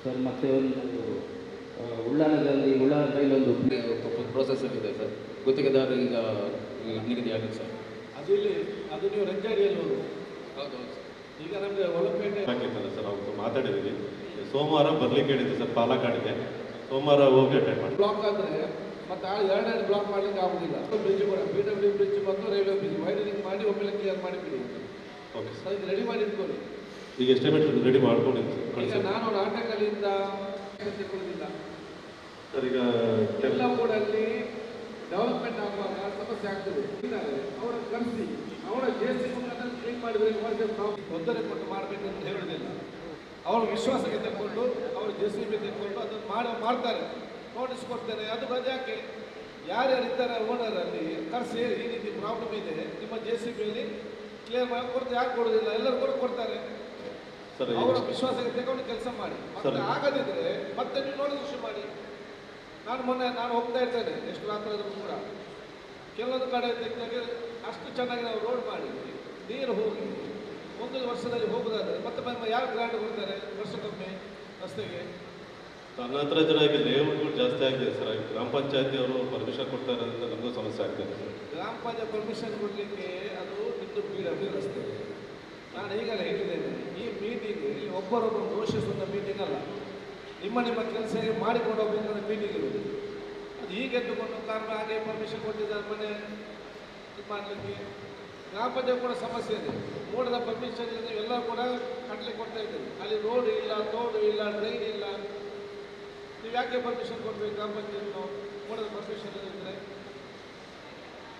Sir ಮತ್ತೆ ಒಂದು ಉಳ್ಳಾಲದಲ್ಲಿ Ullal ರೈಲೊಂದು process ಇದೆ ಸರ್, ಗುತ್ತಿಗೆದಾರರು ಈಗ ನಿಗದಿ ಆಗಿದೆ ಸರ್. ಅದು ನೀವು ರಂಜಾಡಿಯಲ್ಲಿ ಹೋಗುದು. ಹೌದು ಸರ್. ಈಗ ನಮಗೆ ಹೊಲಪೇಟೆ ಹಾಕಿತ್ತಲ್ಲ ಸರ್, ಅವ್ರು ಮಾತಾಡಿದ್ದೀವಿ. ಸೋಮವಾರ ಬರ್ಲಿಕ್ಕೆ ಹೇಳಿದ್ದೆ ಸರ್ ಪಾಲಕ್ಕಾಡಿಗೆ. ಸೋಮವಾರ ಹೋಗಿ ಅಟೆಂಡ್ ಮಾಡಿ. ಬ್ಲಾಕ್ ಆದರೆ ಮತ್ತೆ ಎರಡನೇ ಬ್ಲಾಕ್ ಮಾಡ್ಲಿಕ್ಕೆ ಆಗುದಿಲ್ಲ. ಬ್ರಿಡ್ಜ್ ಕೂಡ BW ಬ್ರಿಡ್ಜ್ ಮತ್ತು ರೈಲ್ವೆ ಬ್ರಿಡ್ಜ್ ವೈಡನಿಂಗ್ ಮಾಡಿ ಒಮ್ಮೆಲೆ ಕ್ಲಿಯರ್ ಮಾಡಿಬಿಡಿ. ಓಕೆ ಸರ್, ಅದಕ್ಕೆ ರೆಡಿ ಮಾಡಿ ಇಟ್ಕೊಳ್ಳಿ. ಈಗ ಎಸ್ಟಿಮೇಟ್ ರೆಡಿ ಮಾಡ್ಕೊಂಡಿದ್ದೀನಿ ಈಗ ನಾನು ನಾಟಕದಿಂದ ತೆಗೊಳ್ಳಿಲ್ಲ ಸರ್. ಈಗ ಎಲ್ಲ ಕೂಡ ಅಲ್ಲಿ ಡೆವಲಪ್ಮೆಂಟ್ ಆಗುವಾಗ ಸಮಸ್ಯೆ ಆಗ್ತದೆ. ಅವರ ಕರೆಸಿ ಅವರ JCB ಕ್ಲೀನ್ ಮಾಡಿದ್ರೆ ತೊಂದರೆ ಕೊಟ್ಟು ಮಾಡಬೇಕಂತ ಹೇಳುವುದಿಲ್ಲ. ಅವರ ವಿಶ್ವಾಸಕ್ಕೆ ತೆಗೆದುಕೊಂಡು ಅವರು JCB ತೆಗೆದುಕೊಂಡು ಅದನ್ನು ಮಾಡ್ತಾರೆ. ನೋಟಿಸ್ ಕೊಡ್ತೇನೆ, ಅದು ರಜಾಕೆ ಯಾರ್ಯಾರಿದ್ದಾರೆ ಓನರ್ ಅಲ್ಲಿ ಕರೆಸಿ ಈ ರೀತಿ ಪ್ರಾಬ್ಲಮ್ ಇದೆ ನಿಮ್ಮ JCBಯಲ್ಲಿ ಕ್ಲಿಯರ್ ಮಾಡಿ ಕೊಡ್ತಾರೆ. ಯಾರು ಕೊಡೋದಿಲ್ಲ, ಎಲ್ಲರೂ ಕೂಡ ಕೊಡ್ತಾರೆ. ಅವರ ವಿಶ್ವಾಸಕ್ಕೆ ತಗೊಂಡು ಕೆಲಸ ಮಾಡಿ. ಮತ್ತೆ ಆಗದಿದ್ರೆ ಮತ್ತೆ ನೀವು ನೋಡೋದು ಇಶ್ಯೂ ಮಾಡಿ. ನಾನು ಹೋಗ್ತಾ ಇರ್ತೇನೆ ಎಷ್ಟು ರಾತ್ರಿ ಆದರೂ ಕೂಡ ಕೆಲವೊಂದು ಕಡೆ ತೆಗೆದಾಗ ಅಷ್ಟು ಚೆನ್ನಾಗಿ ನಾವು ರೋಡ್ ಮಾಡಿ ನೀರು ಹೋಗಿ ಒಂದು ವರ್ಷದಲ್ಲಿ ಹೋಗೋದಾದ್ರೆ ಮತ್ತೆ ಯಾರು ಗ್ರಾಂಟ್ ಕೊಡ್ತಾರೆ ವರ್ಷಕ್ಕೊಮ್ಮೆ ರಸ್ತೆಗೆ? ನನ್ನ ಹತ್ರ ಈಗ ಲೇಔಟ್ಗಳು ಜಾಸ್ತಿ ಆಗಿದೆ ಸರ್. ಗ್ರಾಮ ಪಂಚಾಯತಿ ಅವರು ಪರ್ಮಿಷನ್ ಕೊಡ್ತಾ ಇರೋದ್ರಿಂದ ನಮಗೂ ಸಮಸ್ಯೆ ಆಗ್ತದೆ ಸರ್. ಗ್ರಾಮ ಪಂಚಾಯತ್ ಪರ್ಮಿಷನ್ ಕೊಡಲಿಕ್ಕೆ ಅದು ನಿಮ್ಮದು BW ರಸ್ತೆ. ನಾನು ಈಗಲೇ ಹೇಳಿದ್ದೇನೆ, ಈ ಮೀಟಿಂಗ್ ಇಲ್ಲಿ ಒಬ್ಬರೊಬ್ಬರು ದೋಷಿಸುವಂಥ ಮೀಟಿಂಗ್ ಅಲ್ಲ. ನಿಮ್ಮ ಕೆಲಸ ಮಾಡಿಕೊಂಡು ಹೋಗ್ಬೇಕಂದ್ರೆ ಮೀಟಿಂಗ್ ಇರುವುದು. ಅದು ಹೀಗೆದ್ದುಕೊಂಡು ಕಾರಣ ಹಾಗೆ ಪರ್ಮಿಷನ್ ಕೊಟ್ಟಿದ್ದಾರೆ ಮನೆ ಇದು ಮಾಡಲಿಕ್ಕೆ. ಗ್ರಾಮ ಪಂಚಾಯತ್ ಕೂಡ ಸಮಸ್ಯೆ ಇದೆ. ಮೋಡದ ಪರ್ಮಿಷನ್ ಇದೆ, ಎಲ್ಲರೂ ಕೂಡ ಕಟ್ಟಲಿಕ್ಕೆ ಕೊಡ್ತಾ ಇದ್ದೀವಿ. ಅಲ್ಲಿ ರೋಡ್ ಇಲ್ಲ, ತೋಡು ಇಲ್ಲ, ಡ್ರೈನ್ ಇಲ್ಲ. ನೀವು ಯಾಕೆ ಪರ್ಮಿಷನ್ ಕೊಡಬೇಕು? ಗ್ರಾಮ ಪಂಚಾಯತ್ ಮೋಡದ ಪರ್ಮಿಷನ್ ಇದ್ದರೆ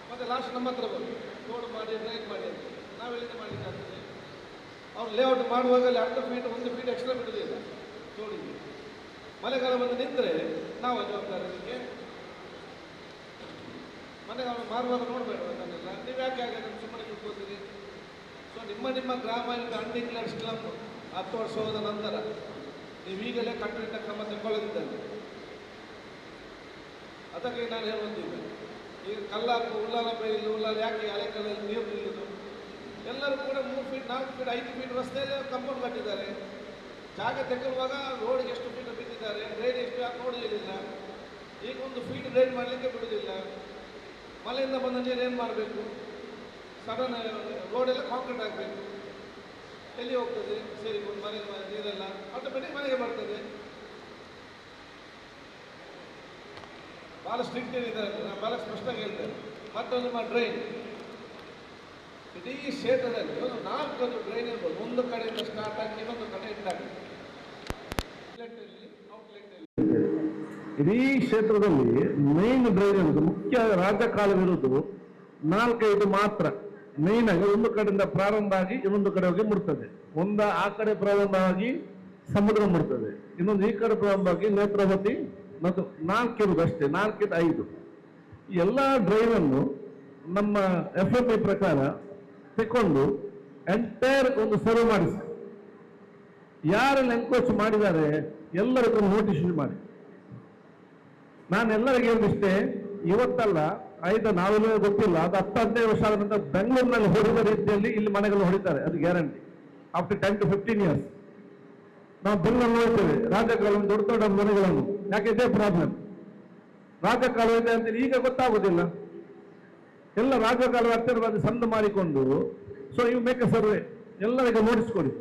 ಮತ್ತೆ ಲಾಸ್ಟ್ ನಮ್ಮ ಹತ್ರ ಬನ್ನಿ, ರೋಡ್ ಮಾಡಿ ಡ್ರೈನ್ ಮಾಡಿ ಅಂತ ನಾವೆಲ್ಲಿಂದ ಮಾಡಲಿಕ್ಕಾಗ್ತದೆ? ಅವ್ರು ಲೇಔಟ್ ಮಾಡುವಾಗ ಅಲ್ಲಿ 1 ಫೀಟ್ ಎಕ್ಸ್ಟ್ರಾ ಬಿಡೋದಿಲ್ಲ ರೋಡಿಗೆ. ಮಳೆಗಾಲ ಬಂದು ನಿಂತರೆ ನಾವು ಜವಾಬ್ದಾರಿ. ಅದಕ್ಕೆ ಮನೆಗಾಲ ಮಾರುವಾಗ ನೋಡಬೇಡ ಅದನ್ನೆಲ್ಲ. ನೀವು ಯಾಕೆ ಅದನ್ನು ಸುಮ್ಮನೆ ಕೂತ್ಕೋತೀರಿ? ಸೊ ನಿಮ್ಮ ಗ್ರಾಮ ಈಗ ಅನ್ಡಿಕ್ಲೇರ್ಡ್ ಸ್ಲಮ್ 10 ವರ್ಷ ಹೋದ ನಂತರ ನೀವು ಈಗಲೇ ಕಟ್ಟುನಿಟ್ಟಿನ ಕ್ರಮ ತೆಗೆದುಕೊಳ್ಳದಿದ್ದಲ್ಲಿ ಅದಕ್ಕೆ ನಾನು ಹೇಳುವಂತಿದ್ದೆ. ಈಗ ಕಲ್ಲಾಕು ಉಳ್ಳಾಲ ಬೈಲು ಉಳ್ಳಾಲ ಯಾಕೆ ಹಳೆ ಕಾಲದಲ್ಲಿ ನೀರು ನಿಲ್ಲುವುದು? ಎಲ್ಲರೂ ಕೂಡ 3 ಫೀಟ್ 4 ಫೀಟ್ 5 ಫೀಟ್ ರಸ್ತೆಯಲ್ಲಿ ಕಂಪೌಂಡ್ ಕಟ್ಟಿದ್ದಾರೆ. ಜಾಗ ತೆಗೊಳ್ಳುವಾಗ ರೋಡ್ಗೆ ಎಷ್ಟು ಫೀಟ್ ಬಿದ್ದಿದ್ದಾರೆ, ಡ್ರೈನ್ ಎಷ್ಟು ಯಾಕೆ ನೋಡಲಿಲ್ಲ. ಈಗ 1 ಫೀಟ್ ಡ್ರೈನ್ ಮಾಡಲಿಕ್ಕೆ ಬಿಡುವುದಿಲ್ಲ. ಮಳೆಯಿಂದ ಬಂದ ನೀರು ಏನು ಮಾಡಬೇಕು? ಸಡನ್ ರೋಡೆಲ್ಲ ಕಾಂಕ್ರೀಟ್ ಆಗಬೇಕು. ಎಲ್ಲಿ ಹೋಗ್ತದೆ? ಸೇರಿಕೊಂಡು ಮನೆ ನೀರೆಲ್ಲ ಆಟೋಮೆಟಿಕ್ ಮನೆಗೆ ಬರ್ತದೆ. ಭಾಳ ಸ್ಟ್ರಿಕ್ಟ್ ಏನಿದ್ದಾರೆ, ನಾನು ಭಾಳ ಸ್ಪಷ್ಟವಾಗಿ ಹೇಳ್ತೇನೆ. ಮತ್ತು ನಿಮ್ಮ ಡ್ರೈನ್ ಇಡೀ ಕ್ಷೇತ್ರದಲ್ಲಿ ಒಂದು 4 ಡ್ರೈನ್ ಇರ್ಬೋದು. ಒಂದು ಕಡೆಯಿಂದ ಸ್ಟಾರ್ಟ್ ಆಗಿ ಇನ್ನೊಂದು ಕಡೆ ಇಟ್ಟಾಗಿ ಇಡೀ ಕ್ಷೇತ್ರದಲ್ಲಿ ಮೈನ್ ಡ್ರೈನ್ ಇರುವುದು, ಮುಖ್ಯ ರಾಜಕಾಲವಿರುವುದು 4-5 ಮಾತ್ರ. ಮೈನ್ ಆಗಿ ಒಂದು ಕಡೆಯಿಂದ ಪ್ರಾರಂಭ ಆಗಿ ಇನ್ನೊಂದು ಕಡೆ ಹೋಗಿ ಮುಡ್ತದೆ. ಆ ಕಡೆ ಪ್ರಾರಂಭವಾಗಿ ಸಮುದ್ರ ಮುಡ್ತದೆ, ಇನ್ನೊಂದು ಈ ಕಡೆ ಪ್ರಾರಂಭವಾಗಿ ನೇತ್ರಾವತಿ ಮತ್ತು 4 ಇರುವುದು ಅಷ್ಟೇ, 4-5. ಈ ಎಲ್ಲ ಡ್ರೈನನ್ನು ನಮ್ಮ FMI ಪ್ರಕಾರ ತೆಕೊಂಡು ಎಂಟೈರ್ ಒಂದು ಸರ್ವೆ ಮಾಡಿಸಿ, ಯಾರೆಲ್ಲ ಎನ್ಕ್ರೋಚ್ ಮಾಡಿದ್ದಾರೆ ಎಲ್ಲರಿಗೂ ನೋಟಿಸ್ ಮಾಡಿ. ನಾನು ಎಲ್ಲರಿಗೆ ಹೇಳಿಷ್ಟೇ, ಇವತ್ತಲ್ಲ ನಾವೆಲ್ಲ ಗೊತ್ತಿಲ್ಲ, ಅದು 10-15 ವರ್ಷ ಆದ ನಂತರ ಬೆಂಗಳೂರಿನಲ್ಲಿ ಹೊಡೆದ ರೀತಿಯಲ್ಲಿ ಇಲ್ಲಿ ಮನೆಗಳು ಹೊಡಿತಾರೆ, ಅದು ಗ್ಯಾರಂಟಿ. ಆಫ್ಟರ್ 10 to 15 years ನಾವು ಬಿಲ್ಲನ್ನು ನೋಡ್ತೇವೆ, ರಾಜಕಾಲುವೆ ದೊಡ್ಡ ದೊಡ್ಡ ಮನೆಗಳನ್ನು. ಯಾಕೆ ಇದೇ ಪ್ರಾಬ್ಲಮ್, ರಾಜಕಾಲುವೆ ಇದೆ ಅಂತೇಳಿ ಈಗ ಗೊತ್ತಾಗೋದಿಲ್ಲ. ಎಲ್ಲ ರಾಜಕಾಲುವೆ ಹತ್ತಿರ ಬಂದು ಸಂದು ಮಾಡಿಕೊಂಡು, so you make a survey, ಎಲ್ಲರಿಗೂ ನೋಟಿಸ್ ಕೊಡಿ.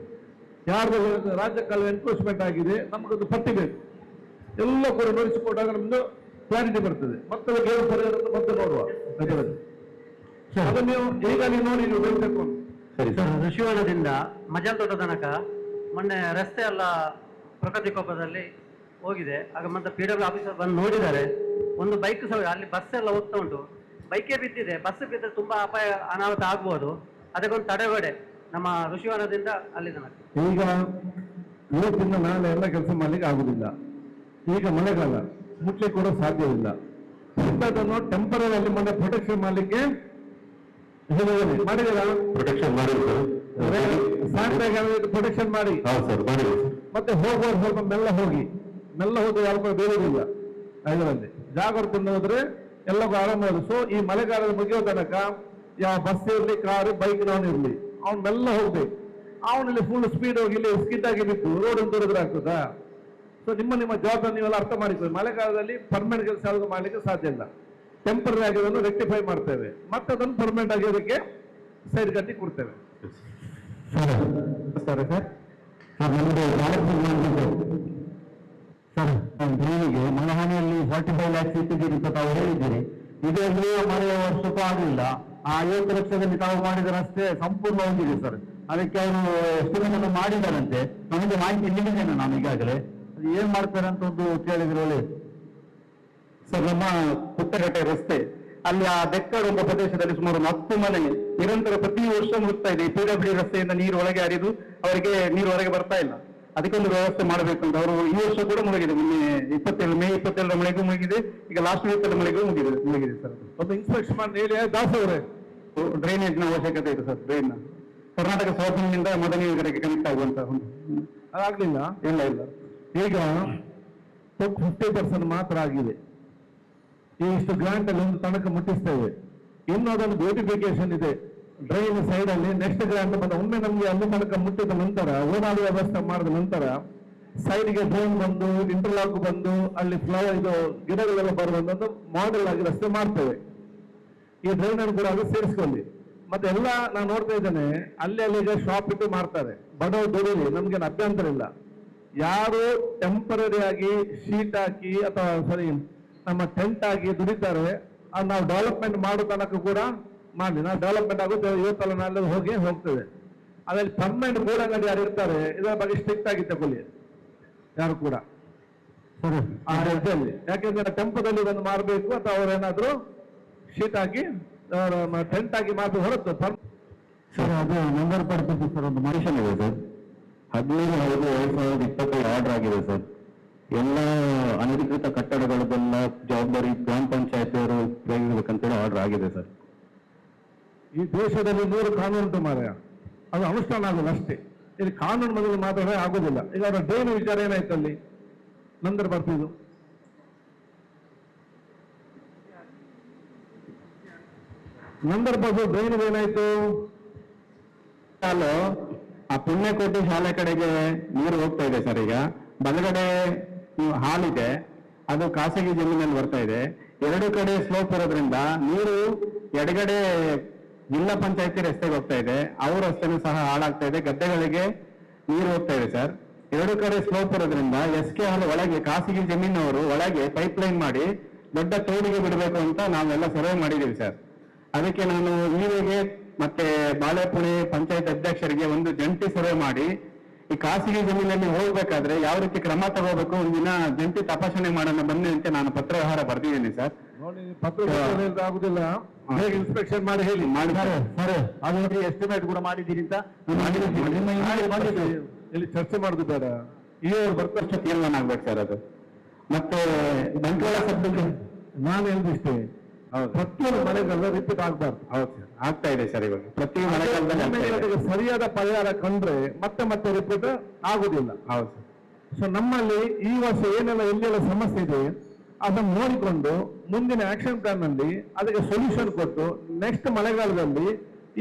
ಯಾರು ರಾಜಕಾಲುವೆ ಎನ್ಕ್ರೋಚ್ಮೆಂಟ್ ಆಗಿದೆ ನಮಗದು ಪಟ್ಟಿ ಬೇಕು, ಎಲ್ಲ ಕೂಡ ನೋಟಿಸ್ ಕೊಟ್ಟಾಗ ನಮ್ದು ಕ್ಲಾರಿಟಿ ಬರ್ತದೆ. ಮತ್ತೆ ಮತ್ತೆ ನೋಡುವ ಅದನ್ನು ಈಗ ನೀವು ನೋಡಿ ನೀವು ಬೇಕು. ಸರಿ ಸರ್, ಋಷಿವನದಿಂದ ಮಜಲ್ ತೋಟ ತನಕ ಮೊನ್ನೆ ರಸ್ತೆ ಎಲ್ಲ ಪ್ರಕೃತಿ ಕೋಪದಲ್ಲಿ ಹೋಗಿದೆ. ಆಗ ಮತ್ತೆ PW ಆಫೀಸರ್ ಬಂದು ನೋಡಿದ್ದಾರೆ. ಒಂದು ಬೈಕ್ ಸಹ ಅಲ್ಲಿ ಬಸ್ ಎಲ್ಲ ಹೋಗ್ತಾ ಉಂಟು, ಬೈಕೇ ಬಿದ್ದಿದೆ. ಬಸ್ ಬಿದ್ದರೆ ತುಂಬ ಅಪಾಯ ಅನಾಹುತ ಆಗ್ಬೋದು. ಅದಕ್ಕೊಂದು ತಡೆಗೋಡೆ ನಮ್ಮ ಋಷಿವನದಿಂದ ಅಲ್ಲಿ ತನಕ. ಈಗ ಇವತ್ತಿಂದ ನಾಳೆ ಎಲ್ಲ ಕೆಲಸ ಮಾಡ್ಲಿಕ್ಕೆ ಆಗುದಿಲ್ಲ. ಈಗ ಮಳೆಗಾಲ, ಮುಟ್ಲಿಕ್ಕೆ ಕೂಡ ಸಾಧ್ಯವಿಲ್ಲ. ಇಂಥದ್ದನ್ನು ಟೆಂಪರರಿ ಅಲ್ಲಿ ಮನೆ ಪ್ರೊಟೆಕ್ಷನ್ ಮಾಡ್ಲಿಕ್ಕೆ ಮಾಡಿದಾರ. ಪ್ರೊಟೆಕ್ಷನ್ ಮಾಡಿದ್ರು, ಪ್ರೊಟೆಕ್ಷನ್ ಮಾಡಿ ಮತ್ತೆ ಹೋಗುವಾಗ ಸ್ವಲ್ಪ ಮೆಲ್ಲ ಹೋಗಿ ಯಾವ ಕೂಡ ಬೇರೆದಿಲ್ಲ. ಇದರಲ್ಲಿ ಜಾಗೃತಿಯಿಂದ ಹೋದ್ರೆ ಎಲ್ಲಗೂ ಆರಾಮ. ಸೊ ಈ ಮಳೆಗಾಲದ ಮುಗಿಯೋ ತನಕ ಯಾವ ಬಸ್ ಇರಲಿ, ಕಾರು, ಬೈಕ್ ಇರಲಿ, ಅವ್ನು ಮೆಲ್ಲ ಹೋಗ್ಬೇಕು. ಅವನಲ್ಲಿ ಫುಲ್ ಸ್ಪೀಡ್ ಹೋಗಿ ಇಲ್ಲಿ ಸ್ಕಿಡ್ ಆಗಿ ಬಿಟ್ಟು ರೋಡ್ ಅಂತ ಆಗ್ತದಾ? ಸೊ ನಿಮ್ಮ ಜವಾಬ್ದಾರಿ ನೀವೆಲ್ಲ ಅರ್ಥ ಮಾಡಿಕೊಳ್ಳಿ. ಮಳೆಗಾಲದಲ್ಲಿ ಪರ್ಮನೆಂಟ್ ಕೆಲಸ ಯಾವುದು ಮಾಡಲಿಕ್ಕೆ ಸಾಧ್ಯ ಇಲ್ಲ. ಟೆಂಪರರಿ ಆಗಿರೋದನ್ನು ರೆಕ್ಟಿಫೈ ಮಾಡ್ತೇವೆ, ಮತ್ತೆ ಅದನ್ನು ಪರ್ಮನೆಂಟ್ ಆಗಿರೋದಕ್ಕೆ ಸೈಡ್ ಕಟ್ಟಿ ಕೊಡ್ತೇವೆ. ಸರ್ ನಮ್ಮದು ಸರ್ ಡ್ರೈನಿಗೆ ಮಳೆಹಾನಿಯಲ್ಲಿ 45 ಲ್ಯಾಕ್ಸ್ ಇಟ್ಟಿದ್ದೀರಿ ಅಂತ ತಾವು ಹೇಳಿದ್ದೀರಿ. ಇದರಲ್ಲಿ ಮಳೆಯ ವರ್ಷಕ್ಕೂ ಆಗಲಿಲ್ಲ. ಆ 50 ಲಕ್ಷದಲ್ಲಿ ತಾವು ಮಾಡಿದ ರಸ್ತೆ ಸಂಪೂರ್ಣ ಹೋಗಿದೆ ಸರ್. ಅದಕ್ಕೆ ಅವರು ಎಸ್ಟಿಮೇಟ್ ಅನ್ನು ಮಾಡಿದಾರಂತೆ. ನಮಗೆ ಮಾಹಿತಿ ನೀಡಿದ್ದೇನೆ ನಾನು ಈಗಾಗಲೇ. ಅದು ಏನ್ ಮಾಡ್ತಾರೆ ಅಂತ ಒಂದು ಕೇಳಿದ್ರೆ ಒಳ್ಳೆ ಸರ್. ನಮ್ಮ ಪುಟ್ಟಗಟ್ಟೆ ರಸ್ತೆ ಅಲ್ಲಿ ಆ ಬೆಕ್ಕಡು ಎಂಬ ಪ್ರದೇಶದಲ್ಲಿ ಸುಮಾರು 10 ಮನೆ ನಿರಂತರ ಪ್ರತಿ ವರ್ಷ ಮುಗ್ತಾ ಇದೆ. PWD ರಸ್ತೆಯಿಂದ ನೀರು ಒಳಗೆ ಹರಿದು ಅವರಿಗೆ ನೀರು ಹೊರಗೆ ಬರ್ತಾ ಇಲ್ಲ. ಅದಕ್ಕೊಂದು ವ್ಯವಸ್ಥೆ ಮಾಡಬೇಕು ಅಂತ ಅವರು ಈ ವರ್ಷ ಕೂಡ ಮುಳುಗಿದೆ. ಮೊನ್ನೆ ಮೇ 27ರ ಮಳೆಗೂ ಮುಗಿದಿದೆ, ಈಗ ಲಾಸ್ಟ್ ವೀಕ್ ಮಳೆಗೂ ಮುಗಿದಿದೆ ಸರ್. ಒಂದು ಇನ್ಸ್ಪೆಕ್ಷನ್ ಮಾಡಿ ಹೇಳಿ ದಾಸವರೇ. ಡ್ರೈನೇಜ್ನ ಅವಶ್ಯಕತೆ ಇದೆ ಸರ್. ಡ್ರೈನ್ ಕರ್ನಾಟಕ ಸೌಥಿನಿಂದ ಮೊದಲನೇ ಕಡೆಗೆ ಕನೆಕ್ಟ್ ಆಗುವಂತ ಅದಾಗ್ಲಿಲ್ಲ. ಇಲ್ಲ ಈಗ 50% ಮಾತ್ರ ಆಗಿದೆ. ಇಷ್ಟು ಗ್ರಾಂಟ್ ಅಲ್ಲಿ ಒಂದು ತನಕ ಮುಟ್ಟಿಸ್ತೇವೆ. ಇನ್ನು ಅದನ್ನು ಬ್ಯೂಟಿಫಿಕೇಶನ್ ಇದೆ ಡ್ರೈನ್ ಸೈಡ್ ಅಲ್ಲಿ. ನೆಕ್ಸ್ಟ್ ಗ್ರಾಂಟ್ ಬಂದ ಒಮ್ಮೆ ನಮ್ಗೆ ಅಲ್ಲಿ ತನಕ ಮುಟ್ಟಿದ ನಂತರ ಓಡಾಡುವ ವ್ಯವಸ್ಥೆ ಮಾಡಿದ ನಂತರ ಸೈಡ್ಗೆ ಡ್ರೈನ್ ಬಂದು ಇಂಟರ್ಲಾಕ್ ಬಂದು ಅಲ್ಲಿ ಫ್ಲವರ್ ಇದು ಗಿಡಗಳೆಲ್ಲ ಬರುವಂತದ್ದು ಮಾಡೆಲ್ ಆಗಿ ರಸ್ತೆ ಮಾಡ್ತೇವೆ. ಈ ಡ್ರೈನ್ ಅನ್ನು ಕೂಡ ಅದು ಸೇರಿಸ್ಕೊಳ್ಳಿ. ಮತ್ತೆ ಎಲ್ಲ ನಾನು ನೋಡ್ತಾ ಇದ್ದೇನೆ ಅಲ್ಲಿ ಈಗ ಶಾಪ್ ಇಟ್ಟು ಮಾಡ್ತಾರೆ. ಬಡವರು ದುಡಿಲಿ, ನಮ್ಗೇನು ಅಭ್ಯಂತರ ಇಲ್ಲ. ಯಾರು ಟೆಂಪರರಿ ಆಗಿ ಶೀಟ್ ಹಾಕಿ ಅಥವಾ ನಮ್ಮ ಟೆಂಟ್ ಆಗಿ ದುಡಿತಾರೆ, ಅದು ನಾವು ಡೆವಲಪ್ಮೆಂಟ್ ಮಾಡೋ ತನಕ ಕೂಡ ಮಾಡಿ. ನಾವು ಡೆವಲಪ್ಮೆಂಟ್ ಆಗುತ್ತೆ ಇವತ್ತಲ್ಲ ನಾಳೆ ಹೋಗ್ತದೆ. ಅದ್ರಲ್ಲಿ ಪರ್ಮನೆಂಟ್ ಗೋಡಂಗಡಿ ಯಾರು ಇರ್ತಾರೆ ಇದರ ಬಗ್ಗೆ ಸ್ಟ್ರಿಕ್ಟ್ ಆಗಿ ತಗೊಳ್ಳಿ ಯಾರು ಕೂಡ ಆ ರೀತಿಯಲ್ಲಿ. ಯಾಕೆಂದ್ರೆ ಟೆಂಪದಲ್ಲಿ ಒಂದು ಮಾರಬೇಕು ಅಥವಾ ಅವ್ರೇನಾದ್ರೂ ಶೀಟ್ ಹಾಕಿ ಟೆಂಟ್ ಆಗಿ ಮಾತ್ರ ಹೊರತು ಸರ್ ಅದು ನಂಬರ್ ಪಡ್ತಿದ್ದು ಸರ್. ಒಂದು ಮನುಷ್ಯನ್ ಇದೆ ಸರ್. 15/5/2020 ಆರ್ಡರ್ ಆಗಿದೆ ಸರ್. ಎಲ್ಲ ಅನಧಿಕೃತ ಕಟ್ಟಡಗಳದೆಲ್ಲ ಜವಾಬ್ದಾರಿ ಗ್ರಾಮ ಪಂಚಾಯತಿಯವರು ಕೈಗೊಳ್ಳಬೇಕಂತೇಳಿ ಆರ್ಡರ್ ಆಗಿದೆ ಸರ್. ಈ ದೇಶದಲ್ಲಿ 100 ಕಾನೂನು ಉಂಟು ಮಾರಾಯ, ಅದು ಅನುಷ್ಠಾನ ಆಗೋಲ್ಲ ಅಷ್ಟೇ. ಇಲ್ಲಿ ಕಾನೂನು ಮೊದಲು ಮಾತ್ರ ಆಗೋದಿಲ್ಲ. ಈಗ ಅವರ ಡ್ರೈನ್ ವಿಚಾರ ಏನಾಯ್ತು ಅಲ್ಲಿ ನಂತರ ಬರ್ತಿದ್ದು ನಂದರ್ ಬಸ್ ಡ್ರೈನ್ ಏನಾಯ್ತು? ಸಾಲು ಆ ಪುಣ್ಯಕೋಟಿ ಶಾಲೆ ಕಡೆಗೆ ನೀರು ಹೋಗ್ತಾ ಇದೆ ಸರ್. ಈಗ ಬಲಗಡೆ ಹಾಲಿದೆ, ಅದು ಖಾಸಗಿ ಜಮೀನಲ್ಲಿ ಬರ್ತಾ ಇದೆ. 2 ಕಡೆ ಸ್ಲೋಪ್ ಇರೋದ್ರಿಂದ ನೀರು ಎಡಗಡೆ ಜಿಲ್ಲಾ ಪಂಚಾಯತಿ ರಸ್ತೆಗೆ ಹೋಗ್ತಾ ಇದೆ. ಅವ್ರ ರಸ್ತೆನೂ ಸಹ ಹಾಳಾಗ್ತಾ ಇದೆ, ಗದ್ದೆಗಳಿಗೆ ನೀರು ಹೋಗ್ತಾ ಇದೆ ಸರ್. 2 ಕಡೆ ಸ್ಲೋಪ್ ಇರೋದ್ರಿಂದ SK ಹಾಲು ಒಳಗೆ ಖಾಸಗಿ ಜಮೀನವರು ಒಳಗೆ ಪೈಪ್ ಲೈನ್ ಮಾಡಿ ದೊಡ್ಡ ತೋಡಿಗೆ ಬಿಡಬೇಕು ಅಂತ ನಾವೆಲ್ಲ ಸರ್ವೆ ಮಾಡಿದ್ದೀವಿ ಸರ್. ಅದಕ್ಕೆ ನಾನು ಈವರೆಗೆ ಮತ್ತೆ ಬಾಳೆಪುಣೆ ಪಂಚಾಯತ್ ಅಧ್ಯಕ್ಷರಿಗೆ ಒಂದು ಜಂಟಿ ಸರ್ವೆ ಮಾಡಿ ಈ ಖಾಸಗಿ ಜಮೀನಲ್ಲಿ ಹೋಗ್ಬೇಕಾದ್ರೆ ಯಾವ ರೀತಿ ಕ್ರಮ ತಗೋಬೇಕು ಒಂದಿನ ಜಂಟಿ ತಪಾಸಣೆ ಮಾಡೋಣ ಬನ್ನಿ ಅಂತ ನಾನು ಪತ್ರ ವ್ಯವಹಾರ ಬರ್ದಿದ್ದೀನಿ ಸರ್. ನೋಡಿ, ಪತ್ರ ಆಗುದಿಲ್ಲ, ಇನ್ಸ್ಪೆಕ್ಷನ್ ಮಾಡಿ ಹೇಳಿ ಸರ್. ಅದು ಎಸ್ಟಿಮೇಟ್ ಕೂಡ ಮಾಡಿದ್ದೀರಿ ಅಂತ ಇಲ್ಲಿ ಚರ್ಚೆ ಮಾಡುದು ಬೇಡ. ಇವರು ಬರ್ತಷ್ಟು ತೀರ್ಮಾನ ಆಗ್ಬೇಕು ಸರ್. ಅದು ಮತ್ತೆ ಬಂಟ್ವಾಳ ಸಬ್ಡಿಗೆ ನಾನು ಹೇಳಿಷ್ಟೇ, ಪ್ರತಿಯೊಂದು ಮಳೆಗಾಲ ರಿಪೀಟ್ ಆಗ್ಬಾರ್ದು. ಹೌದು ಸರ್, ಆಗ್ತಾ ಇದೆ ಸರ್. ಇವಾಗ ಪ್ರತಿ ಮಳೆಗಾಲದಲ್ಲಿ ಸರಿಯಾದ ಪರಿಹಾರ ಕಂಡ್ರೆ ಮತ್ತೆ ರಿಪೀಟ್ ಆಗುದಿಲ್ಲ. ಹೌದು ಸರ್. ಸೊ ನಮ್ಮಲ್ಲಿ ಈ ವರ್ಷ ಏನೆಲ್ಲ ಎಲ್ಲೆಲ್ಲ ಸಮಸ್ಯೆ ಇದೆ ಅದನ್ನು ನೋಡಿಕೊಂಡು ಮುಂದಿನ ಆಕ್ಷನ್ ಪ್ಲಾನ್ ನಲ್ಲಿ ಅದಕ್ಕೆ ಸೊಲ್ಯೂಷನ್ ಕೊಟ್ಟು ನೆಕ್ಸ್ಟ್ ಮಳೆಗಾಲದಲ್ಲಿ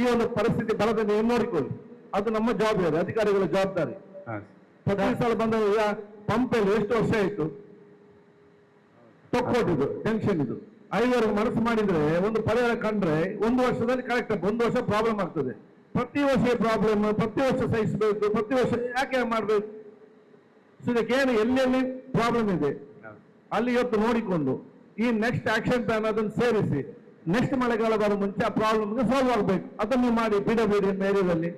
ಈ ಒಂದು ಪರಿಸ್ಥಿತಿ ಬರದೆ ನೀವು ನೋಡಿಕೊಳ್ಳಿ. ಅದು ನಮ್ಮ ಜವಾಬ್ದಾರಿ, ಅಧಿಕಾರಿಗಳ ಜವಾಬ್ದಾರಿ. ಪ್ರತಿ ಸಲ ಬಂದ ಪಂಪಲ್ಲಿ ಎಷ್ಟು ವರ್ಷ ಆಯ್ತು ತೊಕ್ಕೊಟ್ಟಿದ್ದು ಟೆನ್ಷನ್ ಇದು. 5 ವರ್ಷ ಮನಸ್ಸು ಮಾಡಿದ್ರೆ ಒಂದು ಪರಿಹಾರ ಕಂಡ್ರೆ 1 ವರ್ಷದಲ್ಲಿ ಕರೆಕ್ಟ್. 1 ವರ್ಷ ಪ್ರಾಬ್ಲಮ್ ಆಗ್ತದೆ. ಪ್ರತಿ ವರ್ಷ ಪ್ರಾಬ್ಲಮ್, ಪ್ರತಿ ವರ್ಷ ಸಹಿಸಬೇಕು, ಪ್ರತಿ ವರ್ಷ ಯಾಕೆ ಮಾಡ್ಬೇಕು? ಸೊ ಇದಕ್ಕೇನು ಎಲ್ಲೆಲ್ಲಿ ಪ್ರಾಬ್ಲಮ್ ಇದೆ ಅಲ್ಲಿ ಇವತ್ತು ನೋಡಿಕೊಂಡು ಈ ನೆಕ್ಸ್ಟ್ ಆಕ್ಷನ್ ಪ್ಲಾನ್ ಅದನ್ನು ಸೇರಿಸಿ ನೆಕ್ಸ್ಟ್ ಮಳೆಗಾಲ ಬರೋ ಮುಂಚೆ ಆ ಪ್ರಾಬ್ಲಮ್ಗೆ ಸಾಲ್ವ್ ಆಗ್ಬೇಕು. ಅದನ್ನು ಮಾಡಿ PWD ಏರಿಯಾದಲ್ಲಿ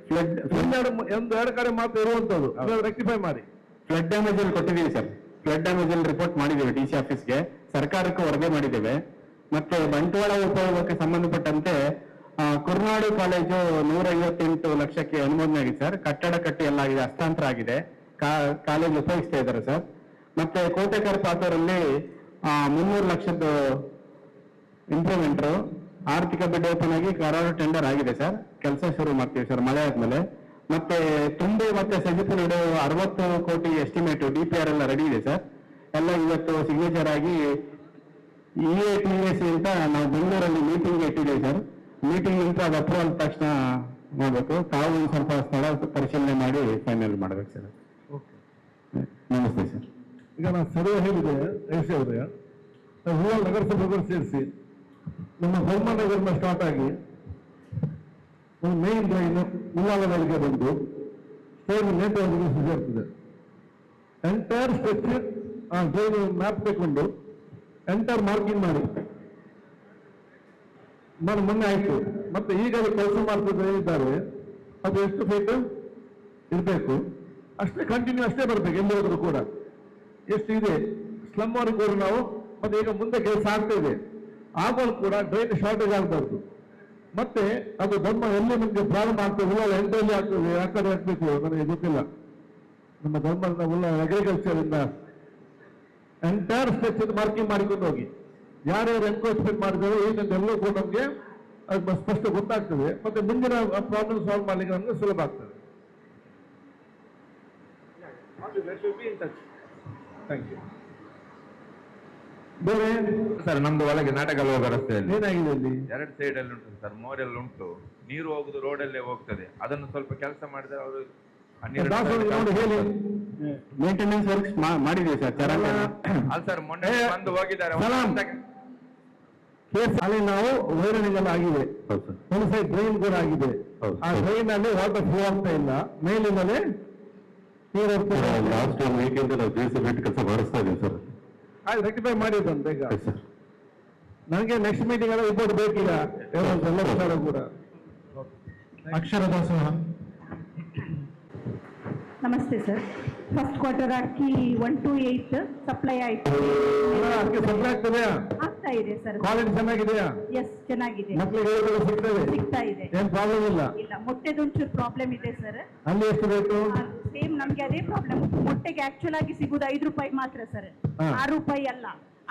ಎರಡು ಕಡೆ ಮಾತ್ರ ಇರುವಂತದ್ದು ರೆಕ್ಟಿಫೈ ಮಾಡಿ. ಫ್ಲಡ್ ಡ್ಯಾಮೇಜ್ ಅಲ್ಲಿ ಕೊಟ್ಟಿದ್ದೀವಿ ಸರ್. ಫ್ಲಡ್ ಡ್ಯಾಮೇಜ್ ಅಲ್ಲಿ ರಿಪೋರ್ಟ್ ಮಾಡಿದ್ದೇವೆ DC ಆಫೀಸ್ಗೆ, ಸರ್ಕಾರಕ್ಕೆ ವರದಿ ಮಾಡಿದ್ದೇವೆ. ಮತ್ತೆ ಬಂಟ್ವಾಳ ಉಪಯೋಗಕ್ಕೆ ಸಂಬಂಧಪಟ್ಟಂತೆ ಕುರ್ನಾಡು ಕಾಲೇಜು 158 ಲಕ್ಷಕ್ಕೆ ಅನುಮೋದನೆ ಆಗಿದೆ ಸರ್. ಕಟ್ಟಡ ಕಟ್ಟಿ ಎಲ್ಲ ಆಗಿದೆ, ಹಸ್ತಾಂತರ ಆಗಿದೆ, ಕಾಲೇಜ್ ಉಪಯೋಗಿಸ್ತಾ ಇದ್ದಾರೆ ಸರ್. ಮತ್ತೆ ಕೋಟೆಕರ್ ಪಾತೂರಲ್ಲಿ 300 ಲಕ್ಷದ ಇಂಪ್ರೂವ್ಮೆಂಟ್ ಆರ್ಥಿಕ ಬಿಡ್ ಓಪನ್ ಆಗಿ ಕರಾರು ಟೆಂಡರ್ ಆಗಿದೆ ಸರ್. ಕೆಲಸ ಶುರು ಮಾಡ್ತೀವಿ ಸರ್ ಮಳೆ ಆದ್ಮೇಲೆ. ಮತ್ತೆ ತುಂಬೆ ಮತ್ತೆ ಸಜಿಪುರ 60 ಕೋಟಿ ಎಸ್ಟಿಮೇಟ್ DPR ಎಲ್ಲ ರೆಡಿ ಇದೆ ಸರ್. ಎಲ್ಲ ಇವತ್ತು ಸಿಗ್ನೇಚರ್ ಆಗಿ EATAC ಅಂತ ನಾವು ಬೆಂಗಳೂರಲ್ಲಿ ಮೀಟಿಂಗ್ ಇಟ್ಟಿದ್ದೇವೆ ಸರ್. ಮೀಟಿಂಗ್ ನಂತರ ಅದು ಅಪ್ರೂವಲ್ ತಕ್ಷಣ ಮಾಡಬೇಕು. ತಾವು ಒಂದು ಸ್ವಲ್ಪ ಸ್ಥಳ ಪರಿಶೀಲನೆ ಮಾಡಿ ಫೈನಲ್ ಮಾಡ್ಬೇಕು ಸರ್. ನಮಸ್ತೆ ಸರ್. ಈಗ ನಾನು ಸರ್ವೆ ಹೇಳಿದೆ ಯಶ್ ಅವರೇ, ರೂರಲ್ ನಗರಸಭೆಗಳು ಸೇರಿಸಿ ನಮ್ಮ ಧರ್ಮನಗರನ ಸ್ಟಾರ್ಟ್ ಆಗಿ ಒಂದು ಮೇನ್ ಡ್ರೈನ್ ಉಲ್ಲಾಳಗಳಿಗೆ ಬಂದು ಸ್ಟೇಟ್ ನೇತೃತ್ವದಲ್ಲಿ ಸೇರ್ತದೆ. ಎಂಟೈರ್ ಸ್ಟ್ರಕ್ಚರ್ ಆ ಡ್ರೈನ್ ಮ್ಯಾಪ್ ತಗೊಂಡು ಎಂಟೈರ್ ಮಾರ್ಕಿಂಗ್ ಮಾಡಿ ಮೊನ್ನೆ ಆಯ್ತು. ಮತ್ತೆ ಈಗ ಕೆಲಸ ಮಾಡ್ತಿದ್ರೆ ಇದ್ದಾರೆ, ಅದು ಎಷ್ಟು ಫೀಟ್ ಇರಬೇಕು ಅಷ್ಟೇ ಕಂಟಿನ್ಯೂ ಅಷ್ಟೇ ಬರ್ಬೇಕು ಎಲ್ಲಿ ಹೋದ್ರು ಕೂಡ. ಎಷ್ಟು ಇದೆ ಸ್ಲಮ್ ವರೆಗೂ ಕೂಡ ನಾವು ಮತ್ತೆ ಈಗ ಮುಂದೆ ಕೆಲಸ ಆಗ್ತಾ ಇದೆ, ಆಗಲು ಕೂಡ ಡ್ರೈನ್ ಶಾರ್ಟೇಜ್ ಆಗಬಾರ್ದು. ಮತ್ತೆ ಅದು ಧರ್ಮ ಎಲ್ಲಿ ನಮಗೆ ಪ್ರಾರಂಭ ಆಗ್ತದೆ, ಉಲ್ಲ ಎಂಟಲ್ಲಿ ಆಗ್ತದೆ, ಆ ಕಡೆ ಹಾಕ್ಬೇಕು ನನಗೆ ಗೊತ್ತಿಲ್ಲ. ನಮ್ಮ ಧರ್ಮದಿಂದ ಉಲ್ಲ ಅಗ್ರಿಕಲ್ಚರ್ ಇಂದ ಎಂಟೈರ್ ಸ್ಟ್ರಕ್ಚರ್ ಮಾರ್ಕಿಂಗ್ ಮಾಡಿಕೊಂಡು ಹೋಗಿ ಯಾರ್ಯಾರು ಎನ್ಕ್ರೋಚ್ಮೆಂಟ್ ಮಾಡಿದಾರೋ ಏನಂತೆಲ್ಲೂ ಕೂಡ ನಮಗೆ ಅದು ಸ್ಪಷ್ಟ ಗೊತ್ತಾಗ್ತದೆ. ಮತ್ತೆ ಮುಂದಿನ ಪ್ರಾಬ್ಲಮ್ ಸಾಲ್ವ್ ಮಾಡ್ಲಿಕ್ಕೆ ನಮಗೆ ಸುಲಭ ಆಗ್ತದೆ. Thank you. ಬೇರೆ ಸರ್, ನಮ್ದು ಒಳಗೆ ನಾಟಕ ಹೋಗೋ ರಸ್ತೆಯಲ್ಲಿ ಏನಾಗಿದೆ ಅಲ್ಲಿ? 2 ಸೈಡ್ ಅಲ್ಲಿ ಉಂಟು ಸರ್, ಮೋರೆಲ್ಲ ಉಂಟು, ನೀರು ಹೋಗುದು ರೋಡಲ್ಲೇ ಹೋಗ್ತದೆ. ಅದನ್ನು ಸ್ವಲ್ಪ ಕೆಲಸ ಮಾಡಿದ್ರೆ ಅವರು ನೋಡಿ ಹೇಳಿ. ಮೇಂಟೆನೆನ್ಸ್ ವರ್ಕ್ಸ್ ಮಾಡಿದೀವಿ ಸರ್. ಅಲ್ಲ ಸರ್, ಮೊನ್ನೆ ಬಂದು ಹೋಗಿದ್ದಾರೆ. ಅಲ್ಲಿ ನಾವು ವೈರಣಿಗೆಲ್ಲ ಆಗಿದೆ, ಒಂದು ಸೈಡ್ ಡ್ರೈನ್ ಕೂಡ ಆಗಿದೆ. ಆ ಡ್ರೈನ್ ಅಲ್ಲಿ ವಾಟರ್ ಫ್ಲೋ ಆಗ್ತಾ ಇಲ್ಲ, ಮೇಲಿನಲ್ಲೇ ನೀರು ಹೋಗ್ತದೆ. ಲಾಸ್ಟ್ ವೀಕೆಂಡ್ ನಾವು JCB ಕೆಲಸ ಮಾಡಿಸ್ತಾ ಇದ್ದೀವಿ ಸರ್. ಅದು ರೆಕ್ಟಿಫೈ ಮಾಡಿದ್ದು ಬೇಗ. ನನಗೆ ನೆಕ್ಸ್ಟ್ ಮೀಟಿಂಗ್ ಎಲ್ಲ ರಿಪೋರ್ಟ್ ಬೇಕಿಲ್ಲ ಎಲ್ಲ ವಿಚಾರ ಕೂಡ. ಅಕ್ಷರದಾಸ. ನಮಸ್ತೆ ಸರ್. ಫಸ್ಟ್ ಕ್ವಾರ್ಟರ್ ಅಕ್ಕಿ 1 to 8 ಸಪ್ಲೈ ಆಯ್ತು. ಅಕ್ಕಿ ಸಪ್ಲೈ ಆಗ್ತದೆಯಾ? ಆಗ್ತಾ ಇದೆ ಸರ್. ಕ್ವಾಲಿಟಿ ಚೆನ್ನಾಗಿದೆಯಾ? ಎಸ್, ಚೆನ್ನಾಗಿದೆ. ಮಕ್ಕಳಿಗೆ ಸಿಗ್ತಾ ಇದೆ. ಏನ್ ಪ್ರಾಬ್ಲಮ್ ಇಲ್ಲ? ಇಲ್ಲ, ಮೊಟ್ಟೆದೊಂಚೂರು ಪ್ರಾಬ್ಲಮ್ ಇದೆ ಸರ್. ಅಲ್ಲಿ ಎಷ್ಟು ರೇಟು? ಸೇಮ್ ನಮ್ಗೆ ಅದೇ ಪ್ರಾಬ್ಲಮ್. ಮೊಟ್ಟೆಗೆ ಆಕ್ಚುಲ್ ಆಗಿ ಸಿಗುದು 5 ರೂಪಾಯಿ ಮಾತ್ರ ಸರ್, 6 ರೂಪಾಯಿ ಅಲ್ಲ.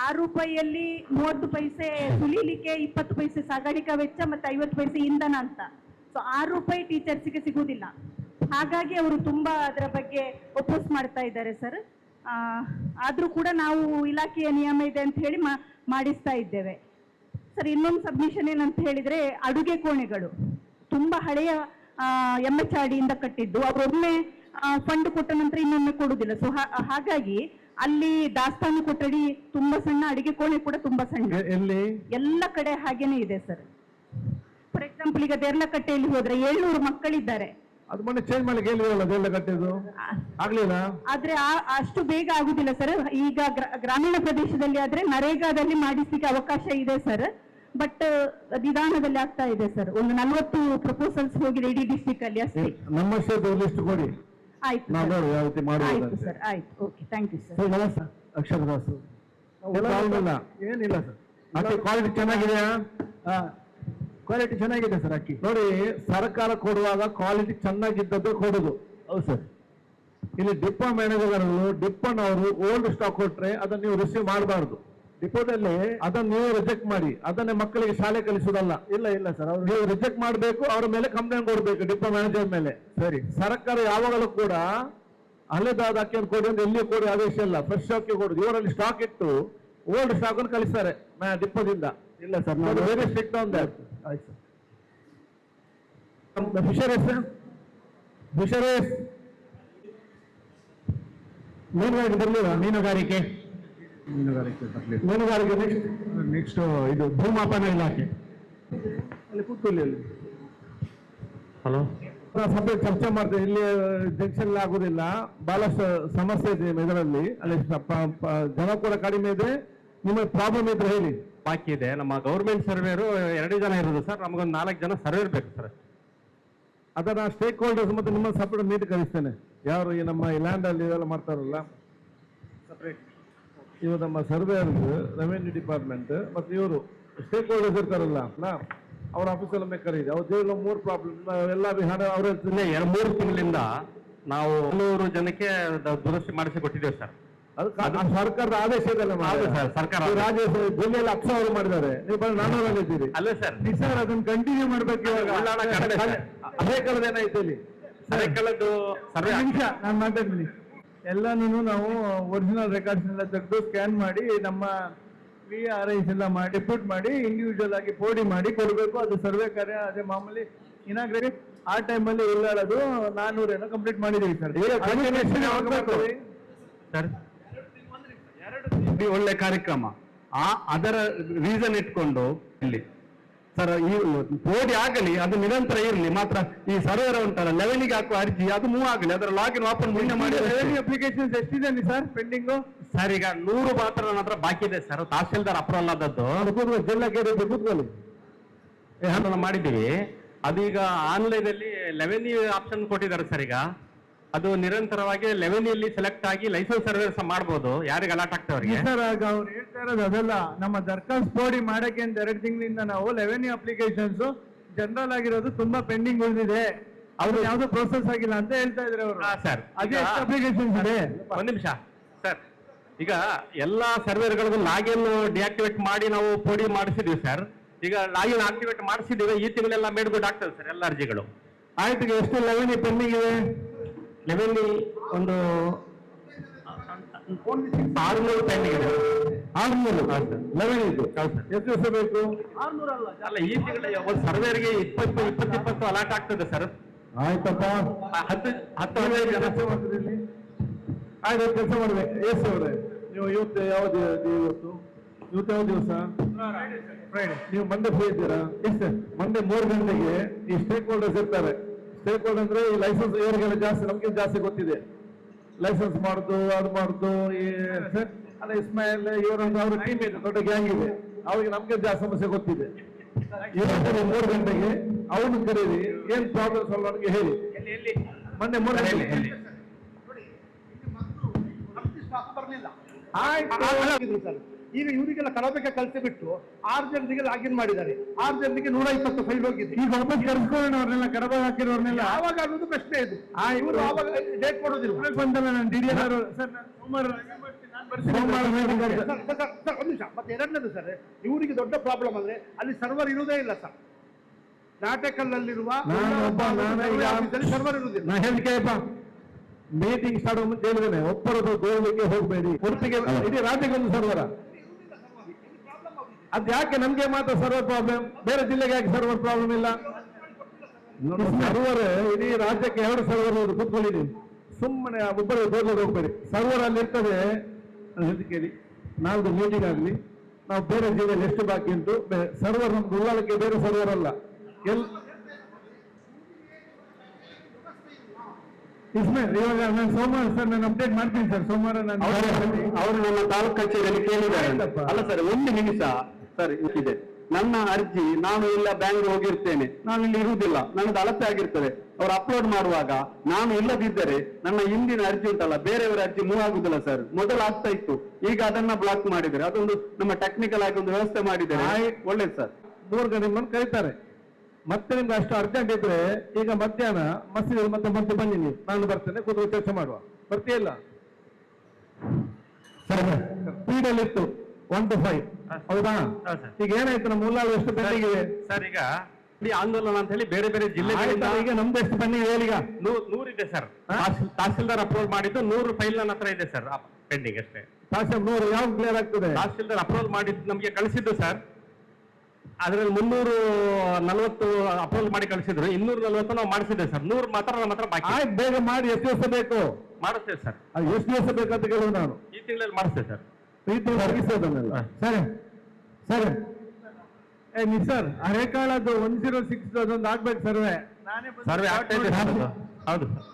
6 ರೂಪಾಯಿಯಲ್ಲಿ 30 ಪೈಸೆ ಸುಲಿಲಿಕ್ಕೆ, 20 ಪೈಸೆ ಸಾಗಾಣಿಕಾ ವೆಚ್ಚ, ಮತ್ತೆ 50 ಪೈಸೆ ಇಂಧನ ಅಂತ. ಸೊ 6 ರೂಪಾಯಿ ಟೀಚರ್ಸ್ಗೆ ಸಿಗುವುದಿಲ್ಲ. ಹಾಗಾಗಿ ಅವರು ತುಂಬಾ ಅದರ ಬಗ್ಗೆ ಒಪೋಸ್ ಮಾಡ್ತಾ ಇದ್ದಾರೆ ಸರ್. ಆದ್ರೂ ಕೂಡ ನಾವು ಇಲಾಖೆಯ ನಿಯಮ ಇದೆ ಅಂತ ಹೇಳಿ ಮಾಡಿಸ್ತಾ ಇದ್ದೇವೆ ಸರ್. ಇನ್ನೊಂದು ಸಬ್ಮಿಷನ್ ಏನಂತ ಹೇಳಿದ್ರೆ, ಅಡುಗೆ ಕೋಣೆಗಳು ತುಂಬಾ ಹಳೆಯ MHRD ಇಂದ ಕಟ್ಟಿದ್ದು, ಅವರೊಮ್ಮೆ ಫಂಡ್ ಕೊಟ್ಟ ನಂತರ ಇನ್ನೊಮ್ಮೆ ಕೊಡುದಿಲ್ಲ. ಸೊ ಹಾಗಾಗಿ ಅಲ್ಲಿ ದಾಸ್ತಾನು ಕೊಠಡಿ ತುಂಬಾ ಸಣ್ಣ, ಅಡಿಗೆ ಕೋಣೆ ಕೂಡ ತುಂಬಾ ಸಣ್ಣ, ಎಲ್ಲ ಕಡೆ ಹಾಗೇನೆ ಇದೆ ಸರ್. ಫಾರ್ ಎಕ್ಸಾಂಪಲ್, ಈಗ ದೇರ್ಲಕಟ್ಟೆಯಲ್ಲಿ ಹೋದ್ರೆ 700 ಮಕ್ಕಳಿದ್ದಾರೆ. ಅದು ಮೊನ್ನೆ ಚೇಂಜ್ ಮಾಡ್ಲಿಕ್ಕೆ ಹೇಳಿರಲ್ಲ, ಅದೆಲ್ಲ ಕಟ್ಟಿದ್ದು ಆಗ್ಲಿಲ್ಲ. ಆದ್ರೆ ಅಷ್ಟು ಬೇಗ ಆಗುದಿಲ್ಲ ಸರ್. ಈಗ ಗ್ರಾಮೀಣ ಪ್ರದೇಶದಲ್ಲಿ ಆದ್ರೆ ನರೇಗಾದಲ್ಲಿ ಮಾಡಿಸ್ಲಿಕ್ಕೆ ಅವಕಾಶ ಇದೆ ಸರ್, ಬಟ್ ನಿಧಾನದಲ್ಲಿ ಆಗ್ತಾ ಇದೆ ಸರ್. ಒಂದು 40 ಪ್ರಪೋಸಲ್ಸ್ ಹೋಗಿದೆ ಇಡೀ ಡಿಸ್ಟ್ರಿಕ್ಟ್ ಅಲ್ಲಿ ಅಷ್ಟೇ. ನಮ್ಮ ಲಿಸ್ಟ್ ಕೊಡಿ. ಆಯ್ತು ಸರ್, ಆಯ್ತು. Okay, thank you sir. ನಮಸ್ತೆ. ಅಕ್ಷರದಾಸ್. ಏನಿಲ್ಲ ಸರ್. ಅಕ್ಕಿ ಕ್ವಾಲಿಟಿ ಚೆನ್ನಾಗಿದೆಯಾ? ಕ್ವಾಲಿಟಿ ಚೆನ್ನಾಗಿದೆ ಸರ್. ಅಕ್ಕಿ ನೋಡಿ, ಸರ್ಕಾರ ಕೊಡುವಾಗ ಕ್ವಾಲಿಟಿ ಚೆನ್ನಾಗಿದ್ದದ್ದು ಕೊಡುದು. ಹೌದು ಸರ್. ಇಲ್ಲಿ ಡಿಪೋ ಮ್ಯಾನೇಜರ್ಗಳು, ಡಿಪೋನವರು ಓಲ್ಡ್ ಸ್ಟಾಕ್ ಕೊಟ್ರೆ ಅದನ್ನ ನೀವು ರಿಸೀವ್ ಮಾಡಬಾರ್ದು. ಡಿಪೋದಲ್ಲಿ ಅದನ್ನ ನೀವು ರಿಜೆಕ್ಟ್ ಮಾಡಿ, ಅದನ್ನೇ ಮಕ್ಕಳಿಗೆ ಶಾಲೆ ಕಲಿಸುವುದಲ್ಲ. ಇಲ್ಲ ಸರ್, ನೀವು ರಿಜೆಕ್ಟ್ ಮಾಡಬೇಕು, ಅವ್ರ ಮೇಲೆ ಕಂಪ್ಲೇಂಟ್ ಕೊಡ್ಬೇಕು, ಡಿಪೋ ಮ್ಯಾನೇಜರ್ ಮೇಲೆ. ಸರಿ. ಸರ್ಕಾರ ಯಾವಾಗಲೂ ಕೂಡ ಹಳೆದಾದ ಅಕ್ಕಿಯನ್ನು ಕೊಡಿ ಅಂತ ಎಲ್ಲಿಯೂ ಕೊಡಿ ಆದೇಶ ಇಲ್ಲ, ಫ್ರೆಶ್ ಅಕ್ಕಿ ಕೊಡುದು. ಇವರಲ್ಲಿ ಸ್ಟಾಕ್ ಇಟ್ಟು ಓಲ್ಡ್ ಸ್ಟಾಕ್ ಅನ್ನು ಕಳಿಸ್ತಾರೆ ಡಿಪೋದಿಂದ. ಇಲ್ಲ sir, very strict on that. ಆಯ್ತು ಸರ್. ಫಿಶರೀಸ್ ಮೀನುಗಾರಿಕೆ ಬರಲಿಲ್ಲ? ಮೀನುಗಾರಿಕೆ ನೆಕ್ಸ್ಟ್ ಇದು ಭೂಮಾಪನ ಇಲಾಖೆ ಅಲ್ಲಿ ಕೂತ್ಕೊಳ್ಳಿ. ಅಲ್ಲಿ ಹಲೋ, ಸಬ್ಜೆಕ್ಟ್ ಚರ್ಚೆ ಮಾಡ್ತೇವೆ. ಇಲ್ಲಿ ಜಂಕ್ಷನ್ ಆಗುದಿಲ್ಲ, ಬಹಳಷ್ಟು ಸಮಸ್ಯೆ ಇದೆ ಇದರಲ್ಲಿ. ಅಲ್ಲಿ ಜನ ಕೂಡ ಕಡಿಮೆ ಇದೆ. ನಿಮಗೆ ಪ್ರಾಬ್ಲಮ್ ಇದ್ರೆ ಹೇಳಿ. ಬಾಕಿ ಇದೆ. ನಮ್ಮ ಗೌರ್ಮೆಂಟ್ ಸರ್ವೇರು 2 ಜನ ಇರೋದು ಸರ್, ನಮಗೊಂದು 4 ಜನ ಸರ್ವೇರ್ ಬೇಕು ಸರ್. ಅದನ್ನ ಸ್ಟೇಕ್ ಹೋಲ್ಡರ್ಸ್ ಮತ್ತೆ ನಿಮ್ಮ ಸಪ್ರೇಟ್ ಮೀಟ್ ಕಳಿಸ್ತೇನೆ. ಯಾರು ಈ ನಮ್ಮ ಲ್ಯಾಂಡ್ ಅಲ್ಲಿ ಇದೆಲ್ಲ ಮಾಡ್ತಾರಲ್ಲ ಸಪ್ರೇಟ್, ಇವರು ನಮ್ಮ ಸರ್ವೇಯರ್ಸ್, ರೆವೆನ್ಯೂ ಡಿಪಾರ್ಟ್ಮೆಂಟ್, ಮತ್ತೆ ಇವರು ಸ್ಟೇಕ್ ಹೋಲ್ಡರ್ಸ್ ಇರ್ತಾರಲ್ಲ, ಅವ್ರ ಆಫೀಸಲ್ಲಿ ಕರೀರಿ. ಅವ್ರು 3 ಪ್ರಾಬ್ಲಮ್ ಎಲ್ಲ ಹಣ ಅವರ 3 ತಿಂಗಳಿಂದ ನಾವು 100 ಜನಕ್ಕೆ ದುರಸ್ತಿ ಮಾಡಿಸಿ ಕೊಟ್ಟಿದ್ದೇವೆ ಸರ್. ಅದು ಸರ್ಕಾರದ ಆದೇಶ ಇದೆಲ್ಲ ಸರ್. ಸರ್ಕಾರ ಜಿಲ್ಲೆಯಲ್ಲಿ 10,000 ಮಾಡಿದ್ದಾರೆ, ನೀವು 400 ಇದ್ದೀರಿ. ಅಲ್ಲ ಸರ್, ಸರ್ ಅದನ್ನ ಕಂಟಿನ್ಯೂ ಮಾಡ್ಬೇಕು. ಇವಾಗ ಅದೇ ಕಳೆದ ಏನಾಯ್ತು ಇಲ್ಲಿ ಅದೇ ಕಳೆದು ಸರ್ವೆ. ನಿಮಿಷ ನಾನು ಮಾತಾಡ್ತೀನಿ. ಎಲ್ಲಾನು ನಾವು ಒರಿಜಿನಲ್ ರೆಕಾರ್ಡ್ಸ್ ಎಲ್ಲ ತೆಗೆದು ಸ್ಕ್ಯಾನ್ ಮಾಡಿ ನಮ್ಮ VRIs ಎಲ್ಲ ಮಾಡಿ ಪುಟ್ ಮಾಡಿ ಇಂಡಿವಿಜುವಲ್ ಆಗಿ ಪೋಡಿ ಮಾಡಿ ಕೊಡಬೇಕು. ಅದು ಸರ್ವೆ ಕಾರ್ಯ ಅದೇ ಮಾಮೂಲಿ ಇನಾಗ್ರೇಟ್. ಆ ಟೈಮಲ್ಲಿ ಉಳ್ಳಾಳದು 400 ಕಂಪ್ಲೀಟ್ ಮಾಡಿದೀವಿ ಸರ್. ಸರ್ ಒಳ್ಳೆ ಕಾರ್ಯಕ್ರಮ. ಅದರ ರೀಸನ್ ಇಟ್ಕೊಂಡು ಇಲ್ಲಿ ಸರ್ ಈ ಓಡಿ ಆಗಲಿ, ಅದು ನಿರಂತರ ಇರಲಿ ಮಾತ್ರ. ಈ ಸರ್ವರ್ ಉಂಟಲ್ಲ ಲೆವೆನಿಗೆ ಹಾಕುವ ಅರ್ಜಿ ಅದು ಮೂವ್ ಆಗಲಿ, ಅದರ ಲಾಗಿನ್ ಓಪನ್ ಮುಂದೆ ಮಾಡಿ. ಅಪ್ಲಿಕೇಶನ್ಸ್ ಎಷ್ಟಿದೆ ಸರ್ ಪೆಂಡಿಂಗು? ಸರ್ ಈಗ 100 ಮಾತ್ರ ನನ್ನ ಹತ್ರ ಬಾಕಿ ಇದೆ ಸರ್. ತಹಸೀಲ್ದಾರ್ ಅಪ್ರೂವಲ್ ಆದದ್ದು ಜಿಲ್ಲಾಕ್ಕೆ ಕೂತ್ಕೊಳ್ಳಿ ಹ್ಯಾಂಡಲ್ ಮಾಡಿದ್ದೀವಿ. ಅದು ಈಗ ಆನ್ಲೈನ್ ಅಲ್ಲಿ 11 ಆಪ್ಷನ್ ಕೊಟ್ಟಿದ್ದಾರೆ ಸರ್. ಈಗ ಅದು ನಿರಂತರವಾಗಿ 11 ಸೆಲೆಕ್ಟ್ ಆಗಿ ಲೈಸೆನ್ಸ್ ಸರ್ವಿಸ್ ಮಾಡಬಹುದು. ಯಾರಿಗೆ ಅಲಾಟ್ ಆಗ್ತವ್ರಿಗೆ ಸರ್ ಆಗ ಅವ್ರು ಹೇಳ್ತಾ ಇರೋದು ಅದೆಲ್ಲ ನಮ್ಮ ದರ್ಖಾಸ್ತ್ ಪೋಡಿ ಮಾಡಕ್ಕೆ ಅಂತ 2 ತಿಂಗಳಿಂದ ನಾವು 11 ಅಪ್ಲಿಕೇಶನ್ಸ್ ಜನರಲ್ ಆಗಿರೋದು ತುಂಬಾ ಪೆಂಡಿಂಗ್ ಉಳಿದಿದೆ, ಅವ್ರು ಯಾವ್ದು ಪ್ರೋಸೆಸ್ ಆಗಿಲ್ಲ ಅಂತ ಹೇಳ್ತಾ ಇದ್ರೆ ಅವರು. ಸರ್ ಅದೇ ಅಪ್ಲಿಕೇಶನ್ಸ್ ಇದೆ. ಒಂದ್ ನಿಮಿಷ ಸರ್. ಈಗ ಎಲ್ಲಾ ಸರ್ವೇರ್ಗಳಿಗೂ ಲಾಗಿನ್ ಡಿಆಕ್ಟಿವೇಟ್ ಮಾಡಿ ನಾವು ಪೋಡಿ ಮಾಡಿಸಿದೀವಿ ಸರ್. ಈಗ ಲಾಗಿನ್ ಆಕ್ಟಿವೇಟ್ ಮಾಡಿಸಿದೀವಿ. ಈ ತಿಂಗಳೆಲ್ಲ ಮೇಡ್ಬಿಟ್ಟು ಆಗ್ತದೆ ಸರ್ ಎಲ್ಲ ಅರ್ಜಿಗಳು. ಆಯ್ತು, ಎಷ್ಟು 11 ಪೆಂಡಿಂಗ್ ಇದೆ? 11 ಒಂದು 600 ಪೆಂಡಿಂಗ್ ಇದೆ. 600 11 ಇದು ಎಷ್ಟು ದಿವಸ ಬೇಕು? 600 ಅಲ್ಲ, ಈ ತಿಂಗಳ ಒಂದು ಸರ್ವೇರ್ಗೆ 20 ಅಲಾಟ್ ಆಗ್ತದೆ ಸರ್. ಆಯ್ತಪ್ಪ, 10 ಜನ ಮಾಡ್ತಿದ್ರಿ. ಆಯ್ತು, ಕೆಲಸ ಮಾಡ್ಬೇಕು. ಎಷ್ಟು ಅವ್ರೆ ನೀವು ಇವತ್ತು ಯಾವ್ದು ಇವತ್ತು ಯಾವ ದಿವಸ? ಫ್ರೈಡೆ. ನೀವು ಮಂಡೆ ಫ್ರೀ ಇದ್ದೀರಾ? ಎಷ್ಟು? ಮಂಡೆ 3 ಗಂಟೆಗೆ ಈ ಸ್ಟೇಕ್ ಹೋಲ್ಡರ್ಸ್ ಇರ್ತಾರೆ. ಸ್ಟೇಕ್ ಹೋಲ್ಡರ್ ಅಂದ್ರೆ ಈ ಲೈಸೆನ್ಸ್ ಇವರಿಗೆಲ್ಲ ಜಾಸ್ತಿ, ನಮ್ಗೆ ಜಾಸ್ತಿ ಗೊತ್ತಿದೆ. ಲೈಸೆನ್ಸ್ ಮಾಡುದು ಅದು ಮಾಡುದು. ಈ ಅಲ್ಲ ಇಸ್ಮಾಯಿಲ್ ಇವರೊಂದು ಅವ್ರ ಟೀಮ್ ಇದೆ, ದೊಡ್ಡ ಗ್ಯಾಂಗ್ ಇದೆ, ಅವ್ರಿಗೆ ನಮ್ಗೆ ಜಾಸ್ತಿ ಸಮಸ್ಯೆ ಗೊತ್ತಿದೆ. ಇವತ್ತು 3 ಗಂಟೆಗೆ ಅವ್ರನ್ನ ಕರೀರಿ, ಏನ್ ಪ್ರಾಬ್ಲಮ್ ಸಾಲ್ವ್ ನನಗೆ ಹೇಳಿ. ಮೊನ್ನೆ 3 ಗಂಟೆಗೆ ಬರಲಿಲ್ಲ. ಆಯ್ತು ಸರ್. ಈಗ ಇವರಿಗೆಲ್ಲ ಕಳಪೆಗೆ ಕಳಿಸಿ ಬಿಟ್ಟು 6 ಜನರಿಗೆ ಲಾಗಿನ್ ಮಾಡಿದ್ದಾರೆ. 6 ಜನರಿಗೆ 120 ಫೈಲ್ ಹೋಗಿದೆ. ಈಗ ವಾಪಸ್ ಕರೆಸ್ಕೊಳ್ಳೋಣ ಅವ್ರನ್ನೆಲ್ಲ, ಕಡಬ ಹಾಕಿರೋರ್ನೆಲ್ಲ. ಆವಾಗ ಅನ್ನೋದು ಪ್ರಶ್ನೆ ಇದು. ಇವರು ಆವಾಗ ಡೇಟ್ ಕೊಡೋದಿಲ್ಲ. ಬಂದಲ್ಲ ನಾನು DDL ಅವರು ಸರ್, ಸೋಮವಾರ ಸರ್ ಒಂದು ನಿಮಿಷ. ಮತ್ತೆ ಎರಡನೇದು ಸರ್, ಇವರಿಗೆ ದೊಡ್ಡ ಪ್ರಾಬ್ಲಮ್ ಅಂದ್ರೆ ಅಲ್ಲಿ ಸರ್ವರ್ ಇರುವುದೇ ಇಲ್ಲ ಸರ್. ನಾಟಕಲ್ಲಲ್ಲಿರುವ ಸರ್ವರ್ ಇರುವುದಿಲ್ಲ. ನಾ ಹೇಳಿಕೆಯಪ್ಪ, ಮೀಟಿಂಗ್ ಸ್ಟಾರ್ಟ್ ಮುಂಚೆ ಹೇಳಿದ್ದೇನೆ, ಒಬ್ಬರದು ಗೋವಿಗೆ ಹೋಗಬೇಡಿ. ಉಡುಪಿಗೆ ಇಡೀ ರಾಜ್ಯಕ್ಕೊಂದು ಸರ್ವರ. ಅದ್ ಯಾಕೆ ನಮ್ಗೆ ಮಾತ್ರ ಸರ್ವರ್ ಪ್ರಾಬ್ಲಮ್, ಬೇರೆ ಜಿಲ್ಲೆಗೆ ಯಾಕೆ ಸರ್ವರ್ ಪ್ರಾಬ್ಲಮ್ ಇಲ್ಲ? ಸರ್ವರ್ ಇಡೀ ರಾಜ್ಯಕ್ಕೆ 2 ಸರ್ವರ್ ಇರೋದು. ಕೂತ್ಕೊಳ್ಳಿ, ಸುಮ್ಮನೆ ಒಬ್ಬರು ಗೋಲ್ಗೆ ಹೋಗ್ಬೇಡಿ. ಸರ್ವರ್ ಅಲ್ಲಿ ಇರ್ತದೆ. ಕೇಳಿ, ನಾಲ್ಕು ಮೀಟಿಂಗ್ ಆಗಲಿ, ನಾವು ಬೇರೆ ಜಿಲ್ಲೆಯಲ್ಲಿ ಎಷ್ಟು ಬಾಕಿ ಉಂಟು. ಸರ್ವರ್ ನಮ್ದು ಉಳ್ಳಾಲಕ್ಕೆ ಬೇರೆ ಸರ್ವರ್ ಅಲ್ಲ. ಇಸ್ಮೇಲ್, ಇವಾಗ ನಾನು ಸೋಮವಾರ ಸರ್ ನಾನು ಅಪ್ಡೇಟ್ ಮಾಡ್ತೀನಿ ಸರ್. ಸೋಮವಾರ ನಾನು ಅವರು ನಮ್ಮ ತಾಲೂಕು ಕಚೇರಿಯಲ್ಲಿ ಕೇಳಿದ್ದಾರೆ. ಅಲ್ಲ ಸರ್, 1 ನಿಮಿಷ ಸರ್. ಇದೆ ನನ್ನ ಅರ್ಜಿ, ನಾನು ಇಲ್ಲ ಬ್ಯಾಂಕ್ ಹೋಗಿರ್ತೇನೆ, ನಾನು ಇಲ್ಲಿ ಇರುವುದಿಲ್ಲ, ನನ್ನದು ಅಳತೆ ಆಗಿರ್ತದೆ. ಅವ್ರು ಅಪ್ಲೋಡ್ ಮಾಡುವಾಗ ನಾನು ಇಲ್ಲದಿದ್ದರೆ ನನ್ನ ಹಿಂದಿನ ಅರ್ಜಿ ಉಂಟಲ್ಲ, ಬೇರೆಯವರ ಅರ್ಜಿ ಮೂವ್ ಆಗುದಿಲ್ಲ ಸರ್. ಮೊದಲು ಆಗ್ತಾ ಇತ್ತು, ಈಗ ಅದನ್ನ ಬ್ಲಾಕ್ ಮಾಡಿದ್ದಾರೆ. ಅದೊಂದು ನಮ್ಮ ಟೆಕ್ನಿಕಲ್ ಆಗಿ ಒಂದು ವ್ಯವಸ್ಥೆ ಮಾಡಿದ್ದಾರೆ. ಒಳ್ಳೇದು ಸರ್. 3 ಗಂಟೆ ಬಂದು ಕರೀತಾರೆ. ಮತ್ತೆ ನಿಮ್ಗೆ ಅಷ್ಟು ಅರ್ಜೆಂಟ್ ಇದ್ರೆ ಈಗ ಮಧ್ಯಾಹ್ನ ಮಸೀದಿ ಮತ್ತೆ ಬನ್ನಿ, ನೀವು ನಾನು ಬರ್ತೇನೆ, ಕೂತ್ಕೊಂಡು ಚರ್ಚೆ ಮಾಡುವ. ಬರ್ತೀಯಲ್ಲ ಸರ್? ಸ್ಪೀಡಲ್ಲಿ ಇತ್ತು 1 to 5, ಹೌದಾ? ಈಗ ಏನಾಯ್ತು, ನಮ್ಮ ಮುಲ್ಲಾಳು ಎಷ್ಟು ಪೆಂಡಿಂಗ್ ಇದೆ ಸರ್? ಈಗ ಈ ಆಂದೋಲನ ಅಂತ ಹೇಳಿ ಬೇರೆ ಬೇರೆ ಜಿಲ್ಲೆಗಳಿಂದ ಈಗ ನಮ್ದು ಎಷ್ಟು ಪೆಂಡಿಂಗ್ ಇದೆ? ಈಗ 100 ಇದೆ ಸರ್. ತಹಸೀಲ್ದಾರ್ ಅಪ್ರೂವಲ್ ಮಾಡಿದ್ದು 100 ಫೈಲ್ ನನ್ನ ಹತ್ರ ಇದೆ ಸರ್, ಪೆಂಡಿಂಗ್ ಅಷ್ಟೇ. ತಹಸೀಲ್ 100 ಯಾವ್ದು ಕ್ಲಿಯರ್ ಆಗ್ತದೆ? ತಹಸೀಲ್ದಾರ್ ಅಪ್ರೂವಲ್ ಮಾಡಿದ್ದು ನಮಗೆ ಕಳಿಸಿದ್ದು ಸರ್. ಅದ್ರಲ್ಲಿ 340 ಅಪ್ರೂವಲ್ ಮಾಡಿ ಕಳಿಸಿದ್ರು. 240 ನಾವು ಮಾಡಿಸಿದ್ದೇವೆ ಸರ್. 100 ಮಾತ್ರ ನಮ್ಮ ಹತ್ರ ಬಾಕಿ. ಆಯ್ತು, ಬೇಗ ಮಾಡಿ. ಎಷ್ಟು ದಿವಸ ಬೇಕು? ಮಾಡಿಸ್ತೇವೆ ಸರ್. ಎಷ್ಟು ದಿವಸ ಬೇಕಂತ ಕೇಳುವ ನಾನು. ಈ ತಿಂಗಳಲ್ಲಿ ಮಾಡಿಸ್ತೇವೆ ಸರ್. ಈ ತಿಂಗಳು ಅರ್ಗಿಸೋದನ್ನೆಲ್ಲ. ಸರಿ ಸರಿ. ಸರ್, ಅರೆಕಾಳದ್ದು 106 ಅದೊಂದು ಆಗ್ಬೇಕು ಸರ್ವೆ. ಸರ್ವೆ ಆಗ್ತಾ ಇದೆ. ಹೌದು ಸರ್.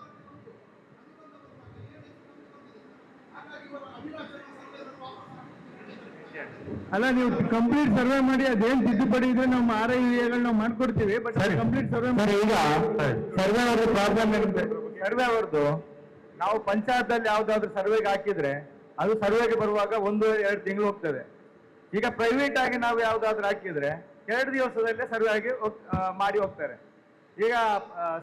ಅಲ್ಲ, ನೀವು ಕಂಪ್ಲೀಟ್ ಸರ್ವೆ ಮಾಡಿ ಅದೇನ್ ತಿದ್ದುಪಡಿ ಇದ್ರೆ ನಮ್ಮ RIA ನಾವು ಮಾಡ್ಕೊಡ್ತೀವಿ. ಬಟ್ ಕಂಪ್ಲೀಟ್ ಸರ್ವೆ ಮಾಡಿ. ಈಗ ಸರ್ವೆ ಅವ್ರದ್ದು ಪ್ರಾಬ್ಲಮ್ ಇರುತ್ತೆ. ಸರ್ವೆ ಅವ್ರದ್ದು ನಾವು ಪಂಚಾಯತ್ ಅಲ್ಲಿ ಯಾವ್ದಾದ್ರು ಸರ್ವೆಗೆ ಹಾಕಿದ್ರೆ ಅದು ಸರ್ವೆಗೆ ಬರುವಾಗ 1-2 ತಿಂಗಳು ಹೋಗ್ತದೆ. ಈಗ ಪ್ರೈವೇಟ್ ಆಗಿ ನಾವು ಯಾವ್ದಾದ್ರು ಹಾಕಿದ್ರೆ 2 ದಿವಸದಲ್ಲೇ ಸರ್ವೆ ಆಗಿ ಮಾಡಿ ಹೋಗ್ತಾರೆ. ಈಗ